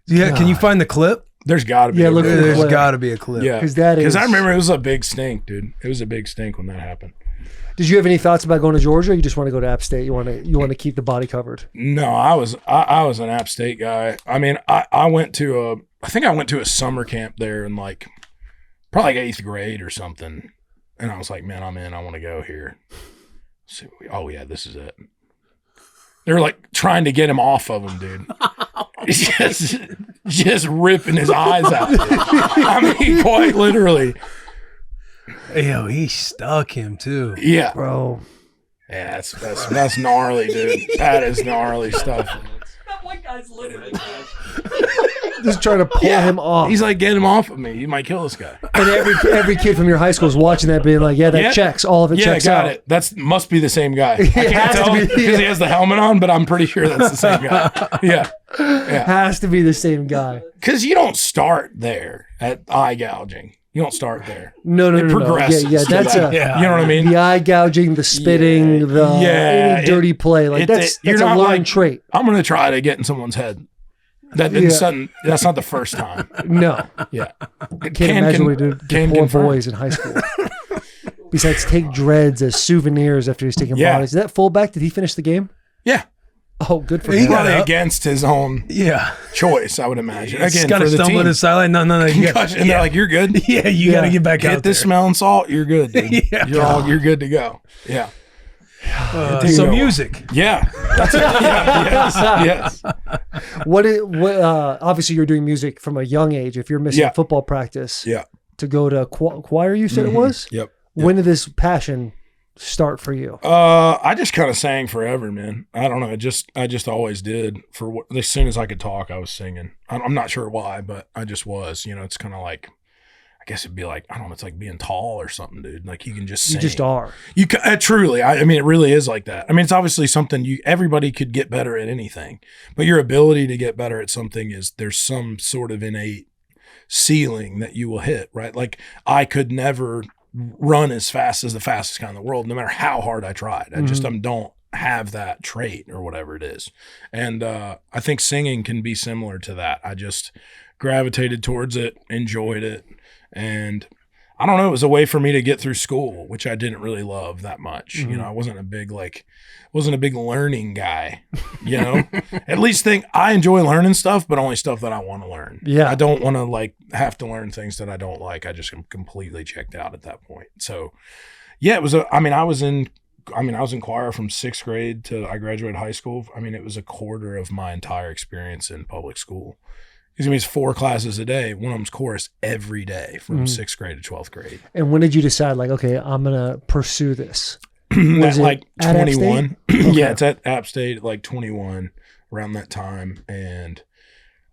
D: Yeah. Can you find the clip?
J: There's got to be.
A: Yeah, look for the
D: There's
A: clip.
D: got to be a clip.
J: Yeah,
A: because
J: I remember it was a big stink, dude. It was a big stink when that happened.
A: Did you have any thoughts about going to Georgia? Or you just want to go to App State? You want to keep the body covered?
J: No, I was an App State guy. I mean, I went to a summer camp there in like probably like 8th grade or something, and I was like, man, I'm in. I want to go here. So, oh yeah, this is it. They were like trying to get him off of him, dude. just ripping his eyes out. Dude. I mean, quite literally.
D: Yo, he stuck him too.
J: Yeah,
A: Bro.
J: yeah, that's gnarly, dude. That is gnarly stuff.
I: That one guy's literally.
A: Just trying to pull him off.
J: He's like, get him off of me. He might kill this guy.
A: And every kid from your high school is watching that, being like, "Yeah, that
J: Yeah.
A: checks. All of it
J: Yeah,
A: checks
J: got
A: out."
J: it. That's must be the same guy. I
A: It
J: can't
A: has to
J: tell
A: be,
J: because he has the helmet on, but I'm pretty sure that's the same guy. Yeah,
A: Has to be the same guy.
J: because you don't start there at eye gouging. You don't start there.
A: No.
J: It progresses.
A: Yeah, that's
J: to that. You know what I mean?
A: the eye gouging, the spitting, any dirty play. Like that's
J: you're
A: a
J: not
A: learned
J: like,
A: trait.
J: I'm gonna try to get in someone's head. That's not the first time.
A: No,
J: Yeah,
A: can't imagine what we did to poor boys in high school. Besides, take dreads as souvenirs after he's taking
J: Yeah.
A: bodies. Is that fullback? Did he finish the game?
J: Yeah,
A: Oh, good for
D: He
A: him.
D: got
J: probably
D: up.
J: against his own
D: Yeah.
J: choice, I would imagine.
D: He's
J: Again,
D: kind
J: for
D: of
J: the
D: stumbled
J: team.
D: in sideline. No. You got,
J: Concussion, and they're like, "You're good.
D: yeah, you got to get back
J: Get
D: out
J: this
D: there.
J: smelling salt. You're good. Dude.
D: Yeah.
J: You're good to go." Yeah.
D: So music.
J: Yeah. That's it. Yeah. Yes.
A: What obviously you're doing music from a young age. If you're missing
J: Yeah.
A: football practice,
J: Yeah.
A: to go to choir, you said it was.
J: Yep.
A: When did this passion start for you?
J: I just kind of sang forever, man. I don't know. I just always did. As soon as I could talk, I was singing. I'm not sure why, but I just was. You know, it's kind of like, I guess it'd be like, I don't know. It's like being tall or something, dude. Like you can just sing.
A: You just are.
J: You can, truly. I mean, it really is like that. I mean, it's obviously something everybody could get better at anything, but your ability to get better at something there's some sort of innate ceiling that you will hit, right? Like I could never run as fast as the fastest guy in the world, no matter how hard I tried. I just don't have that trait or whatever it is. And I think singing can be similar to that. I just gravitated towards it, enjoyed it. And I don't know, it was a way for me to get through school, which I didn't really love that much. You know, I wasn't a big learning guy, you know. At least I enjoy learning stuff, but only stuff that I want to learn.
A: Yeah.
J: I don't want to like have to learn things that I don't like. I just am completely checked out at that point. So yeah, it was I was in choir from 6th grade to I graduated high school. I mean, it was a quarter of my entire experience in public school. It's 4 classes a day. One of them's chorus every day from 6th grade to 12th grade.
A: And when did you decide, like, okay, I'm gonna pursue this?
J: At
A: it
J: like
A: at App
J: 21.
A: State? Okay.
J: Yeah, it's at App State, like 21, around that time. And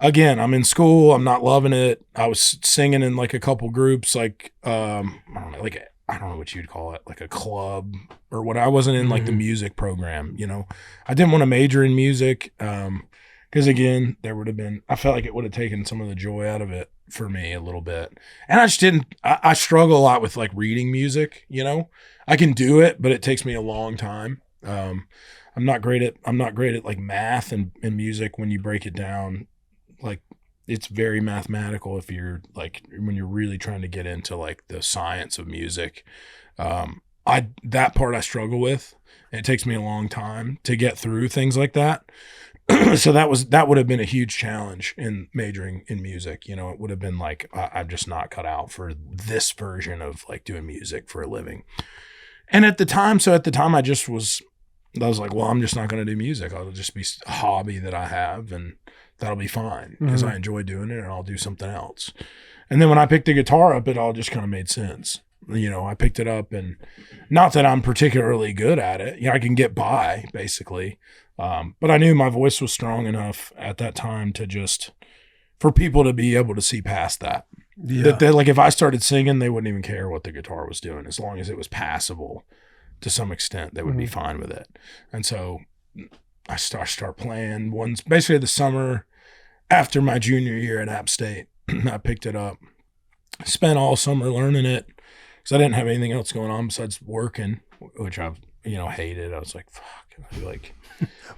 J: again, I'm in school. I'm not loving it. I was singing in like a couple groups, like I don't know what you'd call it, like a club or what. I wasn't in like the music program, you know. I didn't want to major in music. Because again, I felt like it would have taken some of the joy out of it for me a little bit. And I just didn't, I struggle a lot with like reading music, you know. I can do it, but it takes me a long time. I'm not great at like math and music when you break it down. Like it's very mathematical if you're like, when you're really trying to get into like the science of music. That part I struggle with. And it takes me a long time to get through things like that. So that would have been a huge challenge in majoring in music. You know, it would have been like, I'm just not cut out for this version of like doing music for a living. And at the time I was like, well, I'm just not going to do music. It'll just be a hobby that I have and that'll be fine because I enjoy doing it and I'll do something else. And then when I picked the guitar up, it all just kind of made sense. You know, I picked it up and not that I'm particularly good at it. You know, I can get by basically. But I knew my voice was strong enough at that time for people to be able to see past that. Yeah. That like if I started singing, they wouldn't even care what the guitar was doing as long as it was passable to some extent. They would be fine with it. And so I start playing once, basically the summer after my junior year at App State. I picked it up, spent all summer learning it because I didn't have anything else going on besides working, which I, hated. I was like, fuck. I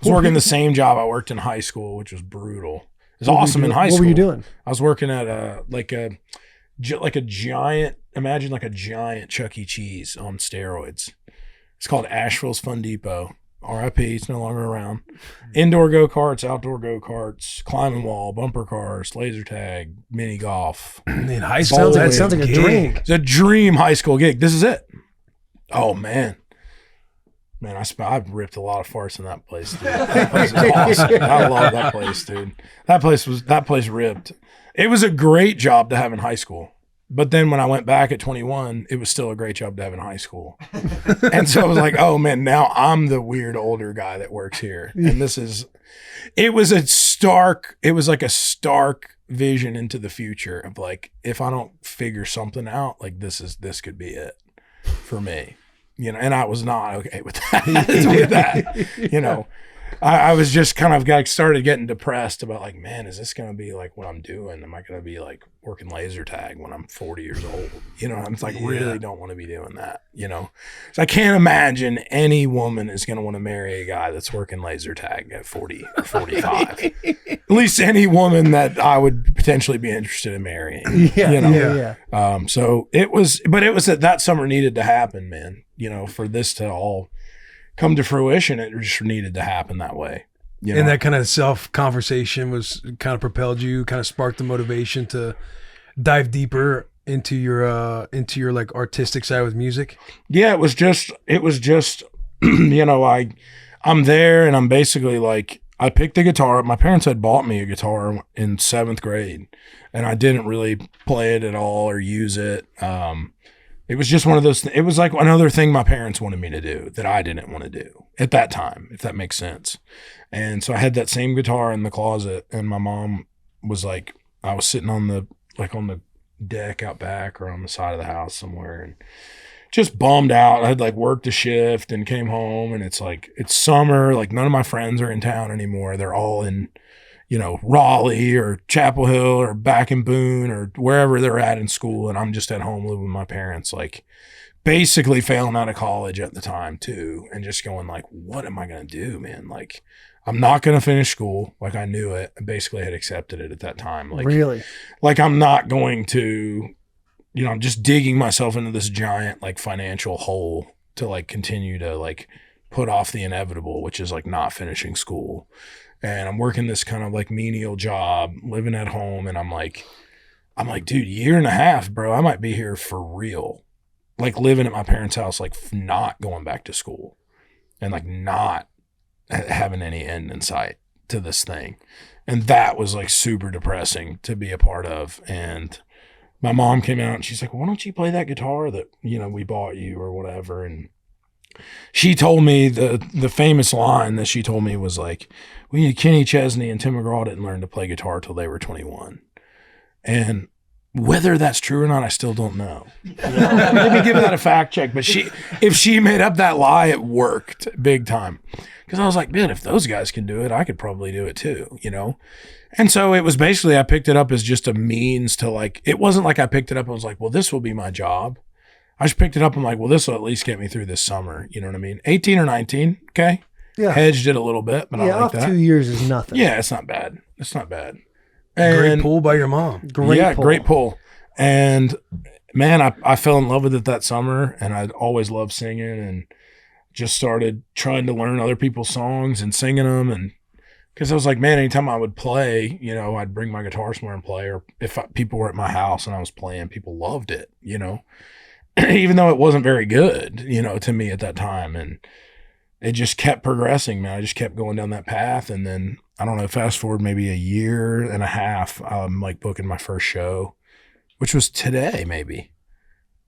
J: was working the same job I worked in high school, which was brutal. It was awesome in high school.
A: What were you doing?
J: I was working at a giant, imagine like a giant Chuck E. Cheese on steroids. It's called Asheville's Fun Depot. RIP, it's no longer around. Indoor go-karts, outdoor go-karts, climbing wall, bumper cars, laser tag, mini golf.
D: In high school,
A: that sounds like a dream.
J: It's a dream high school gig. This is it. Oh, man. Man, I've ripped a lot of farts in that place, dude. That place is awesome. I love that place, dude. That place ripped. It was a great job to have in high school. But then when I went back at 21, it was still a great job to have in high school. And so I was like, oh man, now I'm the weird older guy that works here. And it was like a stark vision into the future of like, if I don't figure something out, like this could be it for me. And I was not okay with that. I was just kind of started getting depressed about like, man, is this going to be like what I'm doing? Am I going to be like working laser tag when I'm 40 years old? I'm like, really don't want to be doing that, So I can't imagine any woman is going to want to marry a guy that's working laser tag at 40 or 45. At least any woman that I would potentially be interested in marrying. So it was that summer needed to happen, man, for this to all come to fruition. It just needed to happen that way.
D: And that kind of self-conversation was kind of propelled you, kind of sparked the motivation to dive deeper into your like artistic side with music.
J: Yeah, it was just I'm there and I'm basically like, I picked the guitar up. My parents had bought me a guitar in 7th grade and I didn't really play it at all or use it. It was just one of those, it was like another thing my parents wanted me to do that I didn't want to do at that time, if that makes sense. And so I had that same guitar in the closet and my mom was like, I was sitting on the deck out back or on the side of the house somewhere and just bummed out. I had like worked a shift and came home and it's like, it's summer, like none of my friends are in town anymore. They're all in, Raleigh or Chapel Hill or back in Boone or wherever they're at in school. And I'm just at home living with my parents, like basically failing out of college at the time too. And just going like, what am I going to do, man? Like, I'm not going to finish school. Like I knew it. I basically had accepted it at that time. Like,
A: really?
J: Like I'm not going to, I'm just digging myself into this giant like financial hole to like continue to like put off the inevitable, which is like not finishing school. And I'm working this kind of like menial job, living at home. And I'm like, dude, 1.5 years, bro, I might be here for real. Like living at my parents' house, like not going back to school and like not having any end in sight to this thing. And that was like super depressing to be a part of. And my mom came out and she's like, why don't you play that guitar that, we bought you or whatever. And she told me the famous line that she told me was like, Kenny Chesney and Tim McGraw didn't learn to play guitar till they were 21. And whether that's true or not, I still don't know. Let me give that a fact check. But if she made up that lie, it worked big time. Because I was like, man, if those guys can do it, I could probably do it too, And so it was basically, I picked it up as just a means to like, it wasn't like I picked it up and was like, well, this will be my job. I just picked it up and like, well, this will at least get me through this summer. You know what I mean? 18 or 19, okay?
A: Yeah.
J: Hedged it a little bit, but I like that.
A: 2 years is nothing.
J: Yeah, it's not bad. It's not bad.
D: Great pull by your mom.
J: Great pull. And man, I fell in love with it that summer and I'd always loved singing and just started trying to learn other people's songs and singing them. And because I was like, man, anytime I would play, I'd bring my guitar somewhere and play, or if people were at my house and I was playing, people loved it, even though it wasn't very good, to me at that time. And it just kept progressing, man. I just kept going down that path. And then, I don't know, fast forward maybe 1.5 years, I'm like booking my first show, which was today, maybe.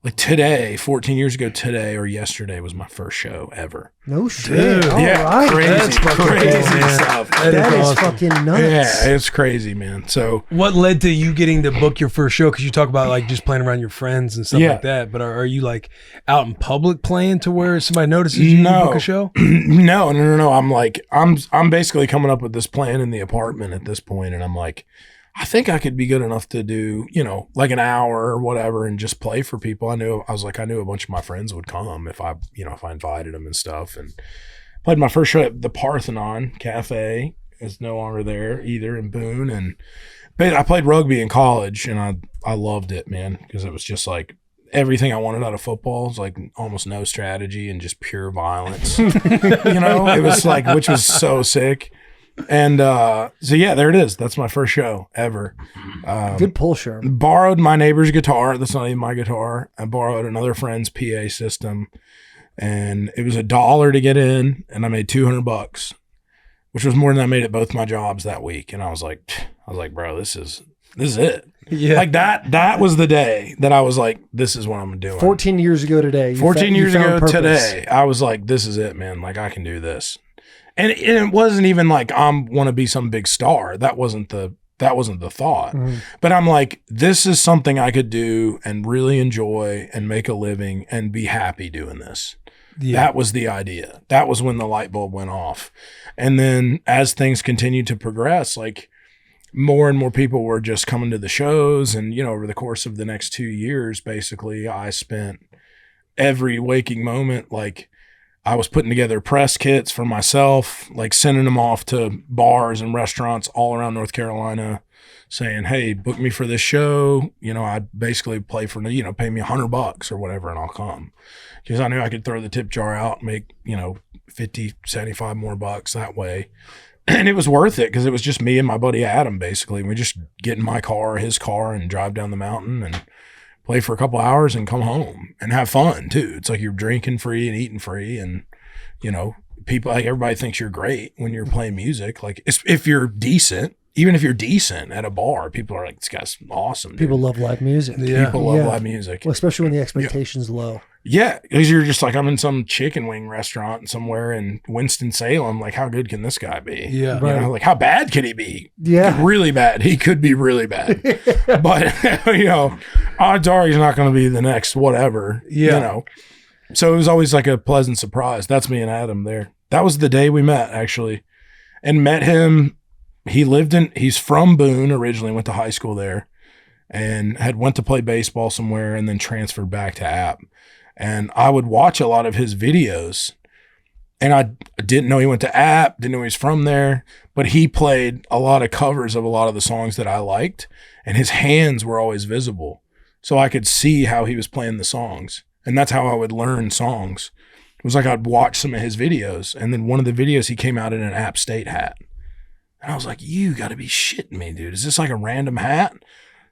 J: Like today, 14 years ago today or yesterday was my first show ever.
A: No shit.
D: Dude,
A: All
J: yeah,
A: right.
J: crazy,
D: That's fucking
J: crazy
D: cool, man.
J: stuff.
A: That is
D: awesome.
A: fucking nuts.
J: Yeah, it's crazy, man. So
D: What led to you getting to book your first show? Because you talk about like just playing around your friends and stuff
J: Yeah.
D: like that. But are you like out in public playing to where somebody notices you book a show?
J: No. I'm basically coming up with this plan in the apartment at this point, and I'm like, I think I could be good enough to do, like an hour or whatever and just play for people. I knew a bunch of my friends would come if I invited them and stuff. And played my first show at the Parthenon Cafe. It's no longer there either in Boone. And I played rugby in college, and I loved it, man, because it was just like everything I wanted out of football. It was like almost no strategy and just pure violence. It was like, which was so sick. And so yeah, there it is. That's my first show ever.
A: Good pull, Sherm.
J: Borrowed my neighbor's guitar. That's not even my guitar. I borrowed another friend's PA system, and it was $1 to get in, and I made $200, which was more than I made at both my jobs that week. And I was like, bro, this is it.
D: Yeah.
J: Like that was the day that I was like, this is what I'm doing.
A: 14 years ago today.
J: 14 years ago
A: purpose.
J: today, I was like, this is it, man. Like, I can do this. And it wasn't even like I want to be some big star. That wasn't the thought.
A: Mhm.
J: But I'm like, this is something I could do and really enjoy and make a living and be happy doing this.
D: Yeah.
J: That was the idea. That was when the light bulb went off. And then as things continued to progress, like more and more people were just coming to the shows. And, over the course of the next 2 years, basically, I spent every waking moment, like, I was putting together press kits for myself, like sending them off to bars and restaurants all around North Carolina saying, hey, book me for this show. I'd basically play for, pay me $100 or whatever, and I'll come. Because I knew I could throw the tip jar out and make, 50, 75 more bucks that way. And it was worth it because it was just me and my buddy Adam, basically. We just get in my car, his car, and drive down the mountain and play for a couple hours and come home and have fun too. It's like you're drinking free and eating free, and people, like, everybody thinks you're great when you're playing music. Like, if you're decent, even if you're decent at a bar, people are like, this guy's awesome. Dude.
A: People love live music.
D: Yeah.
J: People love live music.
A: Well, especially when the expectation's low.
J: Yeah, because you're just like, I'm in some chicken wing restaurant somewhere in Winston-Salem. Like, how good can this guy be?
D: Yeah.
A: Right.
J: Like, how bad could he be?
A: Yeah.
J: Really bad. He could be really bad. But, odds are he's not going to be the next whatever.
D: Yeah.
J: So it was always like a pleasant surprise. That's me and Adam there. That was the day we met, actually. And met him. He's from Boone originally, went to high school there, and went to play baseball somewhere and then transferred back to App. And I would watch a lot of his videos, and I didn't know he went to App, didn't know he was from there, but he played a lot of covers of a lot of the songs that I liked, and his hands were always visible. So I could see how he was playing the songs. And that's how I would learn songs. It was like I'd watch some of his videos, and then one of the videos he came out in an App State hat. And I was like, you got to be shitting me, dude. Is this like a random hat?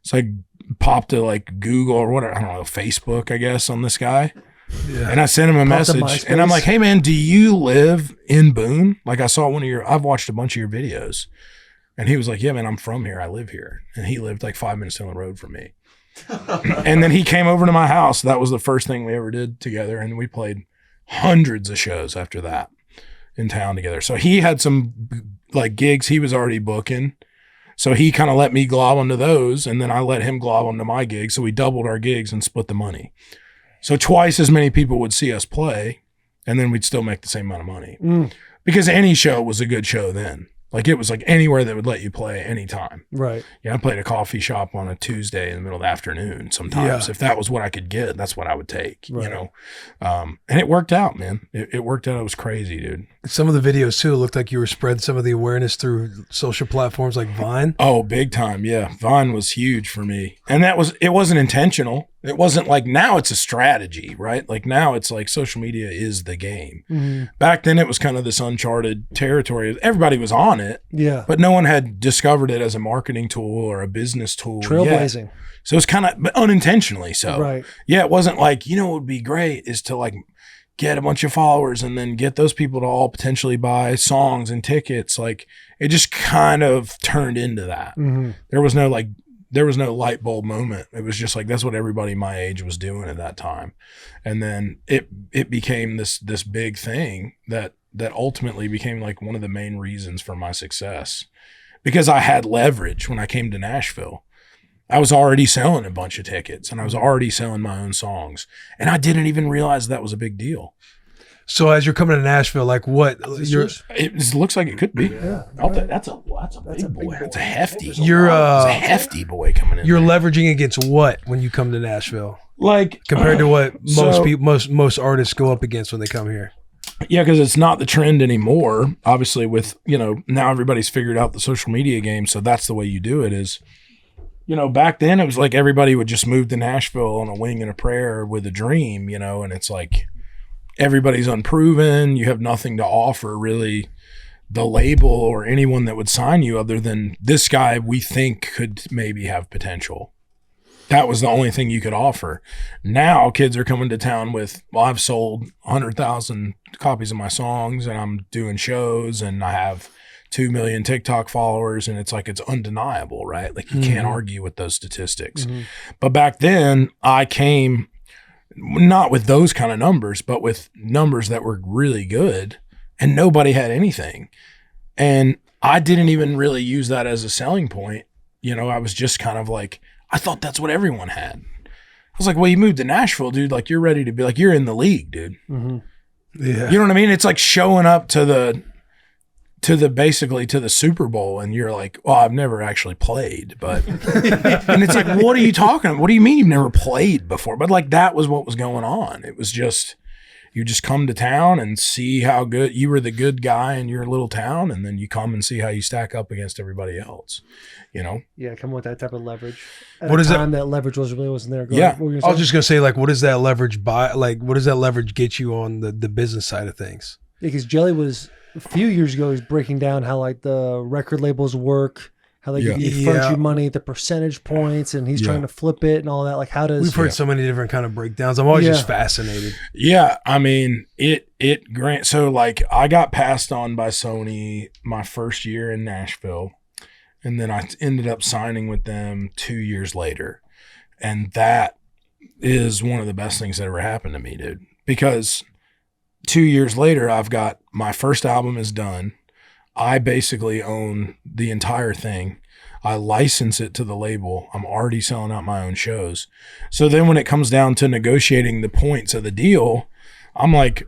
J: So I popped to like Google or whatever, I don't know, Facebook, I guess, on this guy.
D: Yeah.
J: And I sent him a message, and I'm like, hey man, do you live in Boone? Like, I saw I've watched a bunch of your videos. And he was like, yeah, man, I'm from here. I live here. And he lived like 5 minutes down the road from me. And then he came over to my house. That was the first thing we ever did together. And we played hundreds of shows after that in town together. So he had some like gigs he was already booking. So he kind of let me glob onto those, and then I let him glob onto my gigs. So we doubled our gigs and split the money. So twice as many people would see us play, and then we'd still make the same amount of money. Because any show was a good show then. Like, it was like anywhere that would let you play anytime.
A: Right.
J: Yeah, I played a coffee shop on a Tuesday in the middle of the afternoon sometimes.
D: Yeah.
J: If that was what I could get, that's what I would take,
A: Right.
J: And it worked out, man. It worked out. It was crazy, dude.
D: Some of the videos too looked like you were spreading some of the awareness through social platforms like Vine.
J: Oh, big time. Yeah. Vine was huge for me. And it wasn't intentional. It wasn't like, now it's a strategy, right? Like, now it's like social media is the game.
A: Mm-hmm.
J: Back then it was kind of this uncharted territory. Everybody was on it,
A: Yeah.
J: but no one had discovered it as a marketing tool or a business tool yet.
A: Trailblazing.
J: So it's kind of unintentionally so.
A: Right.
J: Yeah, it wasn't like, what would be great is to like get a bunch of followers and then get those people to all potentially buy songs and tickets. Like, it just kind of turned into that.
A: Mm-hmm.
J: There was no like there was no light bulb moment. It was just like, that's what everybody my age was doing at that time. And then it became this big thing that ultimately became like one of the main reasons for my success, because I had leverage when I came to Nashville. I was already selling a bunch of tickets and I was already selling my own songs, and I didn't even realize that was a big deal.
D: So as you're coming to Nashville, like what?
J: It looks like it could be.
A: Yeah.
J: That's a big boy. That's a hefty. It's
D: You're
J: a hefty boy coming in.
D: You're
J: there.
D: leveraging against what when you come to Nashville,
J: Like
D: compared to what
J: so-
D: most artists go up against when they come here?
J: Yeah, because it's not the trend anymore. Obviously, with now everybody's figured out the social media game, so that's the way you do it. Is back then it was like everybody would just move to Nashville on a wing and a prayer with a dream, and it's like everybody's unproven. You have nothing to offer really the label or anyone that would sign you other than this guy we think could maybe have potential. That was the only thing you could offer. Now kids are coming to town with, well, I've sold 100,000 copies of my songs and I'm doing shows and I have 2 million TikTok followers, and it's like, it's undeniable, right? Like you can't argue with those statistics. But back then I came not with those kind of numbers, but with numbers that were really good, and nobody had anything. And I didn't even really use that as a selling point. I was just kind of like, I thought that's what everyone had. I was like, well, you moved to Nashville, dude. Like, you're ready to be like, you're in the league, dude.
D: Yeah.
J: You know what I mean? It's like showing up to the basically to the Super Bowl, and you're like, well, I've never actually played, but and it's like, what are you talking about? What do you mean you've never played before? But like, that was what was going on. It was just, you just come to town and see how good you were, the good guy in your little town, and then you come and see how you stack up against everybody else.
A: Yeah, come with that type of leverage. At
D: What
A: a
D: is that-
A: time that leverage really wasn't there.
J: Yeah.
A: What were you
D: I was
A: saying?
D: just gonna say, like, what does that leverage buy? Like, what does that leverage get you on the business side of things?
A: Because Jelly was a few years ago, he's breaking down how like the record labels work, how they give you front
D: Yeah.
A: you money, the percentage points, and he's trying to flip it and all that. Like, how does
D: We've heard so many different kind of breakdowns. I'm always just
A: Yeah.
D: fascinated.
J: Yeah, I mean, so like I got passed on by Sony my first year in Nashville, and then I ended up signing with them 2 years later. And that is one of the best things that ever happened to me, dude, because 2 years later, I've got my first album is done. I basically own the entire thing. I license it to the label. I'm already selling out my own shows. So then when it comes down to negotiating the points of the deal, I'm like,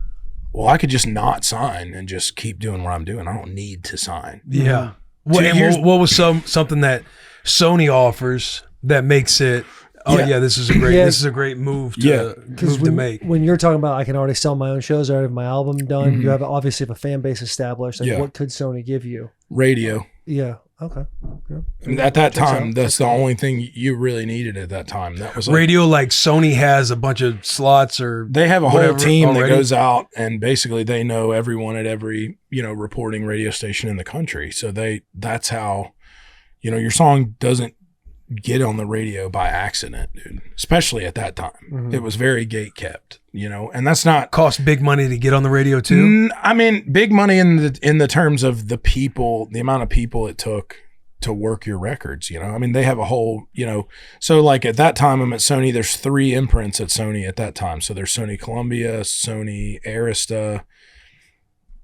J: well, I could just not sign and just keep doing what I'm doing. I don't need to sign.
D: Yeah.
J: years-
D: What was something that Sony offers that makes it? Oh
J: Yeah.
D: yeah, this is a great move to make.
A: When you're talking about, I can already sell my own shows, I already have my album done. You have obviously have a fan base established. Like,
J: Yeah.
A: what could Sony give you?
J: Radio.
A: Yeah. Okay. Yeah.
J: And at that
A: Checks
J: time,
A: out.
J: that's the only thing you really needed at that time. That was like,
D: Radio, like Sony has a bunch of slots, or
J: they have a whole
D: whatever
J: team that
D: already.
J: goes out and basically they know everyone at every, reporting radio station in the country. So that's how, your song doesn't get on the radio by accident, dude, especially at that time. It was very gate kept, and that's not
D: cost big money to get on the radio too.
J: I mean, big money in the terms of the people, the amount of people it took to work your records, I mean, they have a whole, so like at that time I'm at Sony, there's 3 imprints at Sony at that time. So there's Sony Columbia, Sony Arista,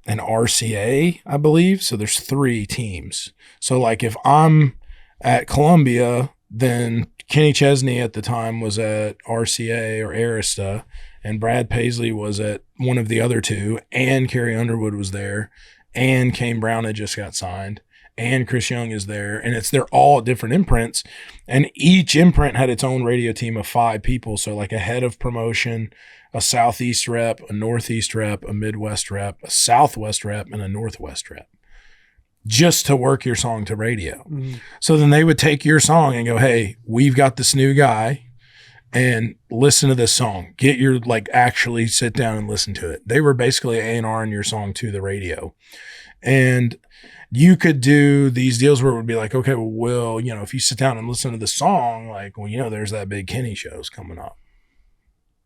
J: and RCA, I believe. So there's 3 teams. So like if I'm at Columbia, then Kenny Chesney at the time was at RCA or Arista, and Brad Paisley was at one of the other 2, and Carrie Underwood was there, and Kane Brown had just got signed, and Chris Young is there, and they're all different imprints, and each imprint had its own radio team of 5 people. So like a head of promotion, a Southeast rep, a Northeast rep, a Midwest rep, a Southwest rep, and a Northwest rep, just to work your song to radio. So then they would take your song and go, hey, we've got this new guy, and listen to this song. Get your, actually sit down and listen to it. They were basically A&R'ing your song to the radio. And you could do these deals where it would be like, okay, well, if you sit down and listen to the song, there's that big Kenny show's coming up.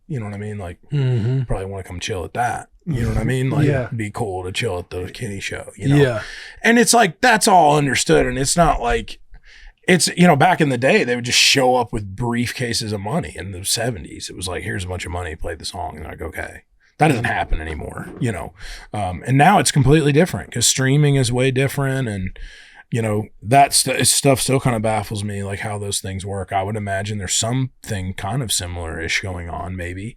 J: You know what I mean? Probably want to come chill at that. You know what I mean? Be cool to chill at the Kenny show,
D: Yeah.
J: And it's like, that's all understood. And it's not like it's, back in the day, they would just show up with briefcases of money. In the 70s, it was like, here's a bunch of money, play the song. And like, okay, that doesn't happen anymore, and now it's completely different because streaming is way different. And, that stuff still kind of baffles me, like how those things work. I would imagine there's something kind of similar-ish going on maybe.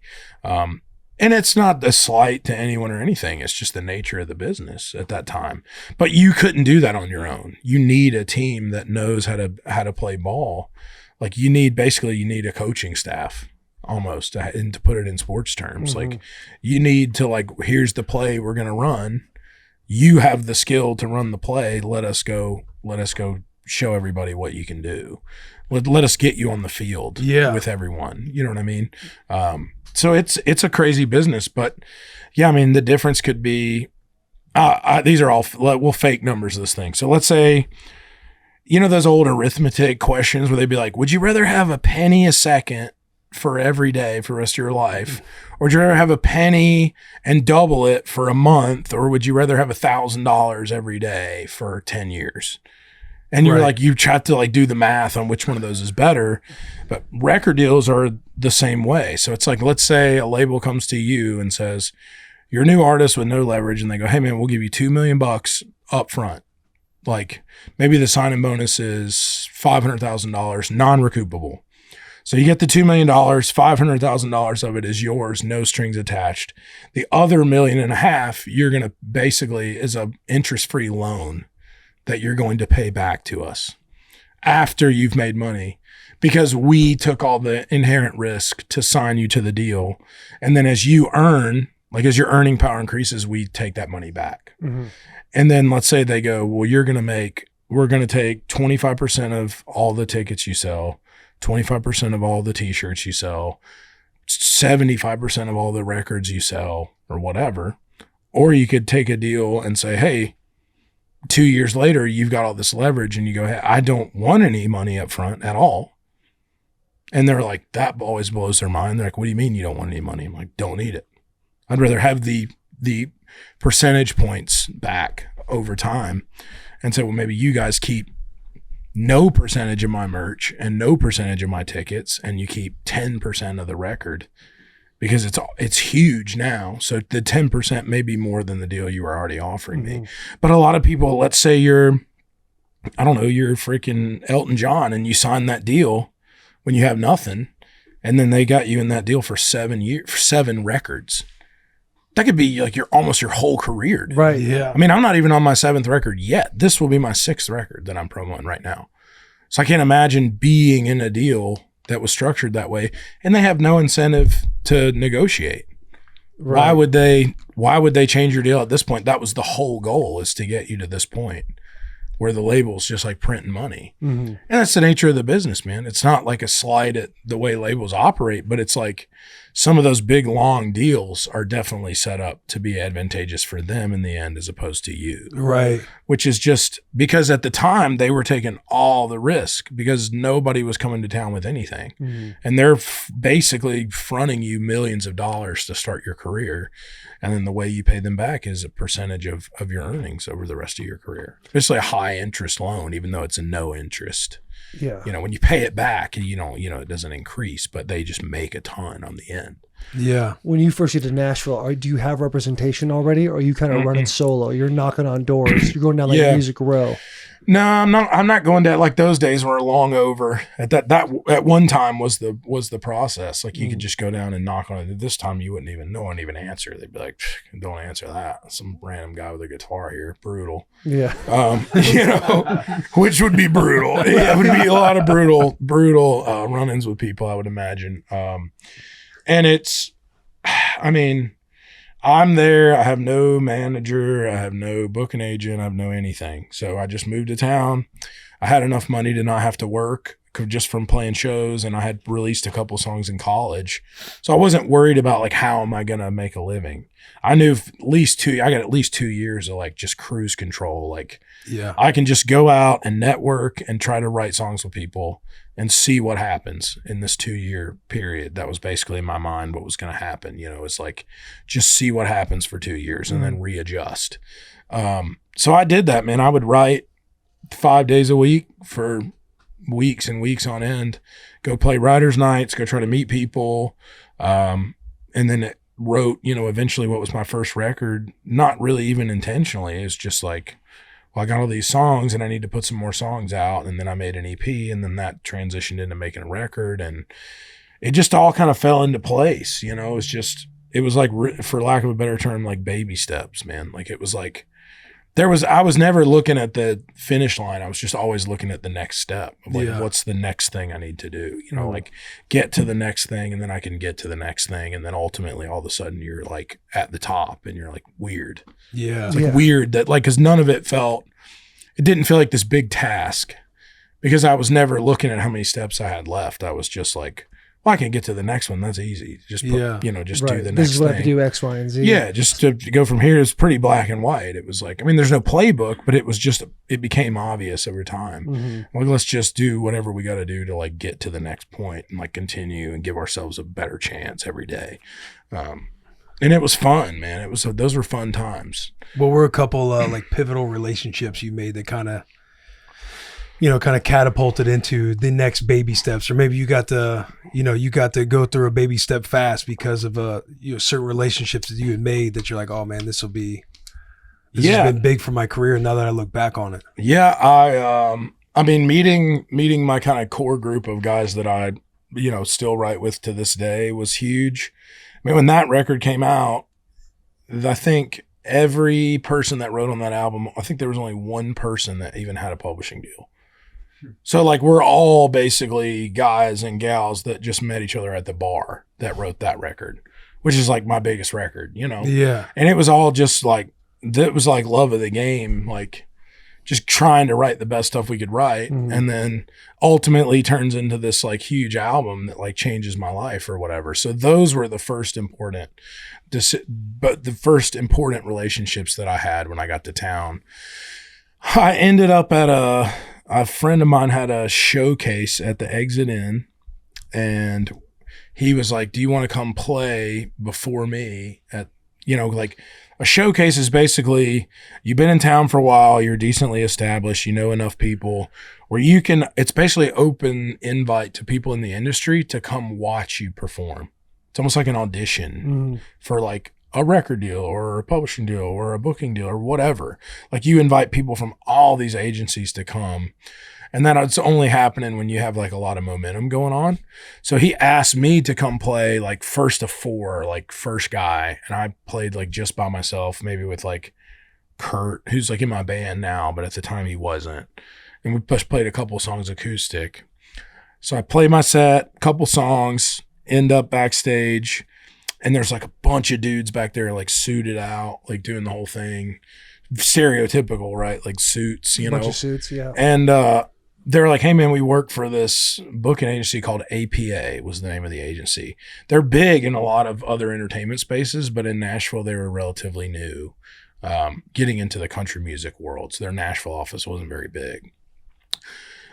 J: And it's not a slight to anyone or anything. It's just the nature of the business at that time. But you couldn't do that on your own. You need a team that knows how to play ball. Like you need a coaching staff almost, and to put it in sports terms.
A: Mm-hmm.
J: Like you need to here's the play we're going to run. You have the skill to run the play. Let us go show everybody what you can do. Let us get you on the field with everyone. You know what I mean? So it's a crazy business, but yeah, I mean, the difference could be, these are all, we'll fake numbers of this thing. So let's say, those old arithmetic questions where they'd be like, would you rather have a penny a second for every day for the rest of your life? Or would you rather have a penny and double it for a month? Or would you rather have $1,000 every day for 10 years? And you're like, you try to do the math on which one of those is better, but record deals are the same way. So it's like, let's say a label comes to you and says, you're a new artist with no leverage. And they go, hey man, we'll give you $2 million up front. Like maybe the signing bonus is $500,000 non-recoupable. So you get the $2 million, $500,000 of it is yours, no strings attached. The other $1.5 million, you're going to basically is a interest-free loan that you're going to pay back to us after you've made money, because we took all the inherent risk to sign you to the deal. And then as you earn, as your earning power increases, we take that money back. Mm-hmm. And then let's say they go, well, we're going to take 25% of all the tickets you sell, 25% of all the t-shirts you sell, 75% of all the records you sell or whatever. Or you could take a deal and say, hey, 2 years later, you've got all this leverage and you go, hey, I don't want any money up front at all. And they're like, that always blows their mind. They're like, what do you mean you don't want any money? I'm like, don't need it. I'd rather have the percentage points back over time and say, well, maybe you guys keep no percentage of my merch and no percentage of my tickets, and you keep 10% of the record. Because it's huge now. So the 10% may be more than the deal you were already offering me. But a lot of people, let's say you're freaking Elton John and you sign that deal when you have nothing, and then they got you in that deal for 7 years, for 7 records. That could be like your whole career, dude.
A: Right. Yeah.
J: I mean, I'm not even on my 7th record yet. This will be my 6th record that I'm promoting right now. So I can't imagine being in a deal that was structured that way, and they have no incentive to negotiate. Right. Why would they change your deal at this point? That was the whole goal, is to get you to this point where the label's just printing money. Mm-hmm. And that's the nature of the business, man. It's not like a slide at the way labels operate, but it's like some of those big long deals are definitely set up to be advantageous for them in the end, as opposed to you.
D: Right.
J: Which is just because at the time they were taking all the risk because nobody was coming to town with anything. Mm-hmm. And they're basically fronting you millions of dollars to start your career. And then the way you pay them back is a percentage of your earnings over the rest of your career. Especially a high interest loan, even though it's a no interest.
A: Yeah.
J: When you pay it back, it doesn't increase, but they just make a ton on the end.
D: Yeah.
A: When you first get to Nashville, do you have representation already, or are you kind of running solo? You're knocking on doors. You're going down Music Row.
J: No, I'm not going down. Those days were long over. That at one time was the process. You could just go down and knock on it. This time no one even answer. They'd be like, don't answer that. Some random guy with a guitar here. Brutal.
A: Yeah.
J: Which would be brutal. Yeah, it would be a lot of brutal run-ins with people, I would imagine. And it's, I'm there. I have no manager. I have no booking agent. I have no anything. So I just moved to town. I had enough money to not have to work just from playing shows, and I had released a couple songs in college. So I wasn't worried about how am I going to make a living. I knew I got at least 2 years of just cruise control. I can just go out and network and try to write songs with people and see what happens in this 2-year period. That was basically in my mind what was going to happen. It's just see what happens for 2 years and then readjust. So I did that, man. I would write 5 days a week for weeks and weeks on end, go play writers' nights, go try to meet people. And then it wrote, eventually what was my first record, not really even intentionally. It's just like, well, I got all these songs and I need to put some more songs out. And then I made an EP, and then that transitioned into making a record, and it just all kind of fell into place. It was like, for lack of a better term, like baby steps, man. Like it was like, I was never looking at the finish line. I was just always looking at the next step of like, what's the next thing I need to do? Like get to the next thing, and then I can get to the next thing. And then ultimately all of a sudden you're like at the top, and you're like weird.
D: Yeah.
J: It's like weird that like, cause none of it didn't feel like this big task, because I was never looking at how many steps I had left. I was just like, well, I can get to the next one. That's easy. Just put, just do the next thing.
A: This is what I have to do, X, Y, and Z.
J: Yeah, just to go from here is pretty black and white. It was like, there's no playbook, but it became obvious over time.
A: Mm-hmm.
J: Like, let's just do whatever we got to do to like get to the next point and like continue and give ourselves a better chance every day. And it was fun, man. Those were fun times.
D: What were a couple like pivotal relationships you made that kind of catapulted into the next baby steps? Or maybe you got to go through a baby step fast because of certain relationships that you had made that you're like, oh man, this has been big for my career now that I look back on it.
J: Yeah. I mean, meeting my kind of core group of guys that I, still write with to this day was huge. I mean, when that record came out, I think every person that wrote on that album, I think there was only one person that even had a publishing deal. So like we're all basically guys and gals that just met each other at the bar that wrote that record, which is like my biggest record,
D: Yeah.
J: And it was all just like, it was like love of the game, like just trying to write the best stuff we could write.
A: Mm-hmm.
J: And then ultimately turns into this like huge album that like changes my life or whatever. So those were the first important relationships that I had when I got to town. I ended up at a friend of mine had a showcase at the Exit Inn, and he was like, do you want to come play before me at, like a showcase is basically you've been in town for a while, you're decently established, enough people where it's basically open invite to people in the industry to come watch you perform. It's almost like an audition for like a record deal or a publishing deal or a booking deal or whatever. Like you invite people from all these agencies to come. And that's only happening when you have like a lot of momentum going on. So he asked me to come play like first of four, like first guy. And I played like just by myself, maybe with like Kurt, who's like in my band now, but at the time he wasn't. And we just played a couple songs acoustic. So I played my set, couple songs, end up backstage. And there's like a bunch of dudes back there like suited out, like doing the whole thing. Stereotypical, right? Like suits,
A: Bunch of suits, yeah.
J: And they're like, hey man, we work for this booking agency called APA was the name of the agency. They're big in a lot of other entertainment spaces, but in Nashville, they were relatively new, getting into the country music world. So their Nashville office wasn't very big.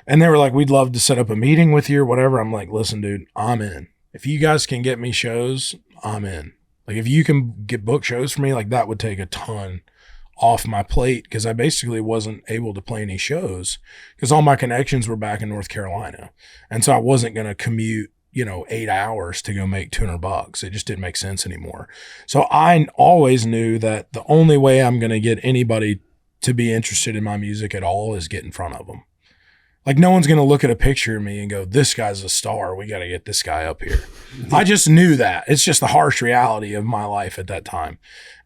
J: And they were like, we'd love to set up a meeting with you or whatever. I'm like, listen, dude, I'm in. If you guys can get me shows, I'm in. Like if you can get book shows for me, like that would take a ton off my plate, because I basically wasn't able to play any shows because all my connections were back in North Carolina. And so I wasn't going to commute, 8 hours to go make $200. It just didn't make sense anymore. So I always knew that the only way I'm going to get anybody to be interested in my music at all is get in front of them. Like no one's going to look at a picture of me and go, this guy's a star. We got to get this guy up here. I just knew that. It's just the harsh reality of my life at that time.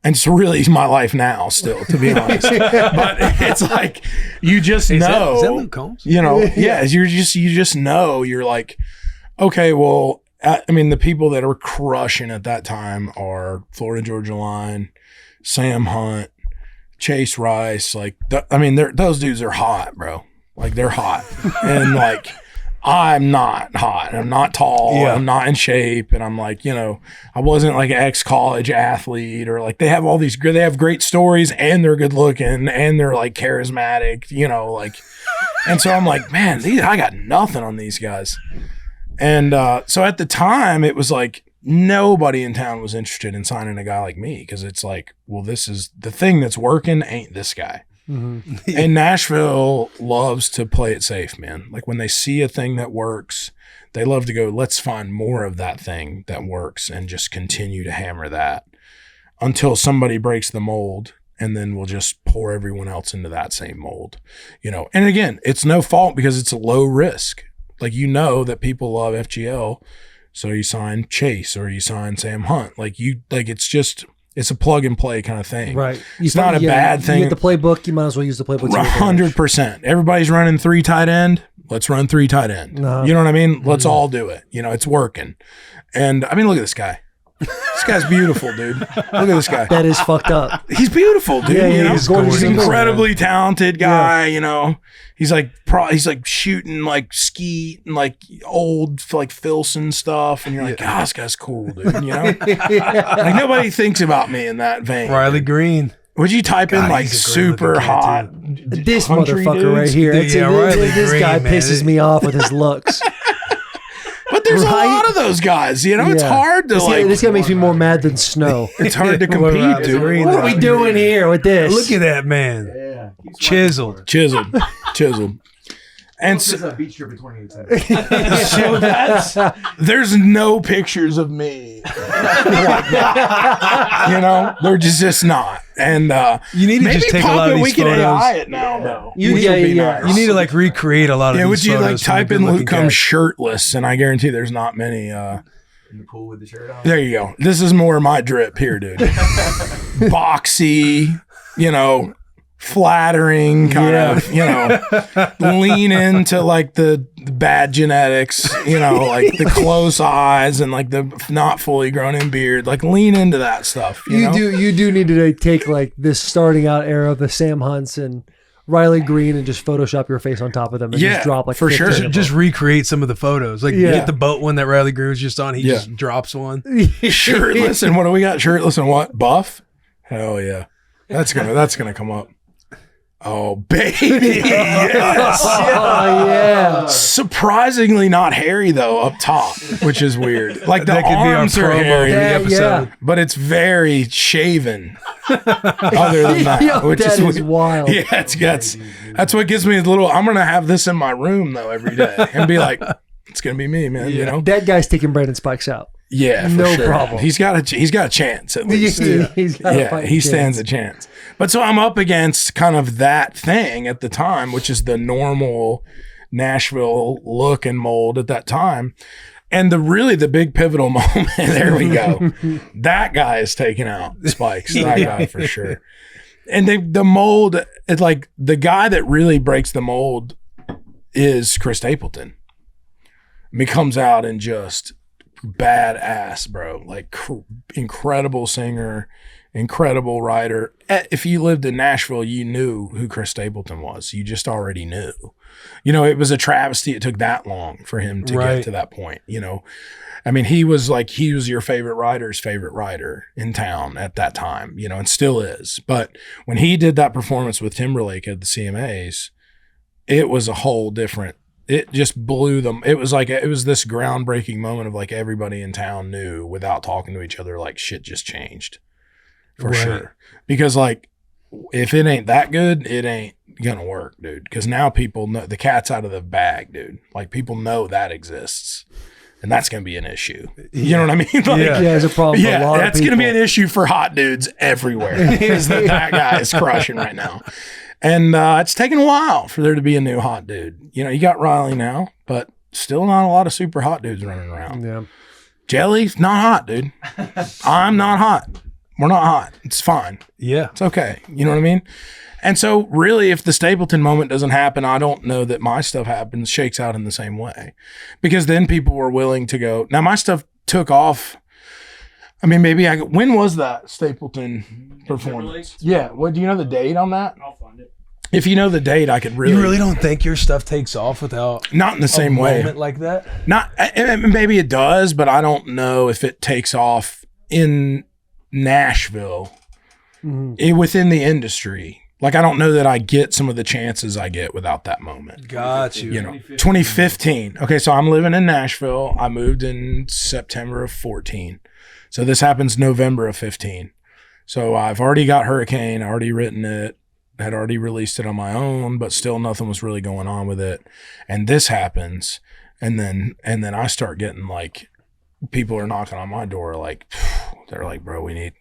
J: And it's really my life now still, to be honest. But it's like, you just know.
D: Is that Luke Combs?
J: Yeah, you just know. You're like, okay, well, I mean, the people that are crushing at that time are Florida Georgia Line, Sam Hunt, Chase Rice. Like, those dudes are hot, bro. Like they're hot. And like, I'm not hot. I'm not tall. Yeah. I'm not in shape. And I'm like, I wasn't like an ex-college athlete or like they have great stories and they're good looking and they're like charismatic, like, and so I'm like, man, I got nothing on these guys. And so at the time it was like nobody in town was interested in signing a guy like me. Cause it's like, well, this is the thing that's working ain't this guy. And Nashville loves to play it safe, man. Like when they see a thing that works, they love to go, let's find more of that thing that works and just continue to hammer that until somebody breaks the mold. And then we'll just pour everyone else into that same mold, you know? And again, it's no fault because it's a low risk. Like, you know that people love FGL. So you sign Chase or you sign Sam Hunt. It's a plug and play kind of thing.
A: Right.
J: It's not a bad thing.
A: You get the playbook, you might as well use the playbook.
J: 100%. Everybody's running 3 tight end. Let's run 3 tight end.
A: Uh-huh.
J: You know what I mean? Let's all do it. You know, it's working. And I mean, look at this guy. This guy's beautiful, dude. Look at this guy.
A: That is fucked up.
J: He's beautiful, dude.
A: Yeah,
J: you know?
A: he's
J: He's an
A: gorgeous.
J: incredibly talented guy. You know, he's like shooting like skeet and like old like Filson stuff, and you're like, God, this guy's cool, dude. You know, like nobody thinks about me in that vein.
D: Riley Green.
J: Would you type in like
D: he's a great
J: super
D: looking kid,
J: hot?
A: This
J: country
A: motherfucker
J: dudes?
A: right here.
D: Dude, yeah, Riley
A: This
D: Green,
A: guy
D: man.
A: pisses me off with his looks.
J: But there's
A: Right?
J: a lot of those guys. You know, it's
A: Yeah.
J: hard to
A: This guy makes me more mad than snow.
J: It's hard to
D: What
J: compete,
D: about
J: dude.
D: Green?
A: What are we doing here with this?
D: Look at that man. Chiseled.
J: Chiseled. And so, so there's no pictures of me like that. You know, they're just not. And
D: You need to
J: maybe
D: just take a
J: Papa,
D: lot of
J: we
D: these
J: can
D: photos.
J: AI it now, though.
A: You-
J: Which
A: yeah,
J: would be
A: yeah.
J: nice.
D: You need to like recreate a lot of
J: Yeah, would
D: these
J: you like
D: photos from
J: type
D: a
J: in
D: good-looking
J: Luke comes
D: guy.
J: shirtless, and I guarantee there's not many.
E: In the pool with the shirt on.
J: There you go. This is more my drip here, dude. Boxy, you know, flattering, kind of, you know, lean into like the bad genetics, you know, like the close eyes and like the not fully grown in beard. Like lean into that stuff. You know?
A: You do need to take like this starting out era of the Sam Hunts and Riley Green and just Photoshop your face on top of them and
J: Yeah,
A: just drop like
J: for
A: 50
J: sure.
A: of
D: Just,
A: them.
D: just recreate some of the photos. Like
A: Yeah.
D: get the boat one that Riley Green was just on. He
J: Yeah.
D: just drops one.
J: Shirtless, and what do we got? Shirtless and what? Buff? Hell yeah. That's gonna come up. Oh baby. Yes.
A: Oh yeah.
J: Surprisingly not hairy though up top, which is weird. Like the
D: That could be our
J: arms are
D: promo
J: hairy,
D: for the
A: Yeah,
D: episode.
J: but it's very shaven. Other than that,
A: Yo,
J: which
A: that
J: is
A: is
J: weird.
A: wild.
J: Yeah, that's what gives me a little. I'm gonna have this in my room though every day and be like, it's gonna be me, man. You know?
A: That guy's taking Brandon Spikes out.
J: Yeah, for
A: No
J: sure.
A: problem.
J: He's got a chance at least.
A: He's got a
J: Yeah,
A: fighting
J: he
A: chance.
J: stands a chance. But so I'm up against kind of that thing at the time, which is the normal Nashville look and mold at that time. And the big pivotal moment, there we go. That guy is taking out Spikes. That guy for sure. And the mold, it's like the guy that really breaks the mold is Chris Stapleton. I mean, comes out and just badass, bro. Like incredible singer, incredible writer. If you lived in Nashville, you knew who Chris Stapleton was. You just already knew. You know, it was a travesty it took that long for him to get to that point, you know. I mean, he was your favorite writer's favorite writer in town at that time, you know, and still is. But when he did that performance with Timberlake at the CMAs, it was a whole different, it just blew them. It was like, it was this groundbreaking moment of like everybody in town knew without talking to each other, like shit just changed for sure. Because like, if it ain't that good, it ain't gonna work, dude. Because now people know the cat's out of the bag, dude. Like people know that exists. And that's going to be an issue. You know what I mean? Like,
A: Yeah, it's a problem for a lot of
J: that's going to be
A: people.
J: an issue for hot dudes everywhere. Is that guy is crushing right now. And it's taken a while for there to be a new hot dude. You know, you got Riley now, but still not a lot of super hot dudes running around.
A: Yeah.
J: Jelly's not hot, dude. I'm not hot. We're not hot. It's fine.
D: Yeah.
J: It's okay. You know what I mean? And so really, if the Stapleton moment doesn't happen, I don't know that my stuff happens, shakes out in the same way. Because then people were willing to go. Now, my stuff took off. I mean, when was that Stapleton performance? Yeah. What, do you know the date on that?
I: I'll find it.
J: If you know the date, I could really.
D: You really don't think your stuff takes off without
J: Not in the same way.
D: moment like that?
J: Not, maybe it does, but I don't know if it takes off in Nashville within the industry. Like, I don't know that I get some of the chances I get without that moment.
D: Got you.
J: You know, 2015. Okay, so I'm living in Nashville. I moved in September of 14. So this happens November of 15. So I've already got Hurricane, already written it. had already released it on my own, but still nothing was really going on with it. And this happens. And then I start getting like, people are knocking on my door. Like, they're like, bro, we need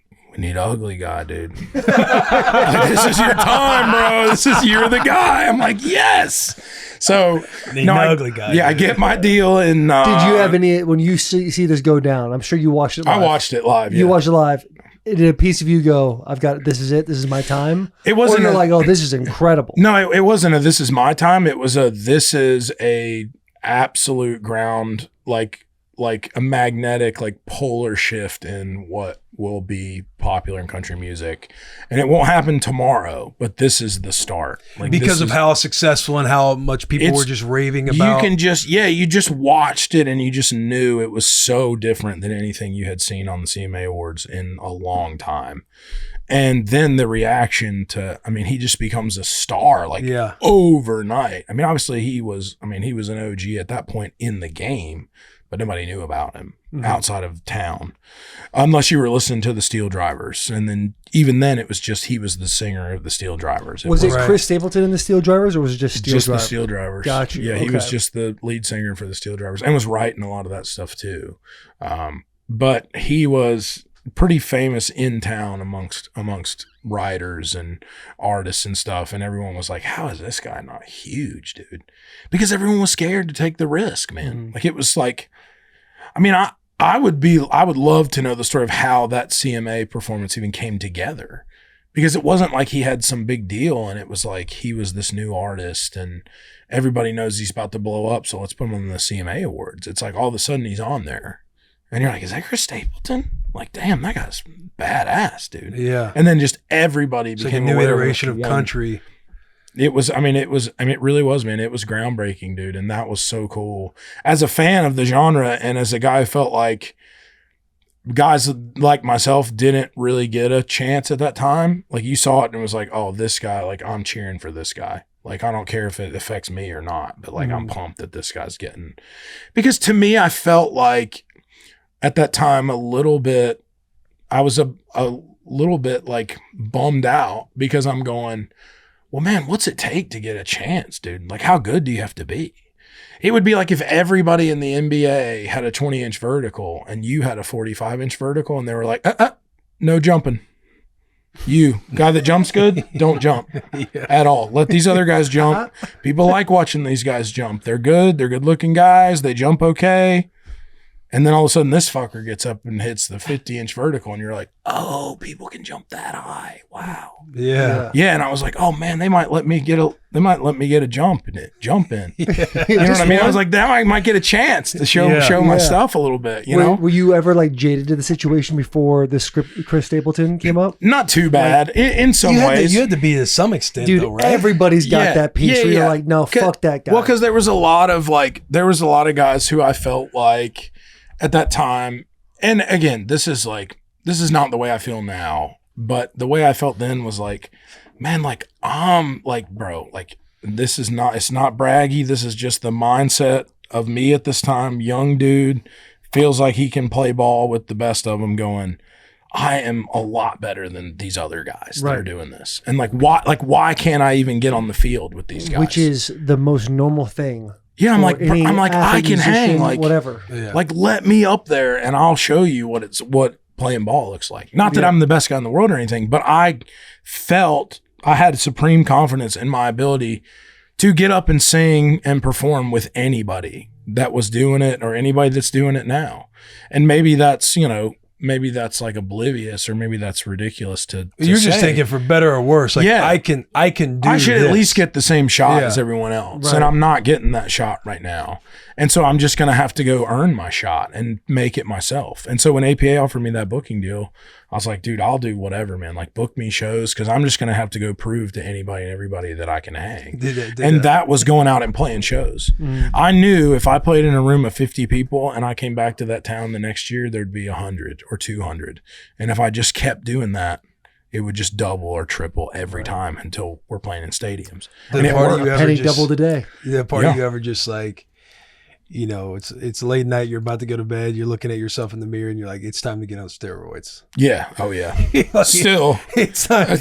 J: ugly guy, dude. Like, this is your time, bro. You're the guy. I'm like, yes. So
D: ugly guy.
J: Yeah, dude. I get my deal. And
A: did you have any when you see this go down? I'm sure you watched it live.
J: I watched it live.
A: You watched it live. Did a piece of you go, I've got, this is it. This is my time.
J: It wasn't
A: or you're like, oh, this is incredible.
J: No, it wasn't a this is my time. It was a this is a absolute ground, like a magnetic, like polar shift in what will be popular in country music. And it won't happen tomorrow, but this is the start. Like,
D: because of how successful and how much people were just raving about.
J: You can just, you just watched it and you just knew it was so different than anything you had seen on the CMA Awards in a long time. And then the reaction to, I mean, he just becomes a star like overnight. I mean, obviously he was an OG at that point in the game, but nobody knew about him outside of town, unless you were listening to the Steel Drivers. And then even then it was just, he was the singer of the Steel Drivers.
A: Was it Chris Stapleton in the Steel Drivers, or was it just Steel Drivers?
J: Just the Steel Drivers.
A: Gotcha.
J: Yeah, he was just the lead singer for the Steel Drivers and was writing a lot of that stuff too. But he was pretty famous in town amongst writers and artists and stuff, and everyone was like, how is this guy not huge, dude? Because everyone was scared to take the risk, man. Like, it was like, I mean, I would love to know the story of how that CMA performance even came together, because it wasn't like he had some big deal and it was like he was this new artist and everybody knows he's about to blow up, so let's put him on the CMA Awards. It's like all of a sudden he's on there and you're like, is that Chris Stapleton? Like, damn, that guy's badass, dude.
D: Yeah.
J: And then just everybody
D: it's
J: became
D: like a new iteration of
J: one.
D: country.
J: It really was, man. It was groundbreaking, dude. And that was so cool. As a fan of the genre and as a guy who felt like guys like myself didn't really get a chance at that time. Like, you saw it and it was like, oh, this guy, like, I'm cheering for this guy. Like, I don't care if it affects me or not, but like, I'm pumped that this guy's getting, because to me, I felt like at that time I was a little bit like bummed out, because I'm going, well, man, what's it take to get a chance, dude? Like, how good do you have to be? It would be like if everybody in the NBA had a 20-inch vertical and you had a 45-inch vertical and they were like, no jumping. You, guy that jumps good, don't jump at all. Let these other guys jump. People like watching these guys jump. They're good. They're good-looking guys. They jump okay. And then all of a sudden this fucker gets up and hits the 50-inch vertical and you're like, oh, people can jump that high. Wow.
D: Yeah.
J: Yeah. And I was like, oh man, they might let me get a jump in. You know what I mean? I was like, that I might get a chance to show my stuff a little bit, you know?
A: Were you ever like jaded to the situation before the script Chris Stapleton came up?
J: Not too bad. Like, in some ways.
D: You had to be to some extent,
A: dude,
D: though, right?
A: Everybody's got that piece where you're like, no, fuck that guy.
J: Well, because there was a lot of guys who I felt like at that time, and again, this is not the way I feel now, but the way I felt then was like, man, like, like, bro, like, it's not braggy. This is just the mindset of me at this time. Young dude, feels like he can play ball with the best of them, going, I am a lot better than these other guys that are doing this. And why can't I even get on the field with these guys?
A: Which is the most normal thing.
J: Yeah, I'm like, I can hang, like,
A: whatever.
J: Like, let me up there and I'll show you what playing ball looks like. Not that I'm the best guy in the world or anything, but I felt I had supreme confidence in my ability to get up and sing and perform with anybody that was doing it or anybody that's doing it now. And maybe that's, like oblivious, or maybe that's ridiculous to
D: You're just
J: say.
D: thinking for better or worse. Like, I can do
J: I should
D: this.
J: at least get the same shot as everyone else. And I'm not getting that shot right now. And so I'm just going to have to go earn my shot and make it myself. And so when APA offered me that booking deal, I was like, dude, I'll do whatever, man. Like, book me shows, because I'm just going to have to go prove to anybody and everybody that I can hang. That was going out and playing shows. I knew if I played in a room of 50 people and I came back to that town the next year, there'd be 100 or 200. And if I just kept doing that, it would just double or triple every time until we're playing in stadiums.
A: Penny doubled a day.
D: The part you ever just like,
K: it's late night. You're about to go to bed. You're looking at yourself in the mirror, and you're like, it's time to get on steroids.
J: Yeah. Oh yeah. Still,
K: it's time.
J: I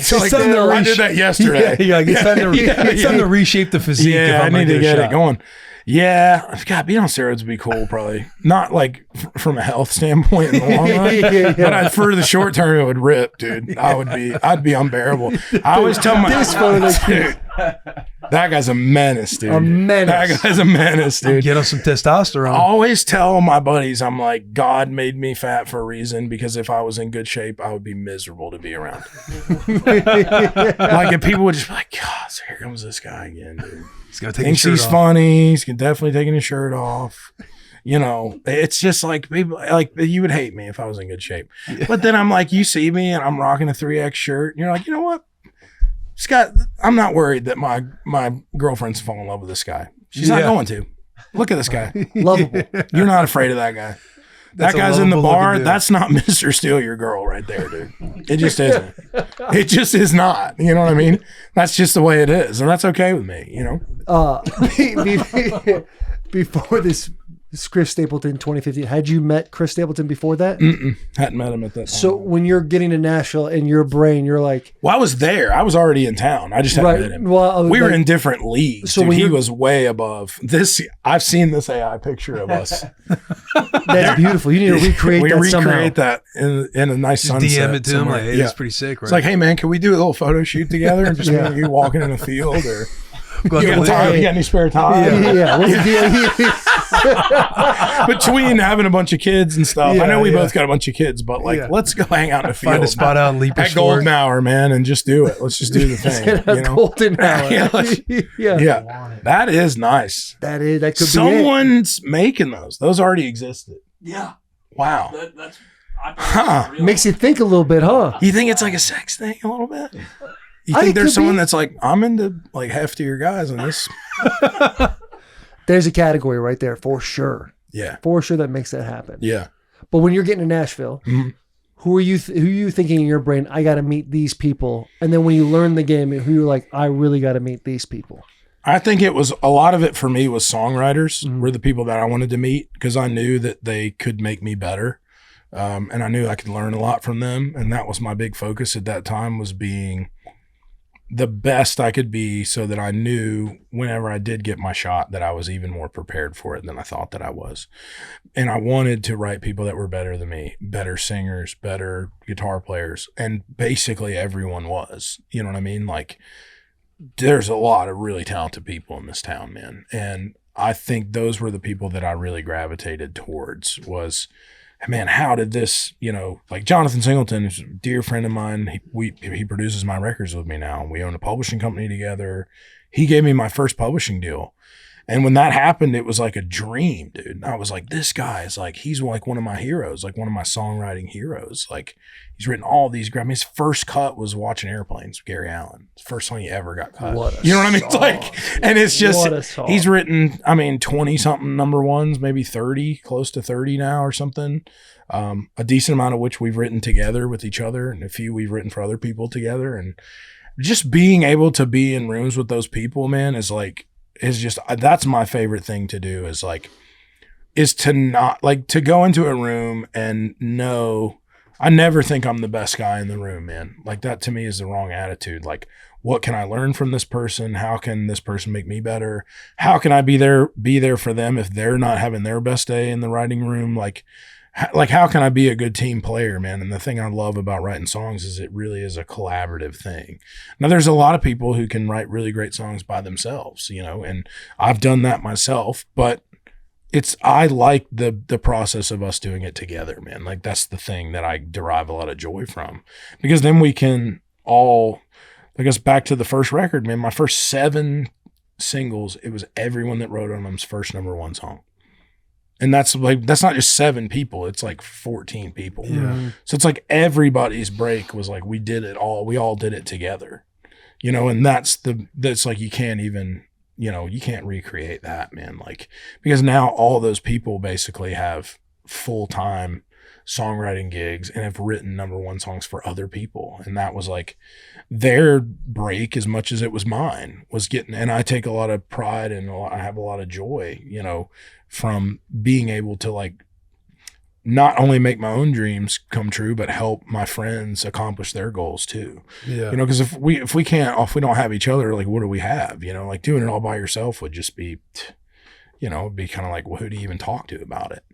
J: did that yesterday.
K: Yeah, it's time to reshape the physique.
J: Yeah,
K: if
J: I
K: I'm
J: need
K: gonna
J: to
K: get
J: get
K: a
J: it
K: shot.
J: going. Yeah, God, being on steroids would be cool. Probably not like from a health standpoint in the long run, but for the short term, it would rip, dude. I'd be unbearable. I always tell my dude, that guy's a menace, dude.
A: A menace.
J: That guy's a menace, dude.
K: Get on some testosterone.
J: I always tell my buddies, I'm like, God made me fat for a reason, because if I was in good shape, I would be miserable to be around. Like, if people would just be like, God, so here comes this guy again, dude.
K: He's gonna take
J: Thinks
K: his
J: he's
K: shirt off.
J: funny. He's definitely taking his shirt off. It's just like people like you would hate me if I was in good shape. But then I'm like, you see me and I'm rocking a 3X shirt, and you're like, you know what, Scott? I'm not worried that my girlfriend's falling in love with this guy. She's not going to. Look at this guy.
A: Lovable.
J: You're not afraid of that guy.
K: That's
J: that
K: a
J: guy's in the
K: lovable looking
J: bar.
K: dude.
J: That's not Mr. Steal Your Girl right there, dude. It just isn't. It just is not. You know what I mean? That's just the way it is. And that's okay with me,
A: Before this Chris Stapleton 2015, had you met Chris Stapleton before that?
J: Hadn't met him at that time.
A: So when you're getting to Nashville, in your brain, you're like,
J: Well, I was there. I was already in town. I just hadn't met him.
A: Well,
J: We were
A: like-
J: in different leagues.
A: So
J: Dude,
A: when
J: he
A: you're-
J: was way above this. I've seen this AI picture of us.
A: that's beautiful. You need to recreate
J: we
A: that
J: recreate
A: somehow.
J: that in a nice
K: Just
J: sunset.
K: DM it to him.
J: somewhere.
K: Like, hey,
J: Yeah.
K: that's pretty sick, right?
J: It's like, hey man, can we do a little photo shoot together and just
A: Yeah.
J: you walking in a field, or
K: Go out
J: you
K: there
J: got,
K: later.
J: time? You got any spare time?
A: Yeah. What's the deal?
J: Between having a bunch of kids and stuff, I know we
K: Yeah.
J: both got a bunch of kids, but like,
K: Yeah.
J: let's go hang out in the field.
K: Find a spot out and leap
J: at Golden Hour, man, and just do it. Let's just do the thing. You know?
A: Golden hour.
J: Yeah, let's-
A: yeah.
J: Yeah, that is nice.
A: That could be it.
J: Someone's making those. Those already existed.
I: Yeah.
J: Wow.
I: That's.
J: Huh.
A: Makes you think a little bit, huh?
J: You think it's like a sex thing a little bit? You
A: I
J: think
A: could
J: there's someone
A: be.
J: that's like, I'm into like heftier guys in this?
A: There's a category right there for sure.
J: Yeah.
A: For sure that makes that happen.
J: Yeah.
A: But when you're getting to Nashville,
J: Mhm.
A: who are you thinking in your brain, I got to meet these people? And then when you learn the game, who you're like, I really got to meet these people.
J: I think it was a lot of it for me was songwriters
A: Mhm.
J: were the people that I wanted to meet, because I knew that they could make me better. And I knew I could learn a lot from them. And that was my big focus at that time, was being the best I could be, so that I knew whenever I did get my shot that I was even more prepared for it than I thought that I was. And I wanted to write people that were better than me, better singers, better guitar players. And basically everyone was, you know what I mean? Like, there's a lot of really talented people in this town, man. And I think those were the people that I really gravitated towards. Was, man, how did this, like Jonathan Singleton, who's a dear friend of mine, he produces my records with me now. We own a publishing company together. He gave me my first publishing deal. And when that happened, it was like a dream, dude. I was like, this guy is like, he's like one of my heroes, like one of my songwriting heroes. Like, he's written all these Grammys. His first cut was Watching Airplanes, Gary Allan. It's the first song he ever got cut. You know what I mean? It's like, and it's
A: What a
J: just,
A: song.
J: he's written, 20 something number ones, maybe 30, close to 30 now or something. A decent amount of which we've written together with each other, and a few we've written for other people together. And just being able to be in rooms with those people, man, is just, that's my favorite thing to do, is to not, like, to go into a room and know, I never think I'm the best guy in the room, man. Like, that to me is the wrong attitude. Like, what can I learn from this person? How can this person make me better? How can I be there for them if they're not having their best day in the writing room? Like how can I be a good team player, man? And the thing I love about writing songs is it really is a collaborative thing. Now, there's a lot of people who can write really great songs by themselves, and I've done that myself, but I like the process of us doing it together, man. Like, that's the thing that I derive a lot of joy from, because then we can all, I guess, back to the first record, man, my first 7 singles, it was everyone that wrote on them's first #1 song. And that's not just 7 people, it's like 14 people.
K: Yeah.
J: So it's like everybody's break was like, we did it all, we all did it together, and that's like, you can't even, you can't recreate that, man. Like, because now all those people basically have full-time songwriting gigs and have written number one songs for other people. And that was like their break as much as it was mine, was getting, and I take a lot of pride and I have a lot of joy, you know, from being able to like not only make my own dreams come true, but help my friends accomplish their goals too.
K: Yeah.
J: You know, because if we don't have each other, like what do we have? You know, like doing it all by yourself would just be, you know, it'd be kind of like, well, who do you even talk to about it?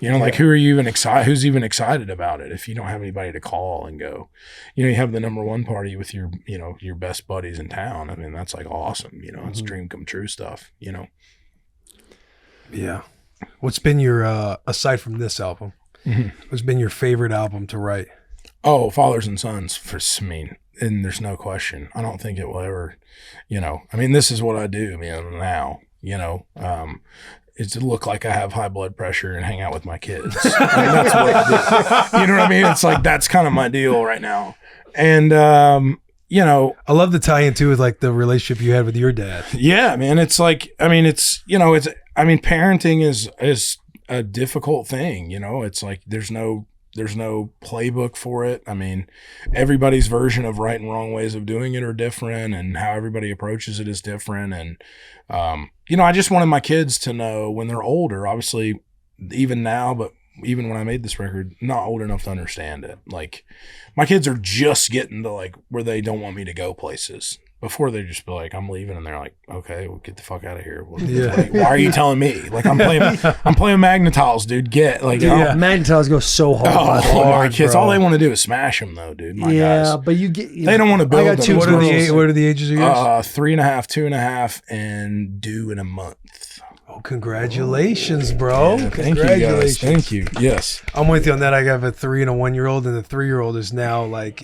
J: You know, like who are you even excited? Who's even excited about it if you don't have anybody to call and go? You know, you have the number one party with your, you know, your best buddies in town. I mean, that's like awesome. You know, it's dream come true stuff. You know.
K: Yeah. What's been your aside from this album? What's been your favorite album to write?
J: Oh, Fathers and Sons, I mean, and there's no question. I don't think it will ever, you know, I mean, this is what I do, man, now, you know, it's to look like I have high blood pressure and hang out with my kids. I mean, that's what I do. You know what I mean? It's like, that's kind of my deal right now. And, you know,
K: I love the tie-in too with like the relationship you had with your dad.
J: Yeah, man. It's like, I mean, it's, you know, I mean, parenting is a difficult thing, you know. It's like there's no playbook for it. I mean, everybody's version of right and wrong ways of doing it are different, and how everybody approaches it is different. And you know, I just wanted my kids to know when they're older, obviously even now, but even when I made this record, not old enough to understand it. Like my kids are just getting to like where they don't want me to go places. Before they just be like, I'm leaving, and they're like, okay, well, get the fuck out of here. Well, like, why are you telling me? Like I'm playing Magnetiles, dude.
A: Magnetiles go so hard.
J: My kids, all they want to do is smash them, though, dude. My guys.
A: But you get
J: they don't want to build.
A: I got two.
K: What are the ages of yours?
J: 3.5, 2.5, and due in a month.
K: Oh, congratulations, bro!
J: Yeah,
K: Congratulations.
J: Thank you. Yes,
K: I'm with you on that. I have a 3 and a 1-year-old, and the 3-year-old is now like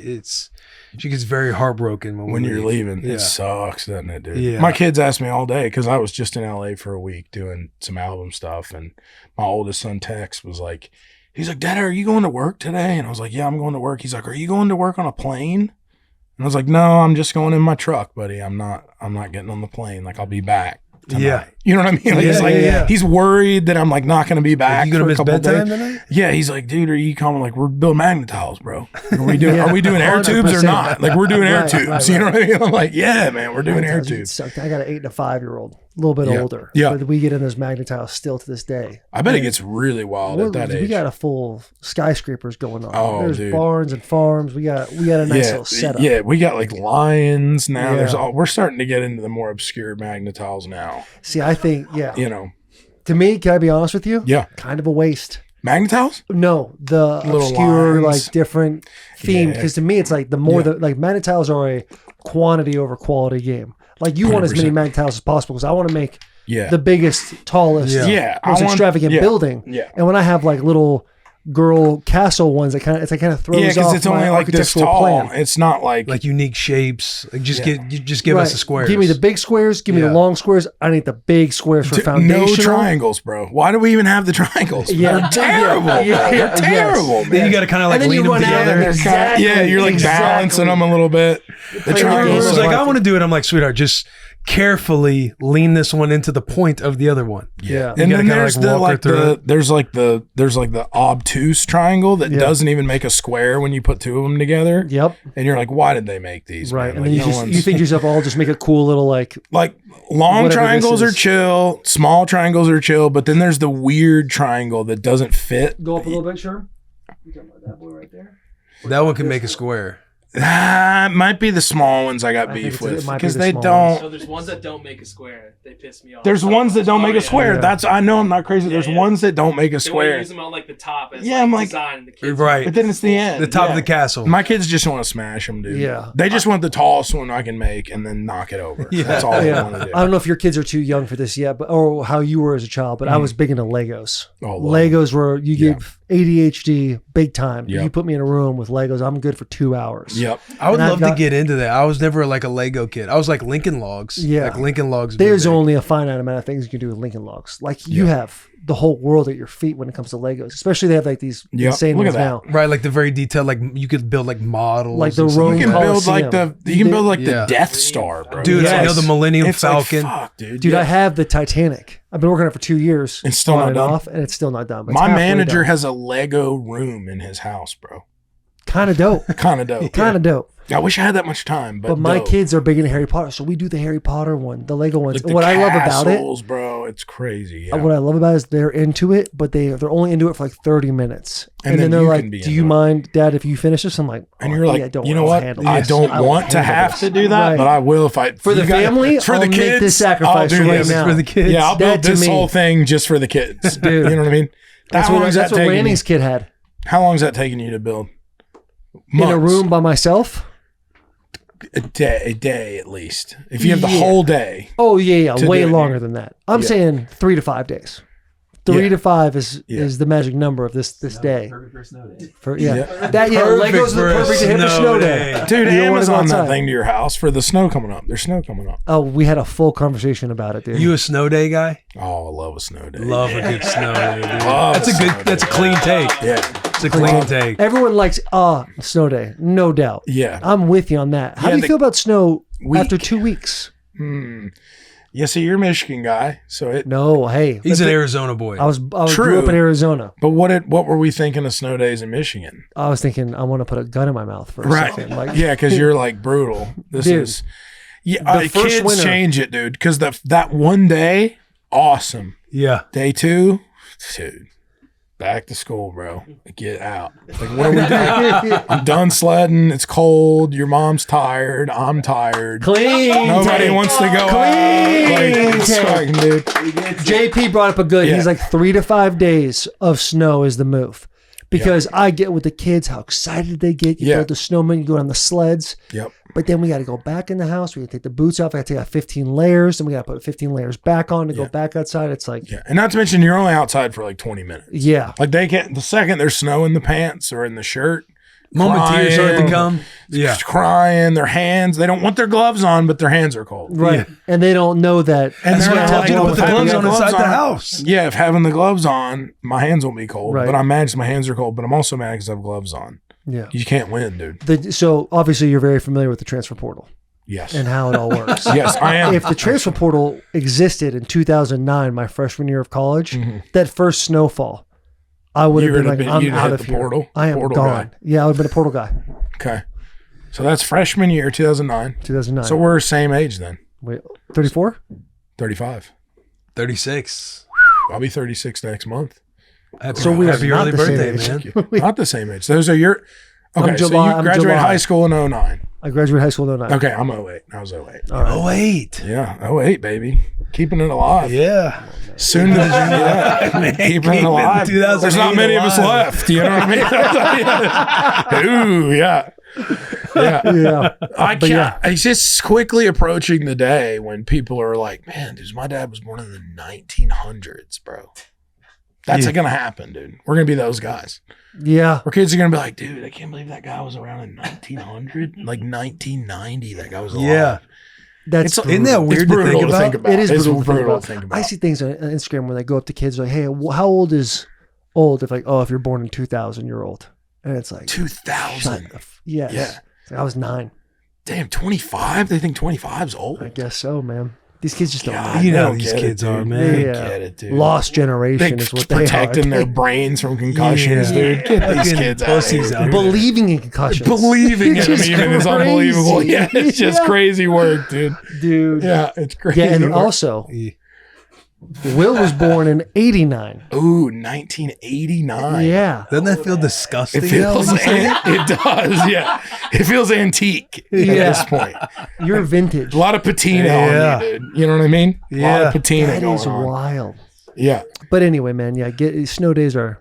K: she gets very heartbroken when
J: you're leaving.
K: Yeah.
J: It sucks, doesn't it, dude?
K: Yeah.
J: My kids ask me all day because I was just in LA for a week doing some album stuff, and my oldest son Tex was like, he's like, Dad, are you going to work today? And I was like, yeah, I'm going to work. He's like, are you going to work on a plane? And I was like, no, I'm just going in my truck, buddy. I'm not getting on the plane. Like I'll be back tonight.
K: Yeah.
J: You know what I mean? Like, he's worried that I'm like not going to be back.
K: You going to miss bedtime tonight?
J: Yeah. He's like, dude, are you coming? Like, we're building Magnetiles, bro. Are we doing air tubes or not? Like, we're doing air tubes.
A: Right.
J: You know what I mean? I'm like, yeah, man, we're doing air tubes.
A: I got an 8 and a 5-year-old, a little bit older.
J: Yeah.
A: But we get in those Magnetiles still to this day.
J: I bet it gets really wild at that age.
A: We got a full skyscrapers going on.
J: Oh,
A: There's
J: dude.
A: barns and farms. We got a nice little setup.
J: Yeah, we got like lions now.
A: Yeah.
J: We're starting to get into the more obscure Magnetiles now.
A: See, I think,
J: You know.
A: To me, can I be honest with you?
J: Yeah.
A: Kind of a waste.
J: Magnetiles?
A: No, the
J: Little
A: obscure,
J: lines.
A: like different theme.
J: Yeah.
A: Because to me, it's like the more like Magnetiles are a quantity over quality game. Like you want as many
J: 100%.
A: Magnetiles as possible because I want to make
J: Yeah.
A: the biggest, tallest,
J: Yeah.
A: most extravagant building.
J: Yeah.
A: And when I have like little girl castle ones, it kind of throws
J: Yeah,
A: off
J: because it's
A: my
J: only like this
A: architectural
J: tall.
A: plan.
J: It's not like
K: unique shapes. Like just give us the squares.
A: Give me the big squares. Give me the long squares. I need the big squares for foundational.
J: no triangles, bro. Why do we even have the triangles?
A: Yeah.
J: They're terrible. They're terrible, man.
K: Then you got to kind of like lean them together.
J: You're like balancing them a little bit. The triangles
K: It's
J: are
K: like, I want to do it. I'm like, sweetheart, just carefully lean this one into the point of the other one.
A: Yeah.
J: And then there's there's like the obtuse triangle that doesn't even make a square when you put two of them together.
A: Yep.
J: And you're like, why did they make these?
A: Right.
J: Man?
A: And
J: Like,
A: then you think to yourself, I'll just make a cool little like
J: long
A: whatever
J: triangles
A: this
J: are
A: is.
J: chill, small triangles are chill, but then there's the weird triangle that doesn't fit.
A: Go up a little bit, sure. You talking about that boy right there?
K: That one can make a square.
J: Might be the small ones I got beef with because they don't.
I: So there's ones that don't make a square. They piss me off.
J: There's ones that don't make a square.
A: Yeah.
J: I know I'm not crazy. There's ones that don't make a
I: They want to
J: square.
I: use them on like the top as
J: Yeah, I'm like-
I: design. The kids
K: Right.
J: But then it's the end.
K: The top of the castle.
J: My kids just want to smash them, dude.
A: Yeah.
J: They just want the tallest one I can make and then knock it over.
K: Yeah.
J: That's all they want to do.
A: I don't know if your kids are too young for this yet, but or how you were as a child, but I was big into Legos.
J: Oh, love
A: Legos were you give ADHD big time.
J: Yep.
A: You put me in a room with Legos, I'm good for 2 hours.
J: Yep.
K: I would
A: And I've
K: love
A: got-
K: to get into that. I was never like a Lego kid. I was like Lincoln Logs.
A: Yeah.
K: Like Lincoln Logs.
A: There's only a finite amount of things you can do with Lincoln Logs. Like you have the whole world at your feet when it comes to Legos. Especially they have like these
J: Yep.
A: insane
J: Look
A: ones
J: at that.
A: now.
K: Right, like the very detailed, like you could build like models.
A: Like the
K: and stuff
A: Roman
J: You can build
A: Coliseum.
J: like the
K: Yeah.
J: Death Star, bro.
K: Dude, I know
A: Yes.
K: the Millennium
J: It's
K: Falcon.
J: like, fuck, dude.
A: Dude,
J: Yeah.
A: I have the Titanic. I've been working on it for 2 years.
J: It's still
A: on
J: not
A: and
J: done?
A: off, and it's still not done. But it's
J: My
A: halfway
J: manager
A: done.
J: has a Lego room in his house, bro.
A: Kind of dope.
J: Kind of dope.
A: Kind of dope.
J: I wish I had that much time, but
A: my
J: dope.
A: kids are big into Harry Potter, so we do the Harry Potter one, the Lego ones.
J: Like the
A: What I love about it,
J: castles, bro, it's crazy. Yeah.
A: what I love about it is they're into it, but they're only into it for like 30 minutes,
J: And
A: then
J: then
A: they're
J: you
A: like,
J: can be
A: "Do you
J: into it."
A: mind, Dad, if you finish this?" I'm like,
J: And
A: "Oh,
J: you're like,
A: yeah, don't
J: you
A: worry,
J: know
A: I'll
J: what?
A: handle
J: I
A: this.
J: don't
A: I will
J: want to
A: handle
J: have
A: this."
J: to do that,
A: Right.
J: but I will if I
A: For the
J: you got-
A: family,
J: for
A: I'll
J: the
A: make
J: kids,
A: this sacrifice
J: I'll do
A: right
J: this.
A: now.
K: For the kids.
J: Yeah, I'll build
A: That to
J: this
A: me-
J: whole thing just for the kids.
A: Dude.
J: You know what I mean?
A: That's
J: How
A: what,
J: long is
A: that's
J: that
A: what
J: taking you?
A: Lanny's kid had
J: How long is that taking you to build?
A: in a
J: Months.
A: room by myself.
J: A day at least. If you have the
A: Yeah.
J: whole day.
A: Oh yeah,
J: To
A: way
J: do it.
A: longer than that. I'm
J: Yeah.
A: saying 3 to 5 days. 3
J: Yeah.
A: to 5 is
J: Yeah.
A: the magic number of this day.
E: Perfect for a snow day.
A: For
J: Yeah.
A: Legos are the perfect to hit the snow day.
J: Dude,
A: You don't wanna go
J: Amazon that
A: outside.
J: thing to your house for the snow coming up. There's snow coming up.
A: Oh, we had a full conversation about it, dude.
K: You a snow day guy?
J: Oh, I love a snow day.
K: Love a good snow day, dude.
J: Love
K: That's a
J: snow
K: good.
J: day.
K: That's a clean take.
J: Yeah.
K: It's a clean take.
A: Everyone likes snow day, no doubt.
J: Yeah.
A: I'm with you on that. How
J: Yeah,
A: do you
J: the
A: feel about snow
J: week.
A: after 2 weeks?
J: Yeah, see, you're a Michigan guy, so it.
A: No, hey,
K: He's an Arizona boy.
A: I grew up
J: True.
A: in Arizona.
J: But what were we thinking of snow days in Michigan?
A: I was thinking I want to put a gun in my mouth for a
J: Right.
A: second. Like,
J: Yeah, because you're like brutal. This
A: Dude,
J: is. Yeah,
A: the first
J: kids
A: winter-
J: change it, dude. Because that one day, awesome.
K: Yeah.
J: Day 2, dude. Back to school, bro. Get out. Like, what are we doing? I'm done sledding. It's cold. Your mom's tired. I'm tired.
A: Clean.
J: Nobody
A: take.
J: wants to go
A: Clean
J: out. Like, it's
A: take.
J: fucking, dude.
A: JP brought up a good.
J: Yeah.
A: He's like 3 to 5 days of snow is the move, because I get with the kids how excited they get. You
J: Yeah.
A: build the snowman, you go on the sleds.
J: Yep.
A: But then we got to go back in the house. We got to take the boots off. I got to take out 15 layers. Then we got to put 15 layers back on to go back outside. It's like,
J: Yeah. And not to mention, you're only outside for like 20 minutes.
A: yeah.
J: Like, they can't, the second there's snow in the pants or in the shirt,
K: Moment tears start to
J: crying,
K: come. Yeah.
J: just crying, their hands, they don't want their gloves on, but their hands are cold.
A: Right. And they don't know that.
J: And
K: That's
J: they're
K: what I
J: not
K: told you to
J: like,
K: put the
J: having
K: gloves on inside the
J: on-
K: house.
J: Yeah, if having the gloves on, my hands won't be cold.
A: Right.
J: But I'm mad 'cause my hands are cold, but I'm also mad because I have gloves on.
A: Yeah.
J: You can't win, dude.
A: So obviously you're very familiar with the transfer portal
J: Yes.
A: and how it all works.
J: Yes, I am.
A: If the transfer portal existed in 2009, my freshman year of college, that first snowfall, I would have
J: You
A: been
J: would've
A: like,
J: been-
A: I'm
J: you'd
A: out
J: hit
A: of
J: the
A: here.
J: portal-
A: I am
J: portal
A: gone.
J: guy.
A: Yeah, I would have been a portal guy.
J: Okay. So that's freshman year, 2009.
A: 2009.
J: So we're same age then.
A: Wait, 34?
J: 35.
K: 36.
J: I'll be 36 next month.
K: Happy,
A: So we are
K: happy
A: not
K: early
A: the same
K: birthday,
A: age.
K: man.
J: Not the same age. Those are your. Okay,
A: I'm
J: so
A: July-
J: you
A: I'm
J: graduated
A: July.
J: high school in 09.
A: I graduated high school in 09.
J: Okay, I'm 08. I was 08.
A: All right.
K: Oh, wait.
J: Yeah, 08, baby. Keeping it alive.
K: Yeah.
J: Soon to
K: Man,
J: keeping it alive.
K: 2008
J: There's not many of us
K: alive.
J: left. You know what I mean? Ooh, yeah. Yeah.
A: Yeah.
J: I
A: But
J: can't.
A: yeah.
J: It's just quickly approaching the day when people are like, man, dude, my dad was born in the 1900s, bro. That's going to happen, dude. We're going to be those guys.
A: Yeah.
J: Our kids are going to be like, dude, I can't believe that guy was around in 1900. Like 1990, that guy was alive.
K: Yeah.
A: That's
K: Isn't that
J: It's
K: weird
J: brutal
K: to think about?
A: It is
J: It's
A: brutal to think
J: brutal
A: about.
J: to think about.
A: I see things on Instagram where they go up to kids like, hey, how old is old? If like, oh, if you're born in 2000, you're old. And it's like,
J: 2000.
A: yes.
J: Yeah.
A: It's like, I was 9.
J: Damn, 25? They think 25's old.
A: I guess so, man. These kids just don't
J: God,
A: know.
K: You
J: they
K: know
J: don't
K: these
J: get it,
K: kids are,
J: dude.
K: man.
J: They
A: Yeah.
J: get it, dude.
A: Lost generation
J: They
A: is what they
J: protecting
A: are.
J: their brains from concussions,
K: Yeah.
J: dude. Get these
K: Fucking
J: kids out of
K: pussies
J: here,
K: out
J: dude.
A: Believing in concussions.
J: Believing in
A: It's
J: them
A: just
J: even is
A: crazy.
J: unbelievable. Yeah, it's just
A: Yeah.
J: crazy work, dude.
A: Dude.
J: Yeah, it's crazy.
A: Yeah, and
J: work.
A: also, Will was born in 89.
J: Ooh, 1989.
A: Yeah.
K: Doesn't that feel disgusting?
J: It feels, it does, yeah. It feels antique at
A: Yeah.
J: this point.
A: You're vintage.
J: A lot of patina
K: Yeah.
J: on you, dude. You know what I mean? A lot
K: Yeah.
J: of patina
A: That
J: going
A: is
J: on.
A: wild.
J: Yeah.
A: But anyway, man, yeah, snow days are.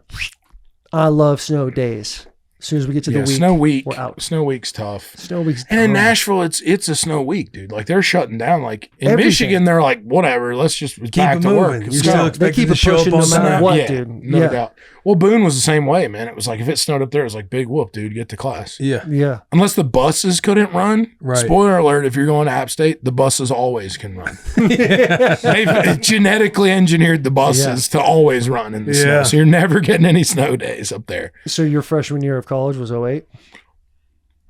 A: I love snow days. As soon as we get to the
J: Yeah,
A: week,
J: snow week.
A: we're out.
J: Snow week's tough.
A: Snow week's
J: And in
A: dumb.
J: Nashville, it's a snow week, dude. Like they're shutting down. Like in
A: Everything.
J: Michigan, they're like, whatever, let's just back
K: it
J: to
K: moving.
J: work.
K: You're
J: It's
K: still
J: snow.
A: They
K: expected
A: keep
K: to
A: it
K: show
A: pushing
K: up
A: no
K: on
A: matter
K: Sunday.
A: what,
J: Yeah,
A: dude.
J: no
A: Yeah.
J: doubt. Well, Boone was the same way, man. It was like if it snowed up there, it was like big whoop, dude. Get to class.
K: Yeah.
A: Yeah.
J: Unless the buses couldn't run.
K: Right.
J: Spoiler alert: if you're going to App State, the buses always can run. They've genetically engineered the buses to always run in the snow,
K: Yeah.
J: so you're never getting any snow days up there.
A: So your freshman year of college was 08?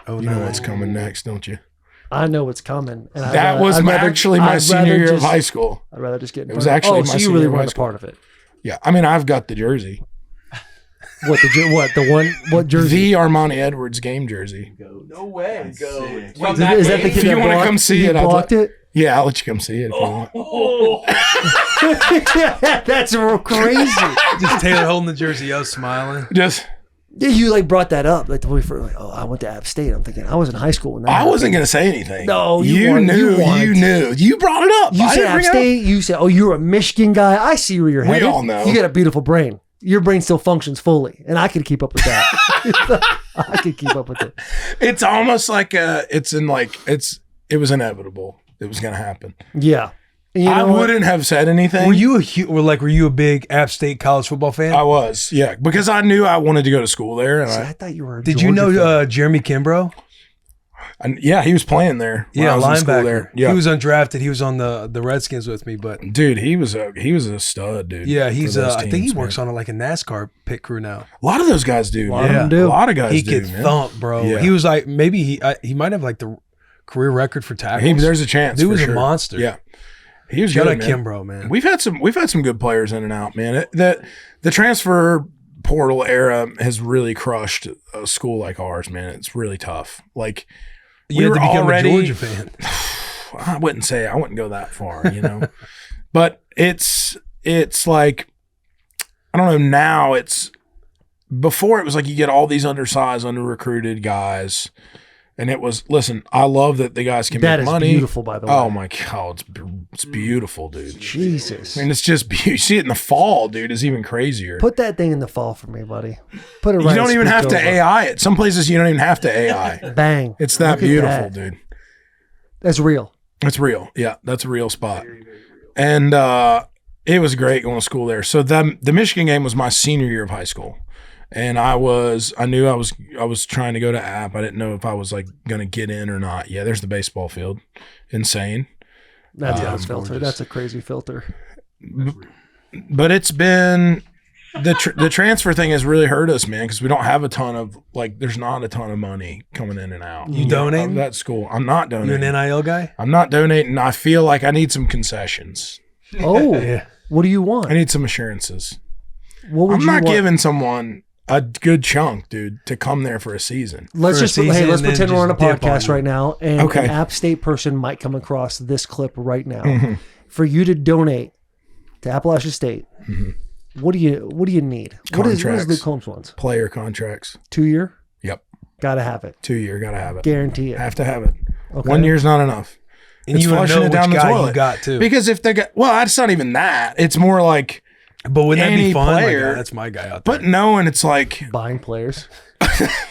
J: You know what's coming next, don't you?
A: I know what's coming. And
J: That was actually my senior year of high school.
A: I'd rather just get.
J: It was actually my
A: so you
J: senior
A: really
J: year of high
A: weren't a
J: school.
A: part of it.
J: Yeah, I mean, I've got the jersey.
A: What jersey?
J: The Armani Edwards game jersey.
E: No way.
A: Is that the kid
J: If you
A: that
J: want to
A: blocked-
J: come see
A: he
J: it,
A: blocked it?
J: Yeah, I'll let you come see it if you want.
A: That's crazy.
K: Just Taylor holding the jersey up, smiling.
J: Just.
A: Yeah, you like brought that up like the way for like, oh, I went to App State. I'm thinking I was in high school when that
J: I
A: happened.
J: wasn't gonna say anything.
A: No,
J: you
A: weren't.
J: knew.
A: weren't.
J: You knew. You brought it up.
A: You
J: I
A: said
J: didn't
A: App
J: bring it up.
A: State. You said, oh, you're a Michigan guy. I see where you're
J: We
A: headed.
J: all know.
A: You got a beautiful brain. Your brain still functions fully, and I can keep up with that. I can keep up with it.
J: It's almost like it was inevitable. It was gonna happen.
A: Yeah. You
J: I
A: know what?
J: wouldn't have said anything.
K: Were you a big App State college football fan?
J: I was, yeah, because I knew I wanted to go to school there, and
A: See, I thought you were.
K: Did you know Jeremy Kimbrough?
J: yeah, he was playing there. When I was in school
K: linebacker.
J: there. Yeah,
K: He was undrafted. He was on the Redskins with me, but
J: dude, he was a stud, dude.
K: yeah,
J: for
K: he's
J: those
K: I think
J: teams,
K: he works
J: man.
K: on like a NASCAR pit crew now.
J: A lot of those guys do.
A: A lot
J: man.
A: of them do.
J: A lot of guys
K: He
J: do.
K: could
J: man.
K: thump, bro.
J: Yeah.
K: He was like maybe he might have like the career record for tackles.
J: There's a chance.
K: Dude
J: for
K: was
J: sure.
K: a monster.
J: Yeah, he was
K: Shout
J: good,
K: out
J: man.
K: Kimbrough, man.
J: We've had some good players in and out, man. The transfer portal era has really crushed a school like ours, man. It's really tough. Like
K: You
J: we
K: had
J: were
K: to become
J: already
K: a Georgia fan.
J: I wouldn't go that far, you know. But it's like I don't know, now it's before it was like you get all these undersized, under-recruited guys. And it was, listen, I love that the guys can
A: That
J: make
A: is
J: money.
A: beautiful, by the way.
J: Oh my God, it's beautiful, dude.
A: Jesus.
J: I mean, it's just you see it in the fall, dude. It's even crazier.
A: Put that thing in the fall for me, buddy. Put it right.
J: You don't even have to
A: over.
J: AI it. Some places you don't even have to AI.
A: Bang.
J: It's that
A: Look at
J: beautiful,
A: that.
J: dude.
A: That's real.
J: It's real. Yeah, that's a real spot. And it was great going to school there. So the Michigan game was my senior year of high school. And I knew I was trying to go to App. I didn't know if I was like going to get in or not. Yeah, there's the baseball field. Insane.
A: That's a filter.
J: gorgeous.
A: That's a crazy filter.
J: But it's been the transfer thing has really hurt us, man, because we don't have a ton of there's not a ton of money coming in and out.
K: You donating?
J: Of that school. I'm not
K: You
J: donating.
K: an NIL guy?
J: I'm not donating. I feel like I need some concessions.
A: Oh,
K: Yeah.
A: what do you want?
J: I need some assurances.
A: What would
J: I'm
A: you
J: not
A: want?
J: giving someone a good chunk, dude, to come there for a season.
A: Let's
K: for a
A: just let's
K: season and then
A: pretend we're on a
K: just dip on
A: podcast
K: you.
A: right now, and
J: Okay.
A: an App State person might come across this clip right now.
J: Mhm.
A: For you to donate to Appalachian State, what do you need? What is
J: Contracts.
A: Luke Combs wants?
J: Player contracts.
A: 2 year?
J: Yep.
A: Gotta have it.
J: 2 year, gotta have it.
A: Guarantee it.
J: Have to have it.
A: Okay.
J: 1 year's not enough.
K: And
J: It's
K: you want to
J: flushing
K: know
J: it down
K: which
J: the
K: guy
J: toilet.
K: you got too.
J: Because if they got, well, it's not even that. It's more like,
K: but wouldn't that
J: any
K: be fun?
J: player-
K: Like, that's my guy out there.
J: but knowing it's like
A: Buying players.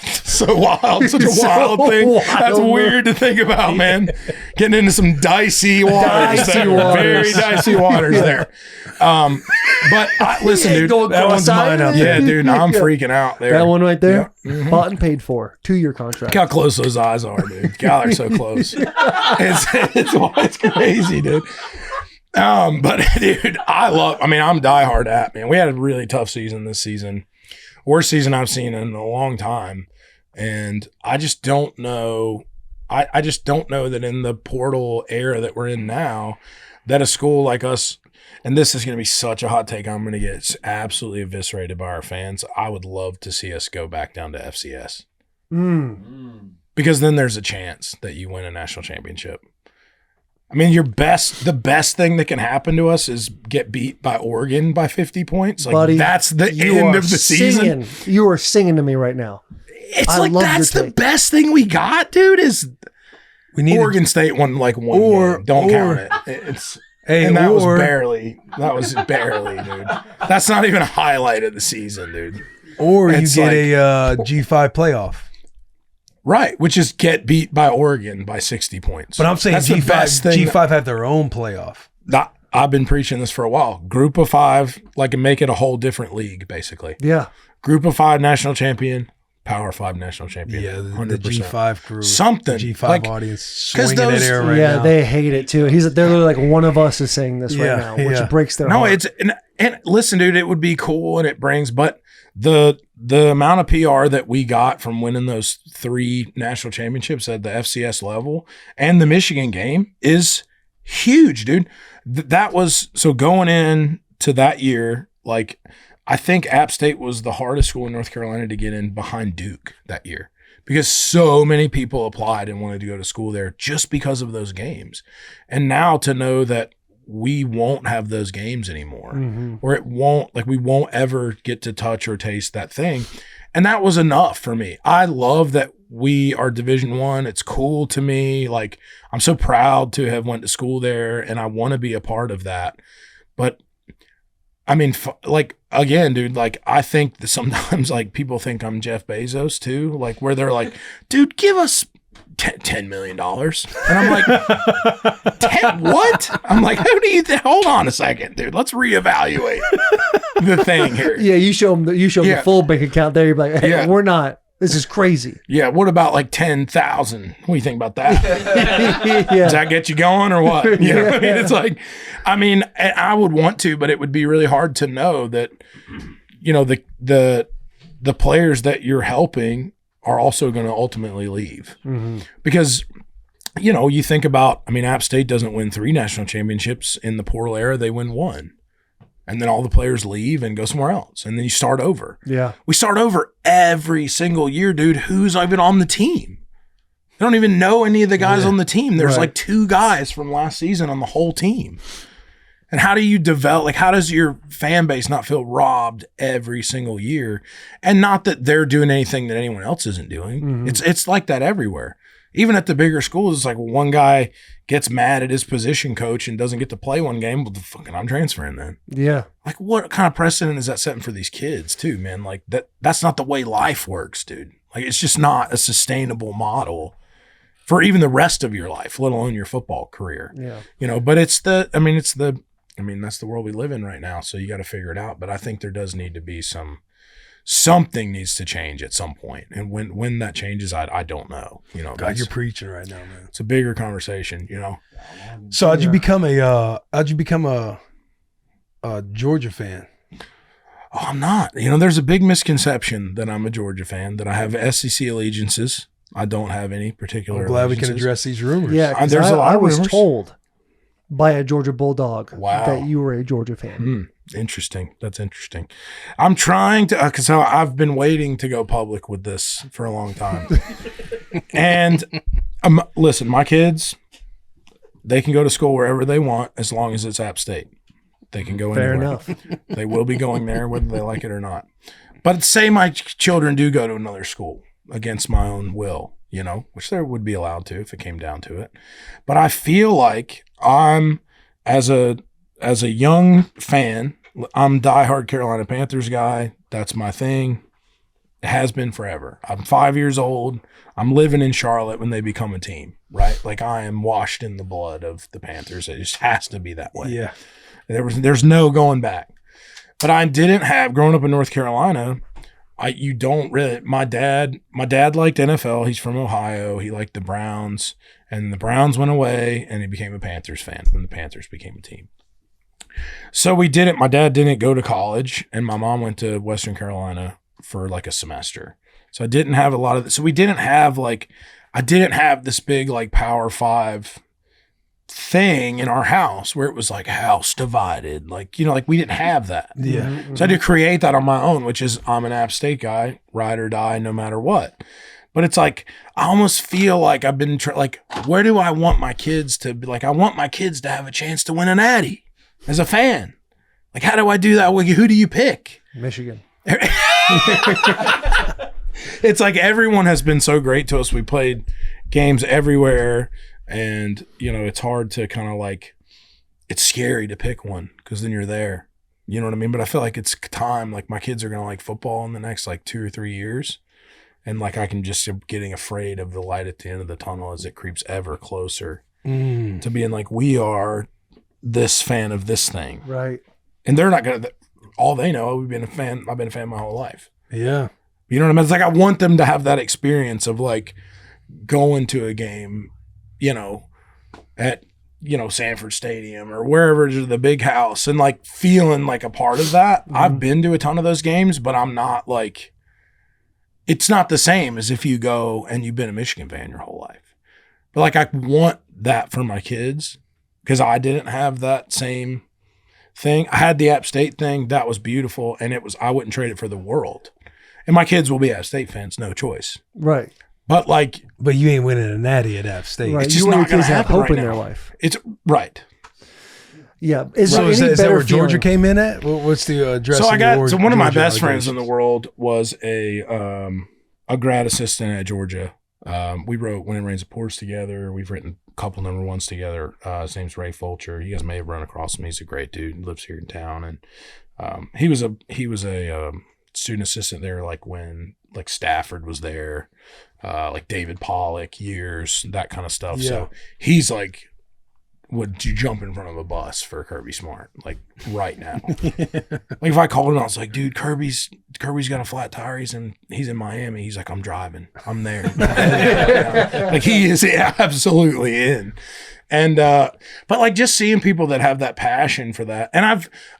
J: so wild, such a
A: So
J: wild thing. That's
A: wild.
J: weird to think about, man. Getting into some dicey waters,
A: Dicey
J: there.
A: waters.
J: Very dicey waters there. But listen, dude,
A: Going
K: that one's
A: cross-eyed.
K: mine out
J: yeah, dude, I'm freaking out there.
A: That one right there,
J: Yeah. Mhm.
A: bought and paid for. 2 year contract.
J: Look how close those eyes are, dude. God, they're so close. It's crazy, dude. But dude, I'm diehard App, man. We had a really tough season this season. Worst season I've seen in a long time. And I just don't know. I just don't know that in the portal era that we're in now, that a school like us, and this is going to be such a hot take, I'm going to get absolutely eviscerated by our fans. I would love to see us go back down to FCS. Because then there's a chance that you win a national championship. I mean, the best thing that can happen to us is get beat by Oregon by 50 points. Like,
A: Buddy,
J: that's the
A: you
J: end
A: are
J: of the season.
A: singing. You are singing to me right now.
J: It's
A: I
J: like,
A: love
J: that's
A: your
J: the
A: take.
J: best thing we got, dude, is
K: we need
J: Oregon State won like one
K: or-
J: game. Don't
K: or-
J: count it. It's
K: Hey,
J: and that was
K: or-
J: barely, dude. That's not even a highlight of the season, dude.
K: or you
J: It's
K: get
J: like-
K: a G5 playoff.
J: Right, which is get beat by Oregon by 60 points.
K: But I'm saying
J: That's the best thing.
K: G5 have their own playoff.
J: I've been preaching this for a while. Group of 5, like, and make it a whole different league, basically.
A: Yeah.
J: Group of 5 national champion, Power 5 national champion.
K: Yeah, the
J: 100%.
K: G5 crew,
J: Something.
K: G5
J: Like,
K: audience
J: 'cause
K: swinging
J: those-
K: it air right
A: yeah,
K: now.
A: they hate it too. They're literally like, one of us is saying this right
K: Yeah,
A: now, which
K: yeah.
A: breaks their
J: No,
A: heart.
J: it's and listen, dude, it would be cool and it brings, but the amount of PR that we got from winning those 3 national championships at the FCS level and the Michigan game is huge, dude. That was so going in to that year, like I think App State was the hardest school in North Carolina to get in behind Duke that year because so many people applied and wanted to go to school there just because of those games. And now to know that we won't have those games anymore, or it won't, like we won't ever get to touch or taste that thing. And that was enough for me. I love that we are Division I. It's cool to me. Like I'm so proud to have went to school there and I want to be a part of that. But I mean, like, again, dude, like, I think that sometimes, like, people think I'm Jeff Bezos, too. Like, where they're like, dude, give us $10 million. And I'm like, 10 what? I'm like, who do you think? Hold on a second, dude. Let's reevaluate the thing here.
A: Yeah, you show them the full bank account there. You're like, hey, we're not. This is crazy.
J: Yeah, what about like 10,000? What do you think about that? Does that get you going or what? You know what I mean? It's like, I mean, I would want to, but it would be really hard to know that, you know, the players that you're helping are also going to ultimately leave. Because, you know, you think about, I mean, App State doesn't win 3 national championships in the portal era. They win 1. And then all the players leave and go somewhere else. And then you start over.
A: Yeah.
J: We start over every single year, dude. Who's even on the team? They don't even know any of the guys on the team. There's like 2 guys from last season on the whole team. And how do you develop, like, how does your fan base not feel robbed every single year? And not that they're doing anything that anyone else isn't doing. It's like that everywhere. Even at the bigger schools, it's like one guy gets mad at his position coach and doesn't get to play one game. Well, fucking, I'm transferring then.
A: Yeah.
J: Like, what kind of precedent is that setting for these kids too, man? Like that's not the way life works, dude. Like, it's just not a sustainable model for even the rest of your life, let alone your football career.
A: Yeah.
J: You know, but that's the world we live in right now. So you got to figure it out. But I think there does need to be something needs to change at some point. And when that changes, I don't know. You know,
K: God, you're preaching right now, man.
J: It's a bigger conversation, you know.
K: So how'd you become a Georgia fan?
J: Oh, I'm not. You know, there's a big misconception that I'm a Georgia fan, that I have SEC allegiances. I don't have any particular
K: I'm glad we
J: allegiances.
K: can address these rumors.
A: Yeah,
J: there's a lot
A: I
J: of
A: was
J: rumors.
A: told by a Georgia Bulldog
J: Wow.
A: that you were a Georgia fan.
J: Interesting. That's interesting. I'm trying to, because I've been waiting to go public with this for a long time. And listen, my kids, they can go to school wherever they want as long as it's App State. They can go
A: Fair
J: anywhere.
A: enough.
J: They will be going there whether they like it or not. But say my children do go to another school against my own will, you know, which they would be allowed to if it came down to it. But I feel like I'm, as a young fan, I'm diehard Carolina Panthers guy. That's my thing. It has been forever. I'm 5 years old. I'm living in Charlotte when they become a team, right? Like, I am washed in the blood of the Panthers. It just has to be that way.
K: Yeah.
J: There's no going back. But I didn't have, growing up in North Carolina, you don't really, my dad liked NFL. He's from Ohio. He liked the Browns, and the Browns went away and he became a Panthers fan when the Panthers became a team. So we didn't, my dad didn't go to college and my mom went to Western Carolina for like a semester. So I didn't have a lot of, so we didn't have like, I didn't have this big like Power 5 thing in our house where it was like house divided. Like, you know, like we didn't have that.
K: Yeah.
J: So I had to create that on my own, which is I'm an App State guy, ride or die, no matter what. But it's like, I almost feel like I've been, like, where do I want my kids to be? Like, I want my kids to have a chance to win an Natty as a fan. Like, how do I do that? Who do you pick?
A: Michigan.
J: It's like everyone has been so great to us. We played games everywhere. And, you know, it's hard to kind of like, it's scary to pick one because then you're there. You know what I mean? But I feel like it's time. Like, my kids are going to like football in the next like 2 or 3 years. And like, I can just getting afraid of the light at the end of the tunnel as it creeps ever closer to being like, we are this fan of this thing.
A: Right.
J: And they're not going to, all they know, I've been a fan my whole life.
K: Yeah.
J: You know what I mean? It's like, I want them to have that experience of like going to a game, you know, at Sanford Stadium or wherever, the big house, and like feeling like a part of that. I've been to a ton of those games, but I'm not like, it's not the same as if you go and you've been a Michigan fan your whole life. But like, I want that for my kids because I didn't have that same thing. I had the App State thing. That was beautiful. And I wouldn't trade it for the world. And my kids will be App State fans, no choice.
A: Right.
J: But like,
K: but you ain't winning a natty at App State.
A: Right.
J: It's just
A: You want
J: not
A: your
J: going
A: kids
J: to
A: to have
J: happen
A: hope
J: right
A: in
J: now.
A: their life.
J: It's right.
A: Yeah. Is
K: So
A: there
K: is
A: any
K: that
A: better
K: where Georgia
A: feeling?
K: came in at? What's the address?
J: So
K: of
J: one of my
K: Georgia
J: best friends in
K: allegations?
J: the world was a grad assistant at Georgia. We wrote When It Rains It Pours together. We've written a couple number ones together. His name's Ray Fulcher. You guys may have run across him. He's a great dude. He lives here in town, and he was a student assistant there, like when like Stafford was there, like David Pollock years, that kind of stuff.
K: Yeah.
J: So he's like, would you jump in front of a bus for Kirby Smart, like right now? Like if I called him, I was like, dude, Kirby's got a flat tire. He's in Miami. He's like, I'm driving. I'm there. Like he is absolutely in. And but like just seeing people that have that passion for that, and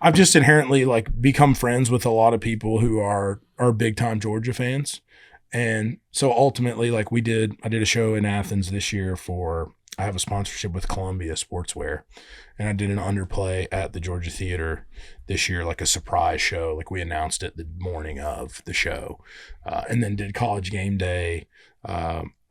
J: I've just inherently like become friends with a lot of people who are big time Georgia fans. And so ultimately, like I did a show in Athens this year I have a sponsorship with Columbia Sportswear, and I did an underplay at the Georgia Theater this year, like a surprise show. Like we announced it the morning of the show, and then did College Game Day.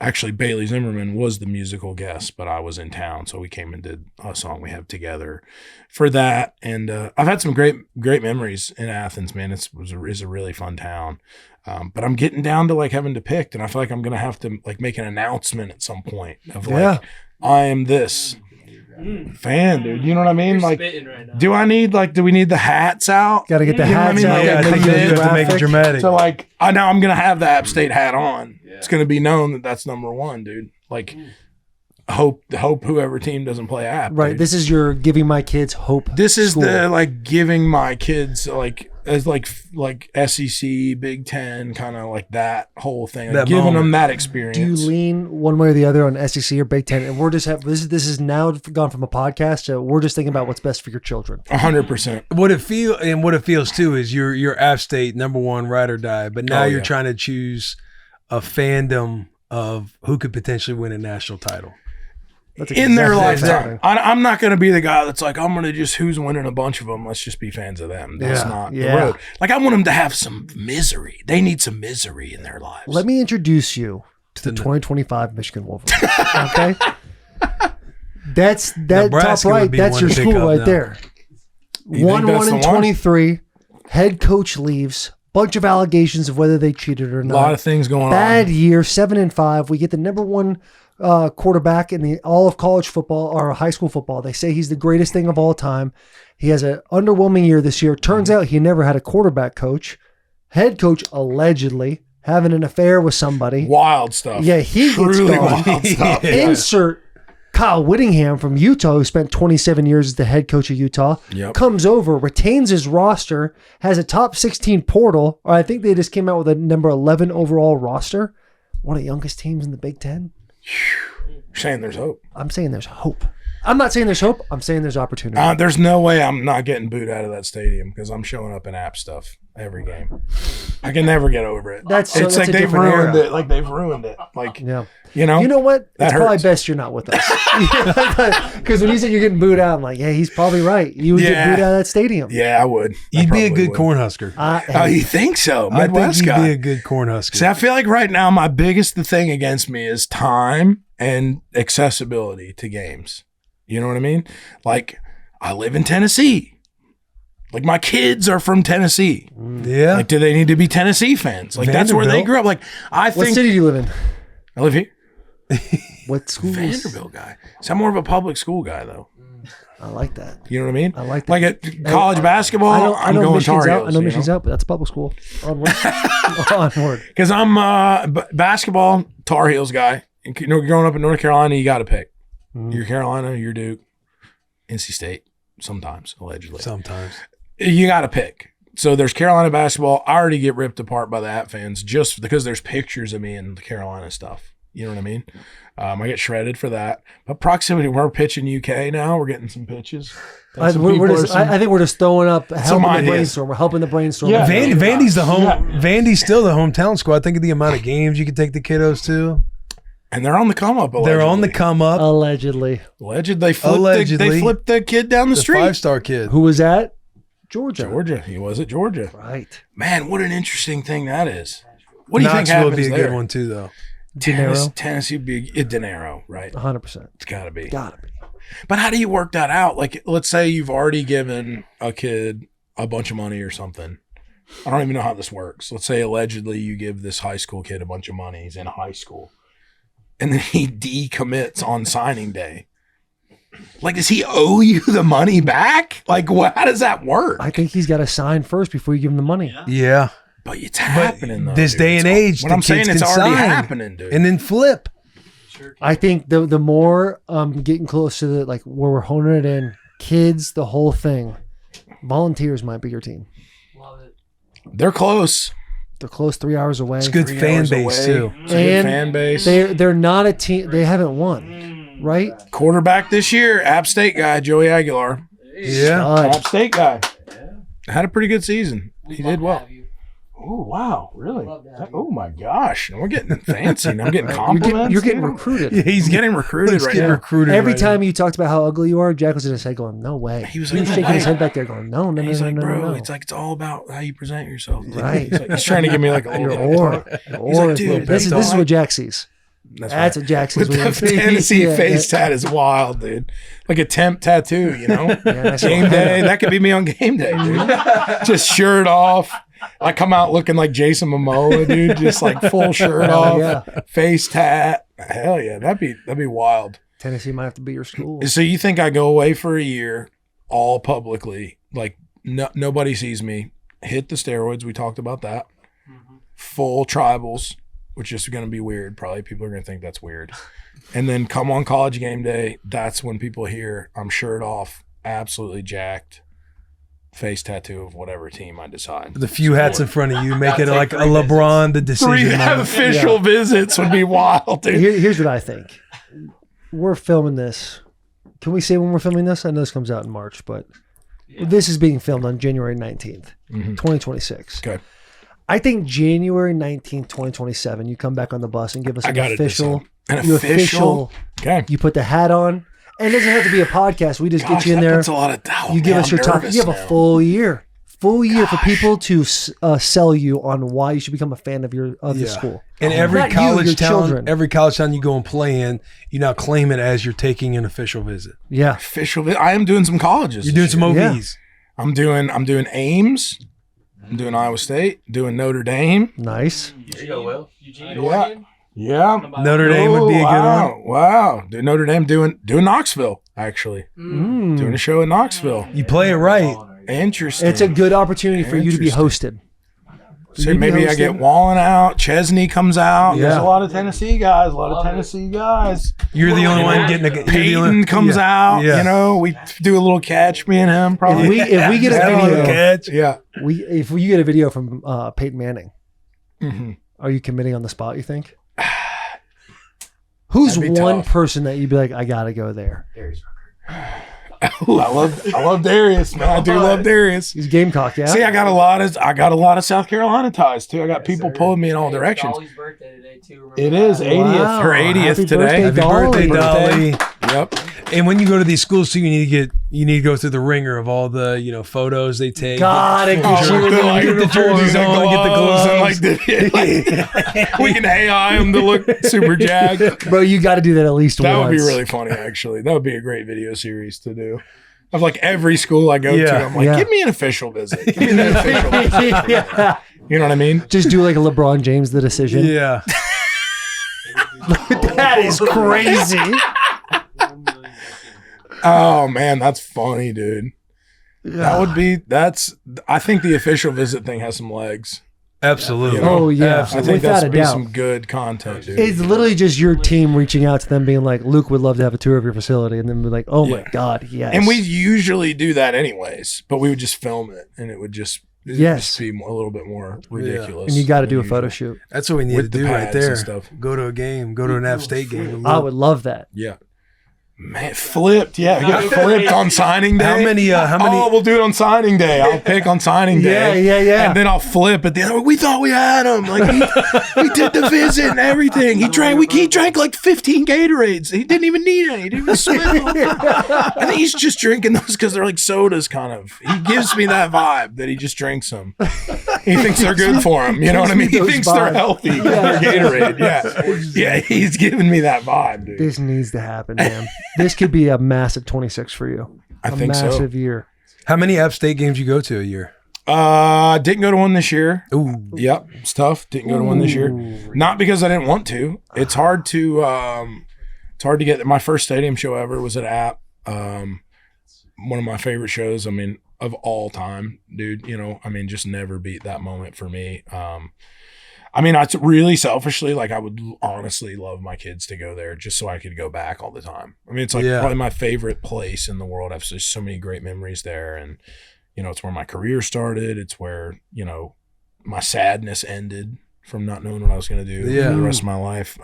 J: Actually, Bailey Zimmerman was the musical guest, but I was in town, so we came and did a song we have together for that. And I've had some great memories in Athens, man. It's a really fun town. But I'm getting down to like having to pick, and I feel like I'm gonna have to like make an announcement at some point of like, I am this fan, dude. You know what I mean?
I: You're
J: like,
I: spitting right now.
J: do we need the hats out?
A: Got to get the
J: You know what I
A: hats
J: mean?
A: out.
J: Like,
K: Yeah, I think you have to make it dramatic.
J: So like, I'm gonna have the App State hat on. It's gonna be known that that's number one, dude. Like, hope whoever team doesn't play App.
A: Right.
J: Dude.
A: This is your giving my kids hope.
J: This is
A: school.
J: the like giving my kids like as like SEC, Big Ten, kind of like that whole thing, like
K: That
J: giving
K: moment.
J: them that experience.
A: Do you lean one way or the other on SEC or Big Ten? And we're just this is now gone from a podcast to we're just thinking about what's best for your children.
J: 100%.
K: What it feels too is you're App State number one ride or die, but now you're trying to choose a fandom of who could potentially win a national title.
A: That's
J: In their
A: exactly what's
J: lifetime.
A: happening.
J: I'm not going to be the guy that's like, I'm going to just, who's winning a bunch of them? Let's just be fans of them. That's not the road. Like, I want them to have some misery. They need some misery in their lives.
A: Let me introduce you to the 2025 Michigan Wolverines. Okay, that's that
K: Nebraska
A: top
K: would
A: right.
K: be
A: That's
K: one
A: your
K: to pick
A: school
K: up
A: right
K: now.
A: there.
J: You think
A: 1-1
J: that's the
A: and
J: one?
A: 23. Head coach leaves. Bunch of allegations of whether they cheated or
J: a
A: not.
J: lot of things going
A: Bad
J: on.
A: year, 7-5. We get the number one quarterback in the all of college football or high school football. They say he's the greatest thing of all time. He has an underwhelming year this year. Turns out he never had a quarterback coach. Head coach allegedly having an affair with somebody.
J: Wild stuff.
A: Yeah, he
J: Truly
A: gets gone.
J: wild stuff.
A: Insert Kyle Whittingham from Utah, who spent 27 years as the head coach of Utah,
J: Yep.
A: comes over, retains his roster, has a top 16 portal, or I think they just came out with a number 11 overall roster. One of the youngest teams in the Big Ten.
J: You're saying there's hope.
A: I'm saying there's hope. I'm not saying there's hope. I'm saying there's opportunity.
J: There's no way I'm not getting booed out of that stadium because I'm showing up in App stuff every game. I can never get over it.
A: That's
J: it's like
A: a
J: they've
A: different
J: ruined
A: era.
J: it. Like they've ruined it. Like,
A: Yeah.
J: you know?
A: You know what?
J: That
A: It's probably
J: hurts.
A: best you're not with us. Because when you said you're getting booed out, I'm like, yeah, he's probably right. You would get
J: Yeah.
A: booed out of that stadium.
J: Yeah, I would.
K: You'd be a good
J: would.
K: Cornhusker.
J: Oh, you think so?
K: I think
J: Midwest
K: you'd
J: guy.
K: be a good Cornhusker.
J: See, I feel like right now my biggest thing against me is time and accessibility to games. You know what I mean? Like, I live in Tennessee. Like, my kids are from Tennessee.
K: Yeah.
J: Like, do they need to be Tennessee fans? Like, that's where they
K: Vanderbilt.
J: grew up. Like, I
A: What
J: think
A: city do you live in?
J: I live here.
A: What school?
J: Vanderbilt guy. So I'm more of a public school guy, though.
A: I like that.
J: You know what I mean?
A: I like that.
J: Like at college basketball,
A: I
J: I'm
A: know
J: going
A: Michigan's
J: Tar
A: out.
J: Heels.
A: I know Michigan's out, but that's public school. Onward. Onward.
J: Because I'm basketball Tar Heels guy. And, you know, growing up in North Carolina, you got to pick. You're Carolina, you're Duke, NC State. Sometimes, allegedly.
K: Sometimes.
J: You got to pick. So there's Carolina basketball. I already get ripped apart by the App fans just because there's pictures of me in the Carolina stuff. You know what I mean? I get shredded for that. But proximity, we're pitching UK now. We're getting some pitches.
A: I think we're just throwing up helping the
J: ideas.
A: brainstorm. We're helping the brainstorm.
J: Yeah.
K: Vandy's the home. Vandy's still the hometown squad. Think of the amount of games you could take the kiddos to.
J: And they're on the come up.
K: They're on the come up.
A: Allegedly.
J: They flipped the kid down the street.
K: 5-star kid.
A: Who was that? Georgia.
J: He was at Georgia.
A: Right.
J: Man, what an interesting thing that is. What do you think
K: Knoxville
J: happens
K: would be a
J: there?
K: good one too, though.
J: Tennessee would be a dinero, right?
A: 100%.
J: It's got to be.
A: Gotta be.
J: But how do you work that out? Like, let's say you've already given a kid a bunch of money or something. I don't even know how this works. Let's say allegedly you give this high school kid a bunch of money. He's in high school. And then he decommits on signing day. Like, does he owe you the money back? Like, how does that work?
A: I think he's got to sign first before you give him the money.
K: Yeah.
J: But it's happening, though.
K: This
J: dude.
K: day and age,
J: what
K: the
J: I'm saying,
K: kids
J: it's
K: can
J: already
K: sign
J: happening, dude.
K: and then flip.
A: I think the more getting close to the, like, where we're honing it in, kids, the whole thing, volunteers might be your team.
J: They're close.
A: They're close, 3 hours away.
K: It's good fan base too.
J: It's a good fan base.
A: They're not a team. They haven't won, right?
J: Quarterback this year, App State guy, Joey Aguilar.
K: Yeah.
J: App State guy. Had a pretty good season. He did well. Oh, wow. Really? Oh, my gosh. We're getting fancy. Now I'm getting compliments.
A: You're getting recruited.
J: Yeah, he's getting recruited right now.
A: Every time you talked about how ugly you are, Jack was in his head going, no way.
J: He was
A: He was
J: like,
A: shaking his head back there going, no.
J: He's like, bro,
A: no.
J: it's like, it's all about how you present yourself.
A: Right.
J: He's trying to give me like a little
A: Your
J: bit.
A: aura.
J: He's like, dude,
A: this is what Jack sees. That's what Jack sees.
J: With the Tennessee face tat is wild, dude. Like a temp tattoo, you know? Game day. That could be me on game day, dude. Just shirt off. I come out looking like Jason Momoa, dude. Just like full shirt off, face tat. Hell yeah, that'd be wild.
A: Tennessee might have to be your school.
J: So you think I go away for a year, all publicly, like nobody sees me, hit the steroids. We talked about that. Full tribals, which is going to be weird. Probably people are going to think that's weird. And then come on college game day. That's when people hear I'm shirt off, absolutely jacked. Face tattoo of whatever team I decide.
K: The few hats in front of you make it like a LeBron the decision.
J: 3 official visits would be wild, dude.
A: Here's what I think. We're filming this. Can we say when we're filming this? I know this comes out in March, but this is being filmed on January 19th, 2026.
J: Okay.
A: I think January 19th, 2027, you come back on the bus and give us an official.
J: Okay.
A: You put the hat on. And it doesn't have to be a podcast. We just get you in there.
J: Puts a lot of doubt.
A: You give us your time. You have a full year for people to sell you on why you should become a fan of the school.
K: And every college town you go and play in, you now claim it as you're taking an official visit.
A: Yeah,
J: I am doing some colleges.
K: You're doing some OVs.
J: Yeah. I'm doing Ames. I'm doing Iowa State. Doing Notre Dame.
A: Nice.
I: Eugene, Oregon.
J: Yeah.
K: Notre Dame would be a good one.
J: Wow. Dude, Notre Dame doing Knoxville, actually. Doing a show in Knoxville.
K: You play it right.
J: Interesting.
A: It's a good opportunity for you to be hosted.
J: So maybe I get Wallen out. Chesney comes out.
A: Yeah.
J: There's a lot of Tennessee guys.
K: You're the only one getting a
J: Peyton comes out.
K: Yeah.
J: You know, we do a little catch, me and him. Probably.
A: If we get a video,
K: catch.
J: Yeah.
A: If we get a video from Peyton Manning,
J: Mm-hmm.
A: are you committing on the spot? You think? Who's
J: That'd be
A: one
J: tough.
A: person that you'd be like, I gotta go there?
J: Ooh, I love Darius, man. I do love Darius.
A: He's Gamecock, yeah.
J: See, I got a lot of South Carolina ties too. I got people pulling me in all directions.
I: Dolly's birthday today too.
J: It is 80th.
A: Wow.
J: Her 80th
A: Happy
J: today.
A: birthday,
K: Happy birthday, Dolly.
J: Yep.
K: And when you go to these schools too, you need to go through the ringer of all the photos they take.
A: God, and
K: Get the jerseys on, get the gloves.
J: We can AI them to look super jacked.
A: Bro, you got to do that at least
J: That
A: once.
J: would be really funny, actually. That would be a great video series to do. Of like every school I go to, I'm like, give me an official visit. Give me that official visit.
A: Yeah.
J: You know what I mean?
A: Just do like a LeBron James the decision.
K: Yeah.
A: That is crazy.
J: Oh man, that's funny, dude. That would be. I think the official visit thing has some legs.
K: Absolutely.
A: Oh yeah.
J: I think
A: Without
J: that's
A: a
J: be
A: doubt.
J: some good content, dude.
A: It's literally just your team reaching out to them, being like, "Luke would love to have a tour of your facility," and then be like, "Oh my God, yes!"
J: And we usually do that anyways, but we would just film it, and it would just It
A: Yes.
J: used to be a little bit more ridiculous.
A: And you got to
J: than
A: do a
J: usual.
A: photo shoot.
K: That's what we need
J: With
K: to
J: the
K: do right
J: pads and
K: there.
J: stuff.
K: Go to a game. Go to an App State game.
A: I would love that.
J: Yeah. Man, flipped. Yeah, get flipped on signing day.
K: How many?
J: Oh, we'll do it on signing day. I'll pick on signing day.
A: Yeah.
J: And then I'll flip at the end. We thought we had him. Like we did the visit and everything. He drank. He drank like 15 Gatorades. He didn't even need any. He didn't even swim. I think he's just drinking those because they're like sodas, kind of. He gives me that vibe that he just drinks them. He thinks they're good for him. You know what I mean? He thinks they're healthy. They're Gatorade. Yeah. He's giving me that vibe, dude.
A: This needs to happen, man. This could be a massive 26 for you.
J: I think so.
A: A massive year.
K: How many App State games you go to a year?
J: Didn't go to one this year.
K: Ooh.
J: Yep, it's tough. Didn't go to one this year. Not because I didn't want to. It's hard to get. My first stadium show ever was at App. One of my favorite shows. I mean, of all time, dude. You know, I mean, just never beat that moment for me. I mean, I really selfishly, like, I would honestly love my kids to go there just so I could go back all the time. I mean, it's like probably my favorite place in the world. I have just so many great memories there. And, you know, it's where my career started. It's where, you know, my sadness ended from not knowing what I was going to do for the rest of my life.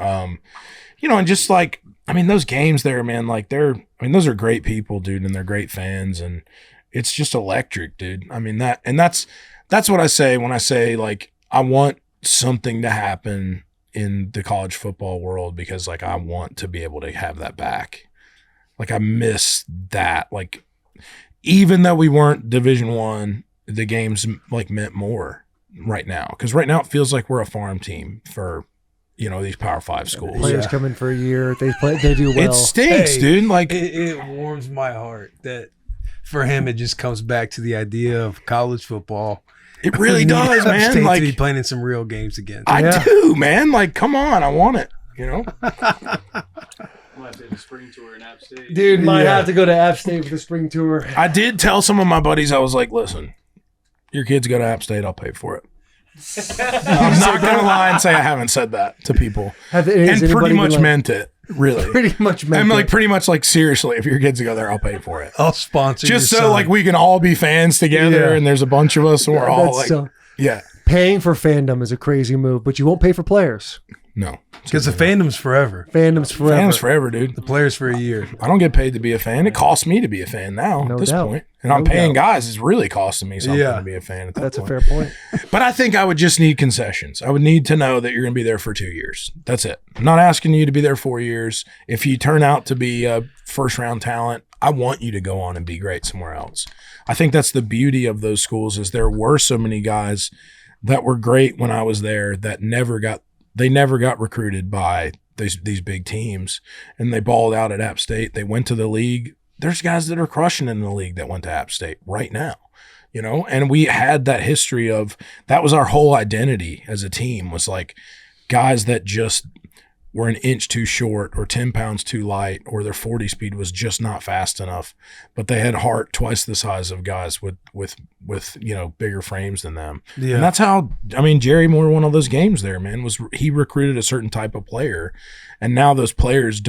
J: You know, and just like, I mean, those games there, man, like those are great people, dude, and they're great fans. And it's just electric, dude. I mean, that's what I say when I say, like, I want something to happen in the college football world because, like, I want to be able to have that back. Like, I miss that. Like, even though we weren't Division I, the games like meant more right now, because right now it feels like we're a farm team for, you know, these Power 5 schools.
A: Players come in for a year, they do well.
J: It stinks, dude. Like,
K: it warms my heart that for him it just comes back to the idea of college football.
J: It really does, man.
K: State
J: like,
K: to be playing in some real games again.
J: I do, man. Like, come on, I want it. You know.
L: Might be the spring tour in App State.
A: Dude, might have to go to App State for the spring tour.
J: I did tell some of my buddies, I was like, listen, your kids go to App State, I'll pay for it. I'm not going to lie and say I haven't said that to people. And pretty much meant it, really.
A: Pretty much meant it.
J: I'm like, pretty much like, seriously, if your kids go there, I'll pay for it.
K: I'll sponsor
J: just
K: your
J: so
K: son.
J: like we can all be fans together and there's a bunch of us and we're all like, yeah.
A: Paying for fandom is a crazy move, but you won't pay for players.
J: No.
K: Because the fandom's forever.
A: Fandom's forever.
J: Fandom's forever, dude.
K: The players for a year.
J: I don't get paid to be a fan. It costs me to be a fan now at this point. And I'm paying guys. It's really costing me something to be a fan at that point.
A: That's a fair point.
J: But I think I would just need concessions. I would need to know that you're going to be there for 2 years. That's it. I'm not asking you to be there 4 years. If you turn out to be a first-round talent, I want you to go on and be great somewhere else. I think that's the beauty of those schools is there were so many guys that were great when I was there that never got recruited by these big teams, and they balled out at App State. They went to the league. There's guys that are crushing in the league that went to App State right now, you know, and we had that history of that was our whole identity as a team was like guys that just were an inch too short or 10 pounds too light or their 40 speed was just not fast enough, but they had heart twice the size of guys with you know, bigger frames than them. Yeah. And that's how, I mean, Jerry Moore won all those games there, man, was he recruited a certain type of player, and now those players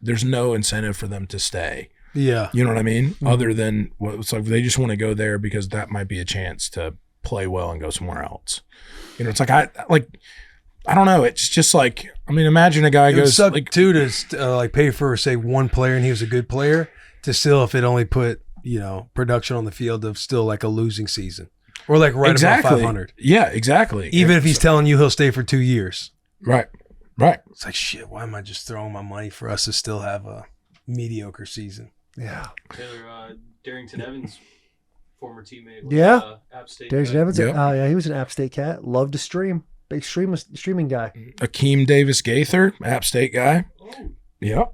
J: there's no incentive for them to stay.
K: Yeah.
J: You know what I mean? Mm-hmm. Other than it's like they just want to go there because that might be a chance to play well and go somewhere else. You know, it's like I don't know. It's just like, I mean, imagine a guy goes like
K: to like pay for say one player and he was a good player to still if it only put, you know, production on the field of still like a losing season or like right about 500.
J: Yeah, exactly.
K: Even if he's telling you he'll stay for 2 years.
J: Right.
K: It's like, shit, why am I just throwing my money for us to still have a mediocre season?
A: Yeah.
L: Taylor, Darrington Evans, former teammate. App State.
A: Darrington Evans. Yep. Yeah, he was an App State cat. Loved to stream. Big streaming guy.
J: Akeem Davis Gaither, App State guy. Yep.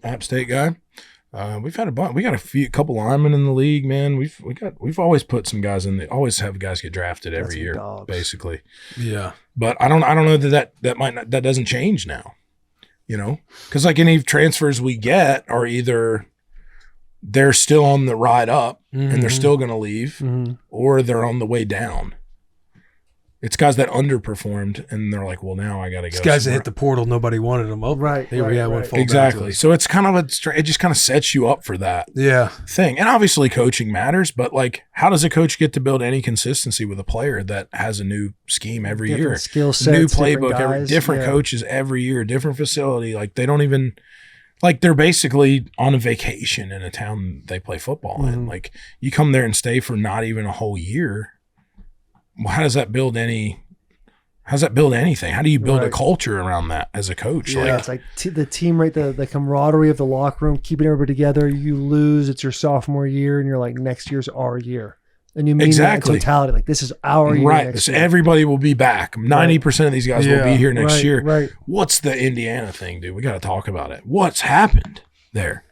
J: App State guy. We've had a bunch. We got couple linemen in the league, man. We've always put some guys in. Always have guys get drafted every year, basically.
K: Yeah.
J: But I don't know that doesn't change now. You know, because like any transfers we get are either they're still on the ride up and they're still going to leave, or they're on the way down. It's guys that underperformed, and they're like, well, now I got to go.
K: These guys that
J: somewhere.
K: hit the portal, nobody wanted them. Oh,
A: Right,
K: Here we
A: right,
K: have one
A: right.
K: fall back to
J: Exactly.
K: us.
J: So it's kind of it just kind of sets you up for that
K: Yeah.
J: thing. And obviously coaching matters, but like, how does a coach get to build any consistency with a player that has a new scheme every
A: Different
J: year?
A: skill sets,
J: New
A: different
J: playbook,
A: guys,
J: different
A: yeah.
J: coaches every year, different facility. Like they don't even like they're basically on a vacation in a town they play football in. Like you come there and stay for not even a whole year. Well, how does that build anything? How do you build a
A: Right.
J: culture around that as a coach?
A: Yeah,
J: Like,
A: it's like the team, right? The camaraderie of the locker room, keeping everybody together. You lose, it's your sophomore year, and you're like, next year's our year. And you mean
J: Exactly.
A: that in totality. Like, this is our year.
J: right.
A: Next
J: So
A: year.
J: everybody will be back. 90% of these guys will be here next
A: right,
J: year.
A: Right.
J: What's the Indiana thing, dude? We got to talk about it. What's happened there?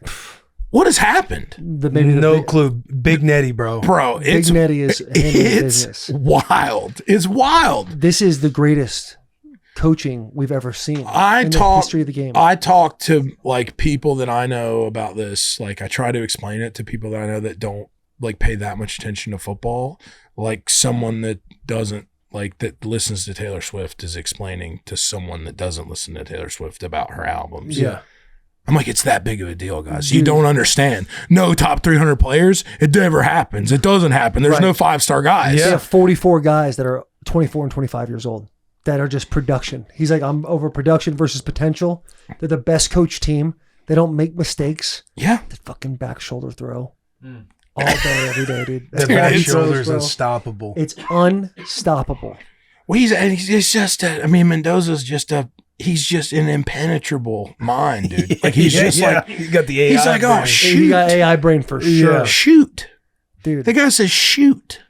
J: What has happened?
K: No clue. Big Netty, bro.
J: Bro,
A: Big
J: it's
A: Netty is handling
J: it's
A: business.
J: wild. It's wild.
A: This is the greatest coaching we've ever seen in the history of the game.
J: I talk to like people that I know about this. Like I try to explain it to people that I know that don't like pay that much attention to football. Like someone that doesn't like that listens to Taylor Swift is explaining to someone that doesn't listen to Taylor Swift about her albums.
K: Yeah.
J: I'm like, it's that big of a deal, guys. You don't understand. No top 300 players. It never happens. It doesn't happen. There's
A: Right.
J: no 5-star guys.
A: They have 44 guys that are 24 and 25 years old that are just production. He's like, I'm over production versus potential. They're the best coach team. They don't make mistakes.
J: Yeah.
A: The fucking back shoulder throw. All day, every day, dude.
K: The
A: That's
K: back
A: what he
K: shoulder
A: throws,
K: is
A: bro.
K: unstoppable.
A: It's unstoppable.
J: Well, he's just a, I mean, Mendoza's just a, he's just an impenetrable mind, dude. Like he's just like,
K: he got the AI.
J: he's like, oh,
K: brain.
J: shoot.
A: He got AI brain for sure.
J: Shoot.
A: Dude.
J: The guy says shoot.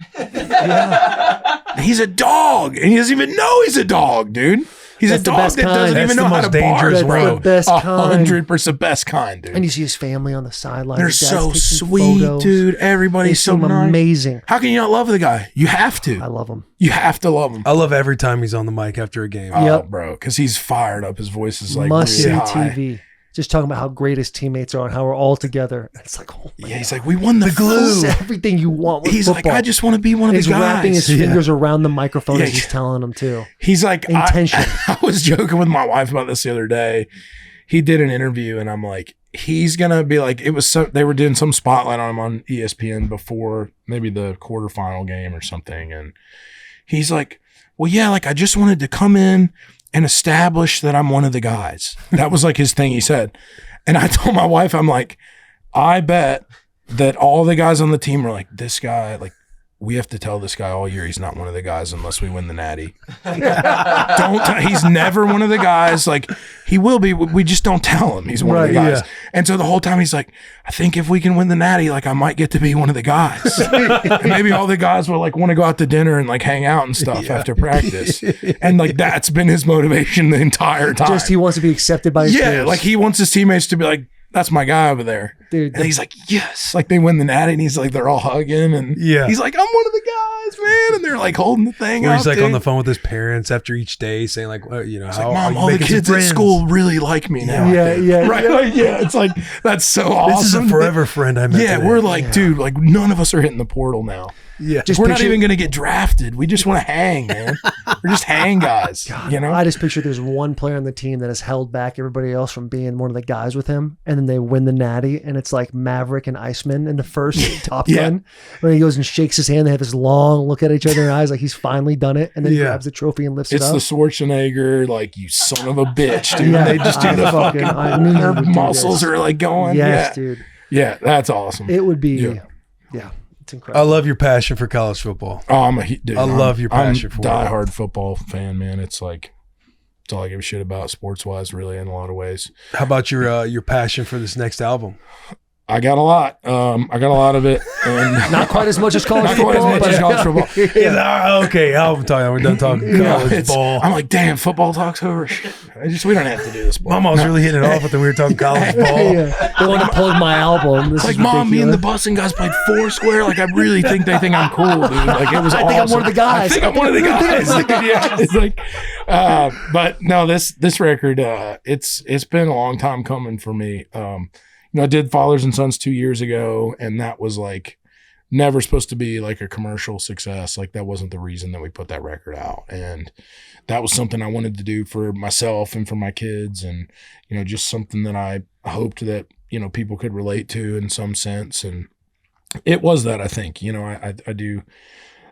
J: He's a dog, and he doesn't even know he's a dog, dude. He's
A: That's
J: a
A: the
J: dog
A: best
J: that
A: kind.
J: doesn't
K: That's
J: even
K: the
J: know how
K: most
J: to bark,
K: dangerous,
J: bro.
A: That's the best kind.
J: 100% best kind, dude.
A: And you see his family on the sideline.
J: They're
A: His dad's
J: so
A: taking
J: sweet,
A: photos.
J: dude.
A: They
J: Everybody's so
A: seem
J: nice.
A: amazing.
J: How can you not love the guy? You have
A: I
J: to.
A: love him.
J: You have to love him.
K: I love every time he's on the mic after a game.
J: Oh,
A: Yep.
J: bro, because he's fired up. His voice is like
A: Must see
J: really high.
A: TV. Just talking about how great his teammates are and how we're all together. It's like, oh my
J: Yeah, he's
A: God.
J: like, we won the glue.
A: It's everything you want with
J: He's
A: football.
J: like, I just want to be one of
A: He's
J: the guys.
A: wrapping his fingers around the microphone
J: Yeah,
A: as he's
J: yeah.
A: telling them too.
J: He's like,
A: Intention.
J: I was joking with my wife about this the other day. He did an interview, and I'm like, he's gonna be like, it was so they were doing some spotlight on him on ESPN before maybe the quarterfinal game or something, and he's like, well, yeah, like I just wanted to come in and establish that I'm one of the guys. That was like his thing. He said, and I told my wife, I'm like, I bet that all the guys on the team are like, this guy, like, we have to tell this guy all year he's not one of the guys unless we win the natty. He's never one of the guys. Like, he will be. We just don't tell him he's one of the
A: Right,
J: guys. And so the whole time he's like, I think if we can win the natty, like I might get to be one of the guys. And maybe all the guys will like want to go out to dinner and like hang out and stuff after practice. And like that's been his motivation the entire time.
A: Just he wants to be accepted by his peers.
J: like he wants his teammates to be like, that's my guy over there.
A: Dude,
J: And he's like, yes. Like they win the natty and he's like, they're all hugging. And
K: Yeah.
J: he's like, I'm one of the guys, man. And they're like holding the thing
K: Where
J: up.
K: he's like
J: dude.
K: on the phone with his parents after each day saying like, well, you know,
J: It's
K: how
J: like, Mom,
K: are you
J: all the
K: making some
J: kids at
K: friends?
J: school really like me now.
A: Yeah, yeah,
J: Right?
A: yeah.
J: Like, yeah. It's like, that's so awesome.
K: This is a forever friend I met
J: Yeah,
K: today.
J: we're like, dude, like none of us are hitting the portal now.
K: Yeah.
A: Just
J: We're not
A: picture-
J: even going to get drafted. We just want to hang, man. We're just hang guys. You know?
A: I just picture there's one player on the team that has held back everybody else from being one of the guys with him, and then they win the natty, and it's like Maverick and Iceman in the first Top Gun, when he goes and shakes his hand. They have this long look at each other in the eyes, like he's finally done it, and then
K: Yeah.
A: grabs the trophy and lifts
J: It's
A: it
J: the
A: up.
J: Schwarzenegger, like, you son of a bitch, dude.
A: Yeah,
J: They just do
A: I
J: the
A: fucking-
J: fucking,
A: I knew you
J: their
A: would do
J: muscles
A: this.
J: are like going.
A: Yes,
J: yeah.
A: dude.
J: Yeah, that's awesome.
A: It would be,
J: Yeah.
A: yeah, it's
K: I
A: incredible.
K: love your passion for college football.
J: Oh, I'm a dude.
K: I love your passion for it.
J: I'm a diehard football fan, man. It's like, it's all I give a shit about sports wise, really, in a lot of ways.
K: How about your passion for this next album?
J: I got a lot. I got a lot of it. And
A: Not quite as much as college
J: Not
A: football,
J: quite as much
A: but
J: as college football.
K: Okay, album time. We're done talking college
J: it's-
K: ball.
J: I'm like, damn, football talk's over. We don't have to do this.
K: Mom was really hitting it off, but then we were talking college ball.
A: Yeah. They want to plug my album. This
J: It's like,
A: is
J: Mom, me and the
A: ridiculous.
J: Bussin guys played Foursquare. Like, I really think they think I'm cool, dude. Like, it was
A: I
J: awesome.
A: think I'm one of the guys.
J: I think I'm one of the guys. Yeah, it's like, but no, this record, it's been a long time coming for me. You know, I did Fathers and Sons 2 years ago, and that was like never supposed to be like a commercial success. Like that wasn't the reason that we put that record out. And that was something I wanted to do for myself and for my kids. And, you know, just something that I hoped that, you know, people could relate to in some sense. And it was that, I think, you know, I do,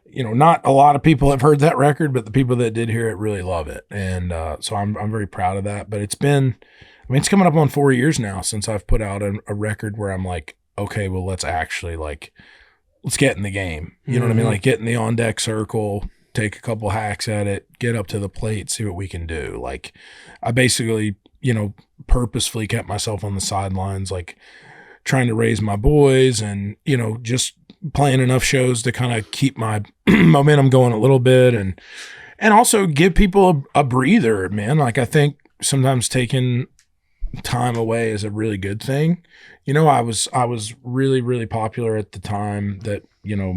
J: you know, not a lot of people have heard that record, but the people that did hear it really love it. And so I'm very proud of that. But it's been, I mean, it's coming up on 4 years now since I've put out a record where I'm like, okay, well, let's actually like, let's get in the game. You know what I mean? Like get in the on deck circle, take a couple hacks at it, get up to the plate, see what we can do. Like I basically, you know, purposefully kept myself on the sidelines, like trying to raise my boys and, you know, just playing enough shows to kind of keep my momentum going a little bit and also give people a breather, man. Like I think sometimes taking time away is a really good thing. You know, I was really, really popular at the time that, you know,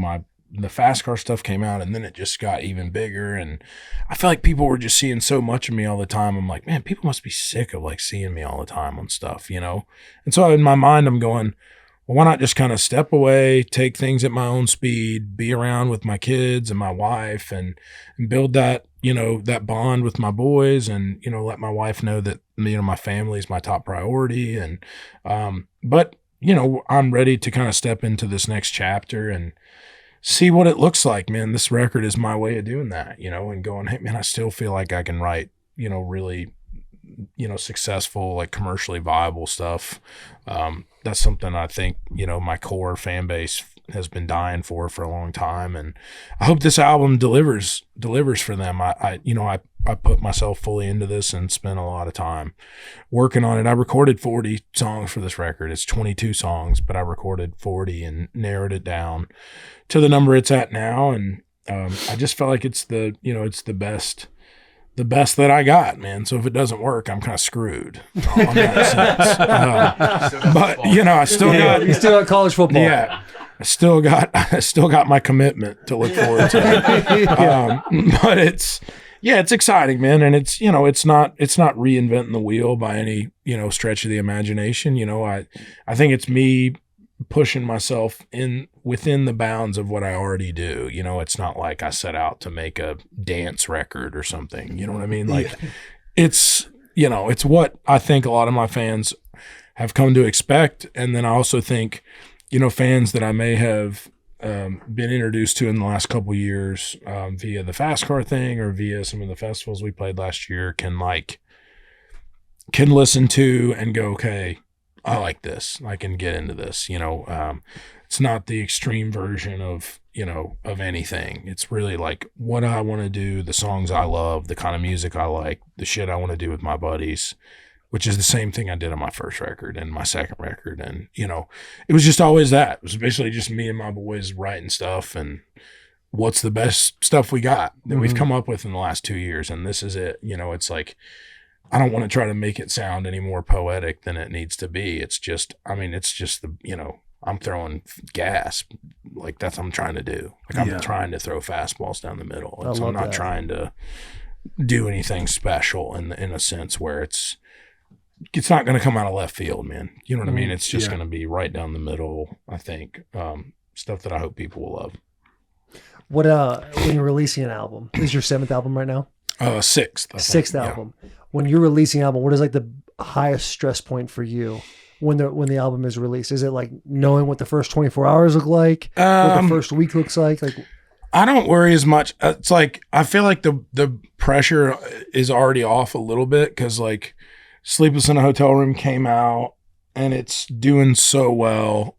J: the fast car stuff came out, and then it just got even bigger. And I feel like people were just seeing so much of me all the time. I'm like, man, people must be sick of like seeing me all the time on stuff, you know? And so in my mind, I'm going, well, why not just kind of step away, take things at my own speed, be around with my kids and my wife and build that, you know, that bond with my boys and, you know, let my wife know that, you know, my family is my top priority. And, but, you know, I'm ready to kind of step into this next chapter and see what it looks like, man. This record is my way of doing that, you know, and going, hey, man, I still feel like I can write, you know, really, you know, successful, like commercially viable stuff. That's something I think, you know, my core fan base has been dying for a long time. And I hope this album delivers for them. I put myself fully into this and spent a lot of time working on it. I recorded 40 songs for this record. It's 22 songs, but I recorded 40 and narrowed it down to the number it's at now. And I just felt like it's the best that I got, man. So if it doesn't work, I'm kind of screwed on that sense. But you know, I still got
A: college football.
J: Yeah. I still got my commitment to look forward to. But it's exciting, man. And it's, you know, it's not reinventing the wheel by any, you know, stretch of the imagination. You know, I think it's me pushing myself within the bounds of what I already do. You know, it's not like I set out to make a dance record or something. You know what I mean? Like it's, you know, it's what I think a lot of my fans have come to expect. And then I also think, you know, fans that I may have been introduced to in the last couple of years via the fast car thing or via some of the festivals we played last year can listen to and go, okay, I like this. I can get into this. You know, it's not the extreme version of, you know, of anything. It's really like what I want to do, the songs I love, the kind of music I like, the shit I want to do with my buddies, which is the same thing I did on my first record and my second record. And, you know, it was just always that. It was basically just me and my boys writing stuff and what's the best stuff we got that we've come up with in the last 2 years. And this is it. You know, it's like, I don't want to try to make it sound any more poetic than it needs to be. It's just, I mean, it's just the, you know, I'm throwing gas. Like that's what I'm trying to do. Like I'm trying to throw fastballs down the middle. And so I'm not trying to do anything special in a sense where it's not going to come out of left field, man. You know what I mean? It's just going to be right down the middle, I think. Stuff that I hope people will love.
A: What, when you're releasing an album, is your 7th album right now?
J: Sixth.
A: Sixth album. When you're releasing an album, what is like the highest stress point for you when the album is released? Is it like knowing what the first 24 hours look like? What the first week looks like? Like,
J: I don't worry as much. It's like, I feel like the pressure is already off a little bit because like Sleepless in a Hotel Room came out and it's doing so well.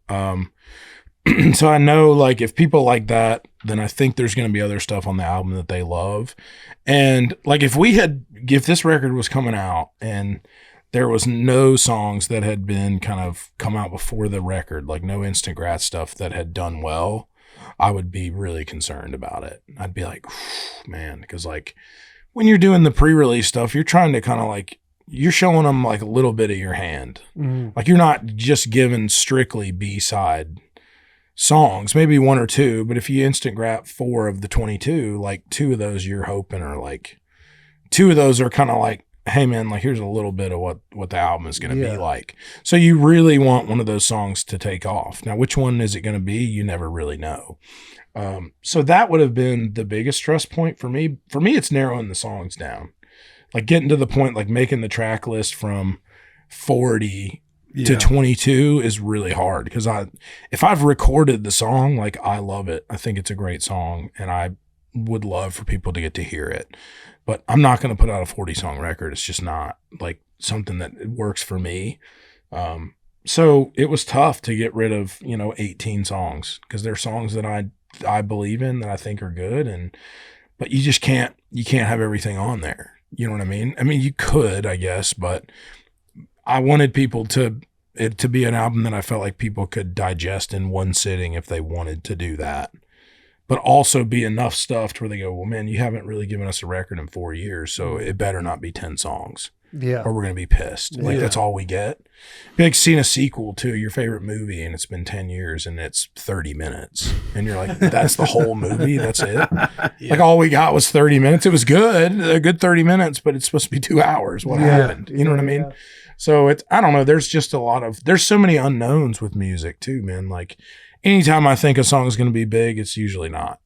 J: So I know like if people like that, then I think there's going to be other stuff on the album that they love. And like if this record was coming out and there was no songs that had been kind of come out before the record, like no Instant Grat stuff that had done well, I would be really concerned about it. I'd be like, man, because like when you're doing the pre-release stuff, you're trying to kind of like, you're showing them like a little bit of your hand. Like you're not just giving strictly B-side songs, maybe 1 or 2, but if you Instant Grat 4 of the 22, like 2 of those you're hoping are like, 2 of those are kind of like hey man, like here's a little bit of what the album is going to be like. So you really want one of those songs to take off. Now, which one is it going to be? You never really know. So that would have been the biggest stress point for me. For me, it's narrowing the songs down, like getting to the point, like making the track list from 40 to 22 is really hard. Cause if I've recorded the song, like I love it. I think it's a great song and I would love for people to get to hear it. But I'm not going to put out a 40-song record. It's just not like something that works for me. So it was tough to get rid of, 18 songs because they're songs that I believe in that I think are good. But you just can't have everything on there. You know what I mean? I mean, you could, I guess, but I wanted people to be an album that I felt like people could digest in one sitting if they wanted to do that. But also be enough stuff to where they go, well, man, you haven't really given us a record in 4 years, so it better not be 10 songs.
A: Yeah.
J: Or we're going to be pissed. Like, that's all we get. Be like seeing a sequel to your favorite movie, and it's been 10 years, and it's 30 minutes. And you're like, that's the whole movie? That's it? Like, all we got was 30 minutes. It was good, a good 30 minutes, but it's supposed to be 2 hours. What happened? You know what I mean? Yeah. So, I don't know. There's just there's so many unknowns with music, too, man. Like, anytime I think a song is going to be big, it's usually not.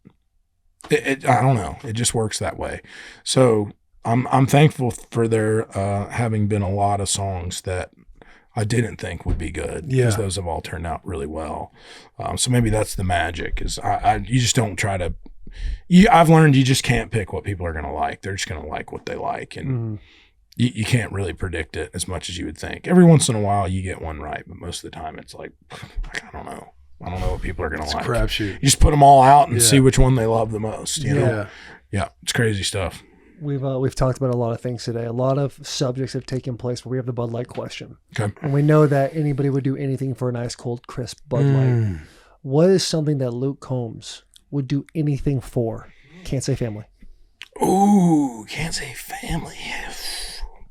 J: I don't know. It just works that way. So I'm thankful for there having been a lot of songs that I didn't think would be good because those have all turned out really well. So maybe that's the magic is you just don't try to. I've learned you just can't pick what people are going to like. They're just going to like what they like, and you can't really predict it as much as you would think. Every once in a while you get one right, but most of the time it's like I don't know. I don't know what people are going to like.
K: It's a crapshoot.
J: You just put them all out and see which one they love the most. You know?
K: Yeah.
J: It's crazy stuff.
A: We've talked about a lot of things today. A lot of subjects have taken place, but we have the Bud Light question.
J: Okay.
A: And we know that anybody would do anything for an ice cold, crisp Bud Light. What is something that Luke Combs would do anything for? Can't say family.
J: Ooh, can't say family.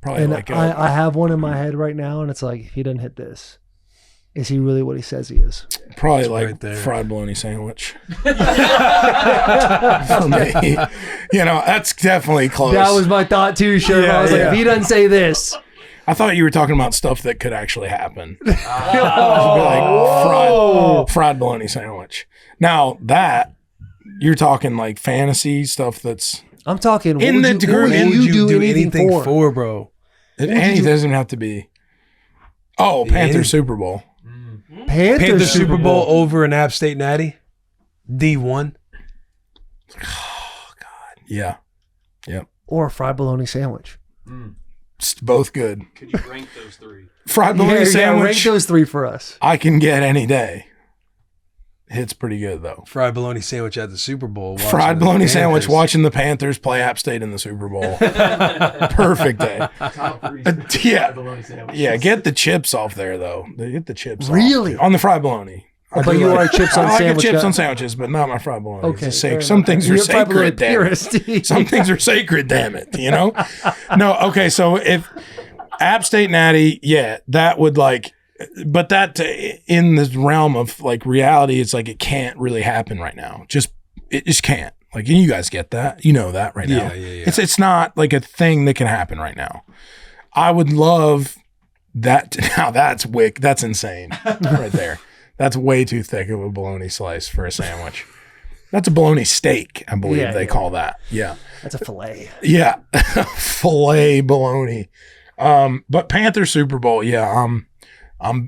J: Probably
A: and
J: like
A: I have one in my head right now, and it's like, if he doesn't hit this, is he really what he says he is?
J: Probably
K: it's
J: like
K: right
J: fried bologna sandwich. For me. That's definitely close.
A: That was my thought too, Sherman. I was like, if he doesn't say this.
J: I thought you were talking about stuff that could actually happen. Like fried bologna sandwich. Now that you're talking like fantasy stuff that's
A: I'm talking
J: in the group.
A: What would you do anything for,
K: bro?
J: It doesn't have to be. Oh, Panthers Super Bowl.
A: Panthers
K: Super Bowl over an App State Natty. D1.
J: Oh God. Yeah. Yep.
A: Or a fried bologna sandwich.
J: It's both good.
L: Could you rank those three?
J: Fried bologna sandwich.
A: Rank those three for us.
J: I can get any day. It's pretty good though.
K: Fried bologna sandwich at the Super Bowl.
J: Fried bologna sandwich watching the Panthers play App State in the Super Bowl. Perfect day.
L: Top three.
J: Yeah. Get the chips off there though. Get the chips.
A: Really?
J: Off. On the fried bologna.
A: But you like chips on sandwich.
J: I like chips on sandwiches, but not my fried bologna.
A: Okay.
J: Some things are sacred. Damn it. Some things are sacred. Damn it. No. Okay. So if App State Natty, that would like. But that in the realm of like reality, it's like it can't really happen right now. It just can't. Like, and you guys get that, that right now.
K: Yeah.
J: It's not like a thing that can happen right now. I would love that. Now that's that's insane right there. That's way too thick of a bologna slice for a sandwich. That's a bologna steak, I believe they call that. Yeah,
A: that's a fillet.
J: Yeah, fillet bologna. But Panther Super Bowl,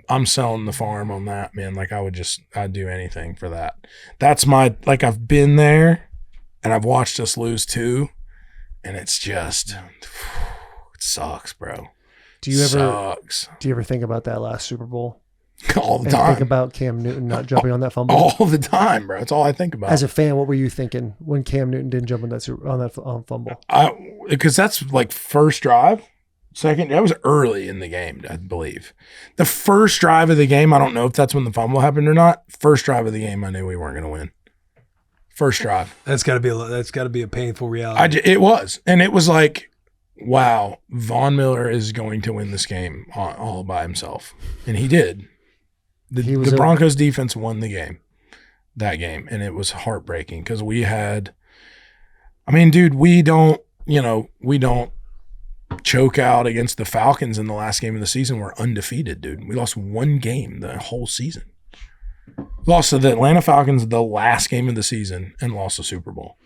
J: I'm selling the farm on that, man. Like I'd do anything for that. That's I've been there and I've watched us lose too. And it's just, it sucks, bro.
A: Do you ever think about that last Super Bowl?
J: All the time.
A: Think about Cam Newton not jumping on that fumble?
J: All the time, bro. It's all I think about.
A: As a fan, what were you thinking when Cam Newton didn't jump on that fumble?
J: Because that's like first drive. Second, that was early in the game, I believe. The first drive of the game, I don't know if that's when the fumble happened or not. First drive of the game, I knew we weren't going to win. First drive.
K: That's got to be a painful reality.
J: It was, and it was like, wow, Von Miller is going to win this game all by himself, and he did. The Broncos defense won that game, and it was heartbreaking because we had. I mean, dude, we don't choke out against the Falcons in the last game of the season. We're undefeated, dude. We lost one game the whole season. Lost to the Atlanta Falcons the last game of the season and lost the Super Bowl.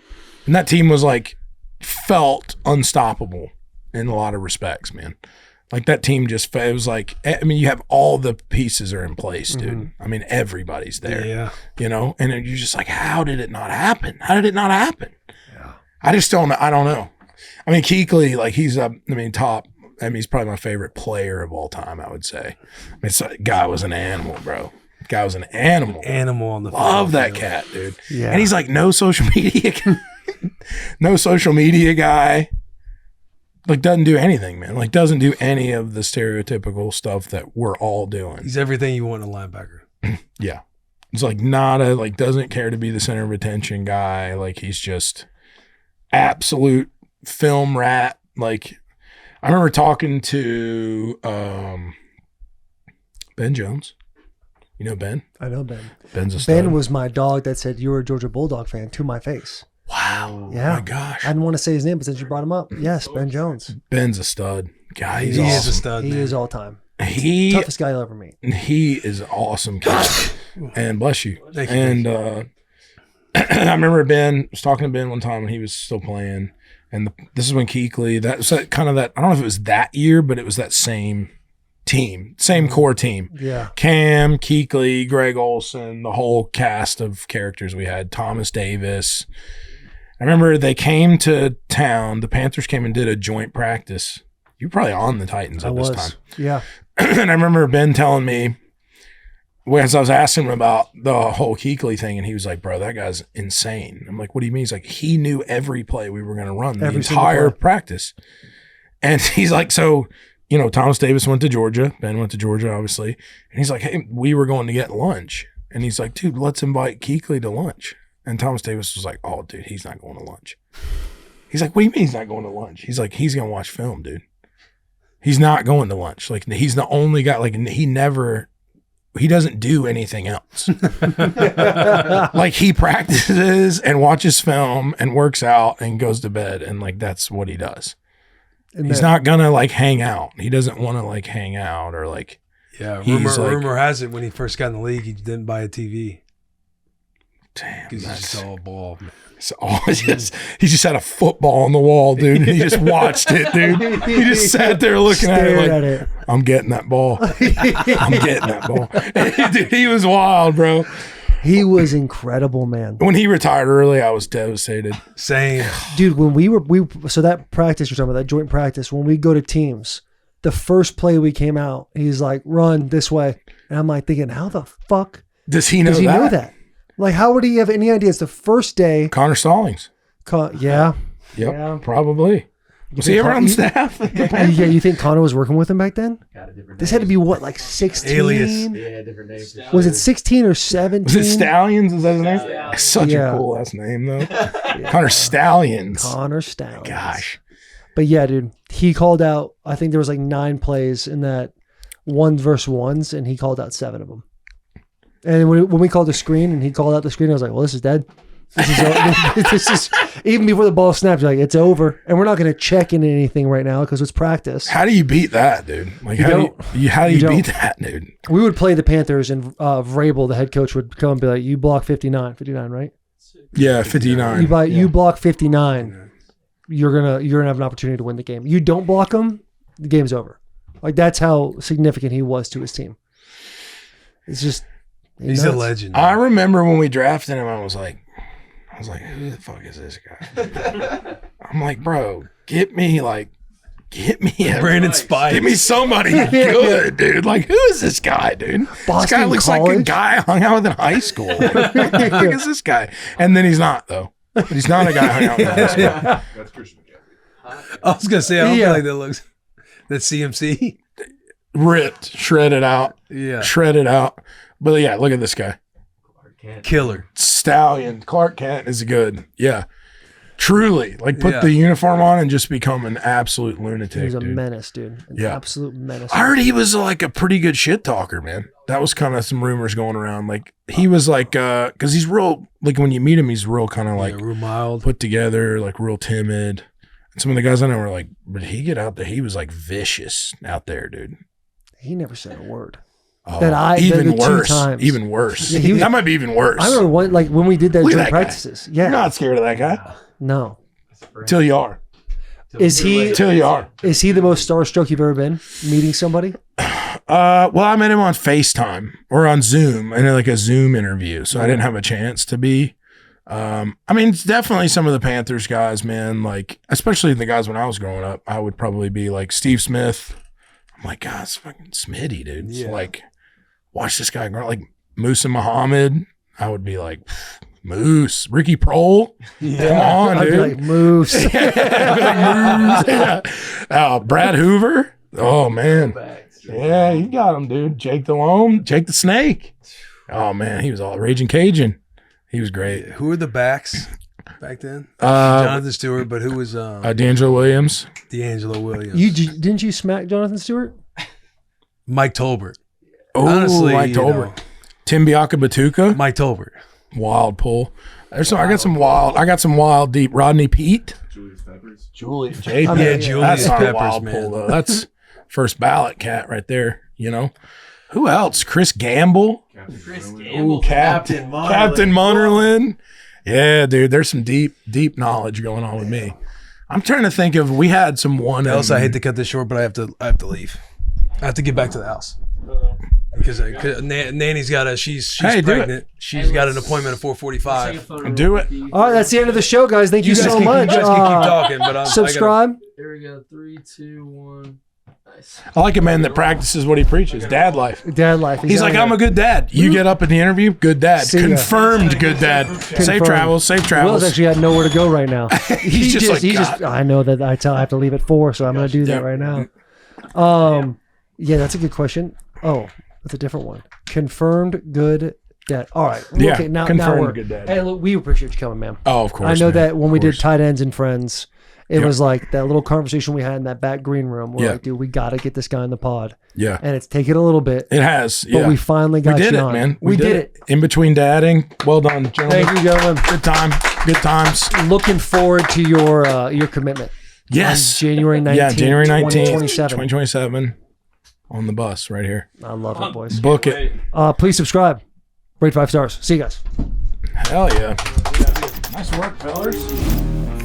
J: And that team was like felt unstoppable in a lot of respects, man. Like that team just, it was like, I mean, you have all the pieces are in place, dude.
K: Mm-hmm.
J: I mean, everybody's there,
K: Yeah.
J: and then you're just like, how did it not happen? How did it not happen? Yeah. I don't know. I mean, Kuechly, like he's top. I mean, he's probably my favorite player of all time, I would say. I mean, guy was an animal, bro. Guy was an animal.
K: Animal on the field.
J: Love that cat, dude.
K: Yeah.
J: And he's like no social media guy. Like doesn't do anything, man. Like doesn't do any of the stereotypical stuff that we're all doing.
K: He's everything you want in a linebacker.
J: Yeah. It's like not doesn't care to be the center of attention guy. Like he's just absolute film rat. Like I remember talking to Ben Jones. You know Ben?
A: I know Ben.
J: Ben's a stud.
A: Ben was my dog that said you were a Georgia Bulldog fan to my face.
J: Wow.
A: Yeah.
J: Oh my gosh.
A: I didn't want to say his name, but since you brought him up, yes, Ben Jones.
J: Ben's a stud. Guy, he's
K: He
J: awesome.
K: is a stud,
A: He
K: man.
A: is all time.
J: Toughest
A: guy you'll ever meet.
J: He is an awesome kid. And bless you.
K: Thank you.
J: And I remember Ben was talking to Ben one time when he was still playing. And this is when Kuechly, that was kind of that, I don't know if it was that year, but it was that same team, same core team.
A: Yeah.
J: Cam, Kuechly, Greg Olson, the whole cast of characters we had, Thomas Davis. I remember they came to town. The Panthers came and did a joint practice. You were probably on the Titans at this time.
A: Yeah.
J: And I remember Ben telling me, as I was asking him about the whole Kuechly thing, and he was like, bro, that guy's insane. I'm like, what do you mean? He's like, he knew every play we were going to run the entire practice. And he's like, so, Thomas Davis went to Georgia. Ben went to Georgia, obviously. And he's like, hey, we were going to get lunch. And he's like, dude, let's invite Kuechly to lunch. And Thomas Davis was like, oh, dude, he's not going to lunch. He's like, what do you mean he's not going to lunch? He's like, he's going to watch film, dude. He's not going to lunch. Like, he's the only guy, like, he doesn't do anything else. Like, he practices and watches film and works out and goes to bed. And, like, that's what he does. And he's not going to, like, hang out. He doesn't want to, like, hang out or, like.
K: Yeah, rumor has it when he first got in the league, he didn't buy a TV.
J: Damn,
K: because he's just all ball.
J: He just had a football on the wall, dude. And he just watched it, dude. He just sat there looking at it like, I'm getting that ball. I'm getting that ball. Dude, he was wild, bro.
A: He was incredible, man.
J: When he retired early, I was devastated.
K: Same.
A: Dude, when so that practice you're talking about, that joint practice, when we go to teams, the first play we came out, he's like, run this way. And I'm like thinking, how the fuck
J: does he know that?
A: Like, how would he have any idea? It's the first day.
J: Connor Stallings.
A: Yeah.
J: Yep.
A: Yeah.
J: Probably. Was he ever on staff?
A: Yeah, you think Connor was working with him back then? This had to be what, like 16?
K: Alias.
L: Yeah, different names.
A: Was it 16 or 17?
J: Was it Stallions? Is that his name?
L: Yeah.
J: Such a cool last name, though. Connor Stallions.
A: Connor Stallions.
J: Gosh.
A: But yeah, dude, he called out, I think there was like 9 plays in that 1-versus-1s, and he called out 7 of them. And when we called the screen and he called out the screen, I was like, well, this is dead. This is even before the ball snapped, you're like, it's over. And we're not going to check in anything right now because it's practice.
J: How do you beat that, dude? Like, how do you beat that, dude?
A: We would play the Panthers, and Vrabel, the head coach, would come and be like, you block 59, right?
J: Yeah, 59.
A: You block 59, you're gonna have an opportunity to win the game. You don't block them, the game's over. Like, that's how significant he was to his team. It's just
K: he's a legend.
J: I remember when we drafted him, I was like, who the fuck is this guy? I'm like, bro, get me a
K: Brandon Spikes.
J: Give me somebody good, dude. Like, who is this guy, dude?
A: Boston
J: this guy looks
A: College?
J: like a guy I hung out with in high school. Like, who the fuck is this guy? And then he's not, though. He's not a guy I hung out with in high school.
H: That's Christian McCaffrey.
K: I was gonna say, I don't feel like that looks. That CMC
J: ripped, shredded out.
K: Yeah,
J: shredded out. But yeah, look at this guy.
K: Killer.
J: Stallion. Clark Kent is good. Yeah. Truly. Like, put the uniform on and just become an absolute lunatic.
A: He was a
J: dude.
A: menace, dude. An absolute menace.
J: I heard he was like a pretty good shit talker, man. That was kind of some rumors going around. Like, he was like, because he's real, like, when you meet him, he's real kind of like
K: real mild,
J: put together, like real timid. And some of the guys I know were like, but he get out there, he was like vicious out there, dude.
A: He never said a word.
J: Oh,
A: Even
J: worse.
A: times.
J: Even worse.
A: Yeah,
J: That might be even worse.
A: I remember when we did that
J: Look at
A: joint
J: that guy.
A: practices. Yeah.
J: You're not scared of that guy.
A: No.
J: Till you are. Till you are.
A: Is he the most starstruck you've ever been meeting somebody?
J: Well, I met him on FaceTime or on Zoom, and like a Zoom interview, so I didn't have a chance to be. I mean, it's definitely some of the Panthers guys, man. Like, especially the guys when I was growing up, I would probably be like Steve Smith. I'm like, God, it's fucking Smitty, dude. It's like, watch this guy grow. Like Musa Muhammad, I would be like, Moose, Ricky Prohl. Come on,
A: I'd
J: dude.
A: be like, Moose.
J: Brad Hoover. Oh man. Yeah, you got him, dude. Jake Delhomme, Jake the Snake. Oh man, he was all Raging Cajun. He was great.
K: Who were the backs back then? Jonathan Stewart, but who was
J: D'Angelo Williams?
K: D'Angelo Williams.
A: Didn't you smack Jonathan Stewart?
K: Mike Tolbert.
J: Oh,
K: Honestly,
J: Mike Tolbert. Tim Biaka Batuka.
K: Mike Tolbert.
J: Wild pull. I got some wild deep. Rodney Pete.
H: Julius Peppers.
J: Julius.
K: Julius
J: That's not a
K: Peppers,
J: wild
K: man.
J: pull though. That's first ballot cat right there. You know. Who else? Chris Gamble. Captain Munnerlin. Yeah, dude. There's some deep knowledge going on with me. I'm trying to think of. We had some one.
K: Else, I hate to cut this short, but I have to leave. I have to get back to the house because Nanny's got she's pregnant. She's got an appointment at 4:45.
J: Do it.
A: All right, that's the end of the show, guys. Thank you so much.
K: You guys can keep talking, but
A: subscribe.
F: Here we go. 3, 2, 1. Nice.
J: I like a man that practices what he preaches. Dad life.
A: Dad life.
J: He's like, I'm a good dad. You get up in the interview, good dad.
A: See ya.
J: Confirmed good dad. Safe travels. Safe
A: Will's
J: travels.
A: actually got nowhere to go right now.
J: He's just like, God.
A: I know that I have to leave at 4, so I'm going to do that right now. Yeah, that's a good question. Oh, that's a different one. Confirmed good dad. All right.
J: Yeah,
A: okay, now
J: confirmed
A: we're
J: good dad.
A: Hey, look, we appreciate you coming, man.
J: Oh, of course.
A: I know
J: man.
A: that when we
J: Of
A: did
J: course.
A: Tight Ends and Friends, it
J: Yep.
A: was like that little conversation we had in that back green room. We're
J: Yeah.
A: like, dude, we got to get this guy in the pod.
J: Yeah.
A: And it's taken a little bit.
J: It has.
A: But
J: Yeah.
A: we finally got
J: we did
A: you
J: it,
A: on.
J: man.
A: We did it.
J: In between dadding. Well done, gentlemen.
A: Thank you, gentlemen.
J: Good time. Good times.
A: Looking forward to your commitment.
J: Yes.
A: On January 19th,
J: Yeah, January 19th,
A: 2027.
J: 2027. On the bus right here.
A: I love it, boys.
J: Book it.
A: Please subscribe. Rate 5 stars. See you guys.
J: Hell yeah. Nice work, fellas.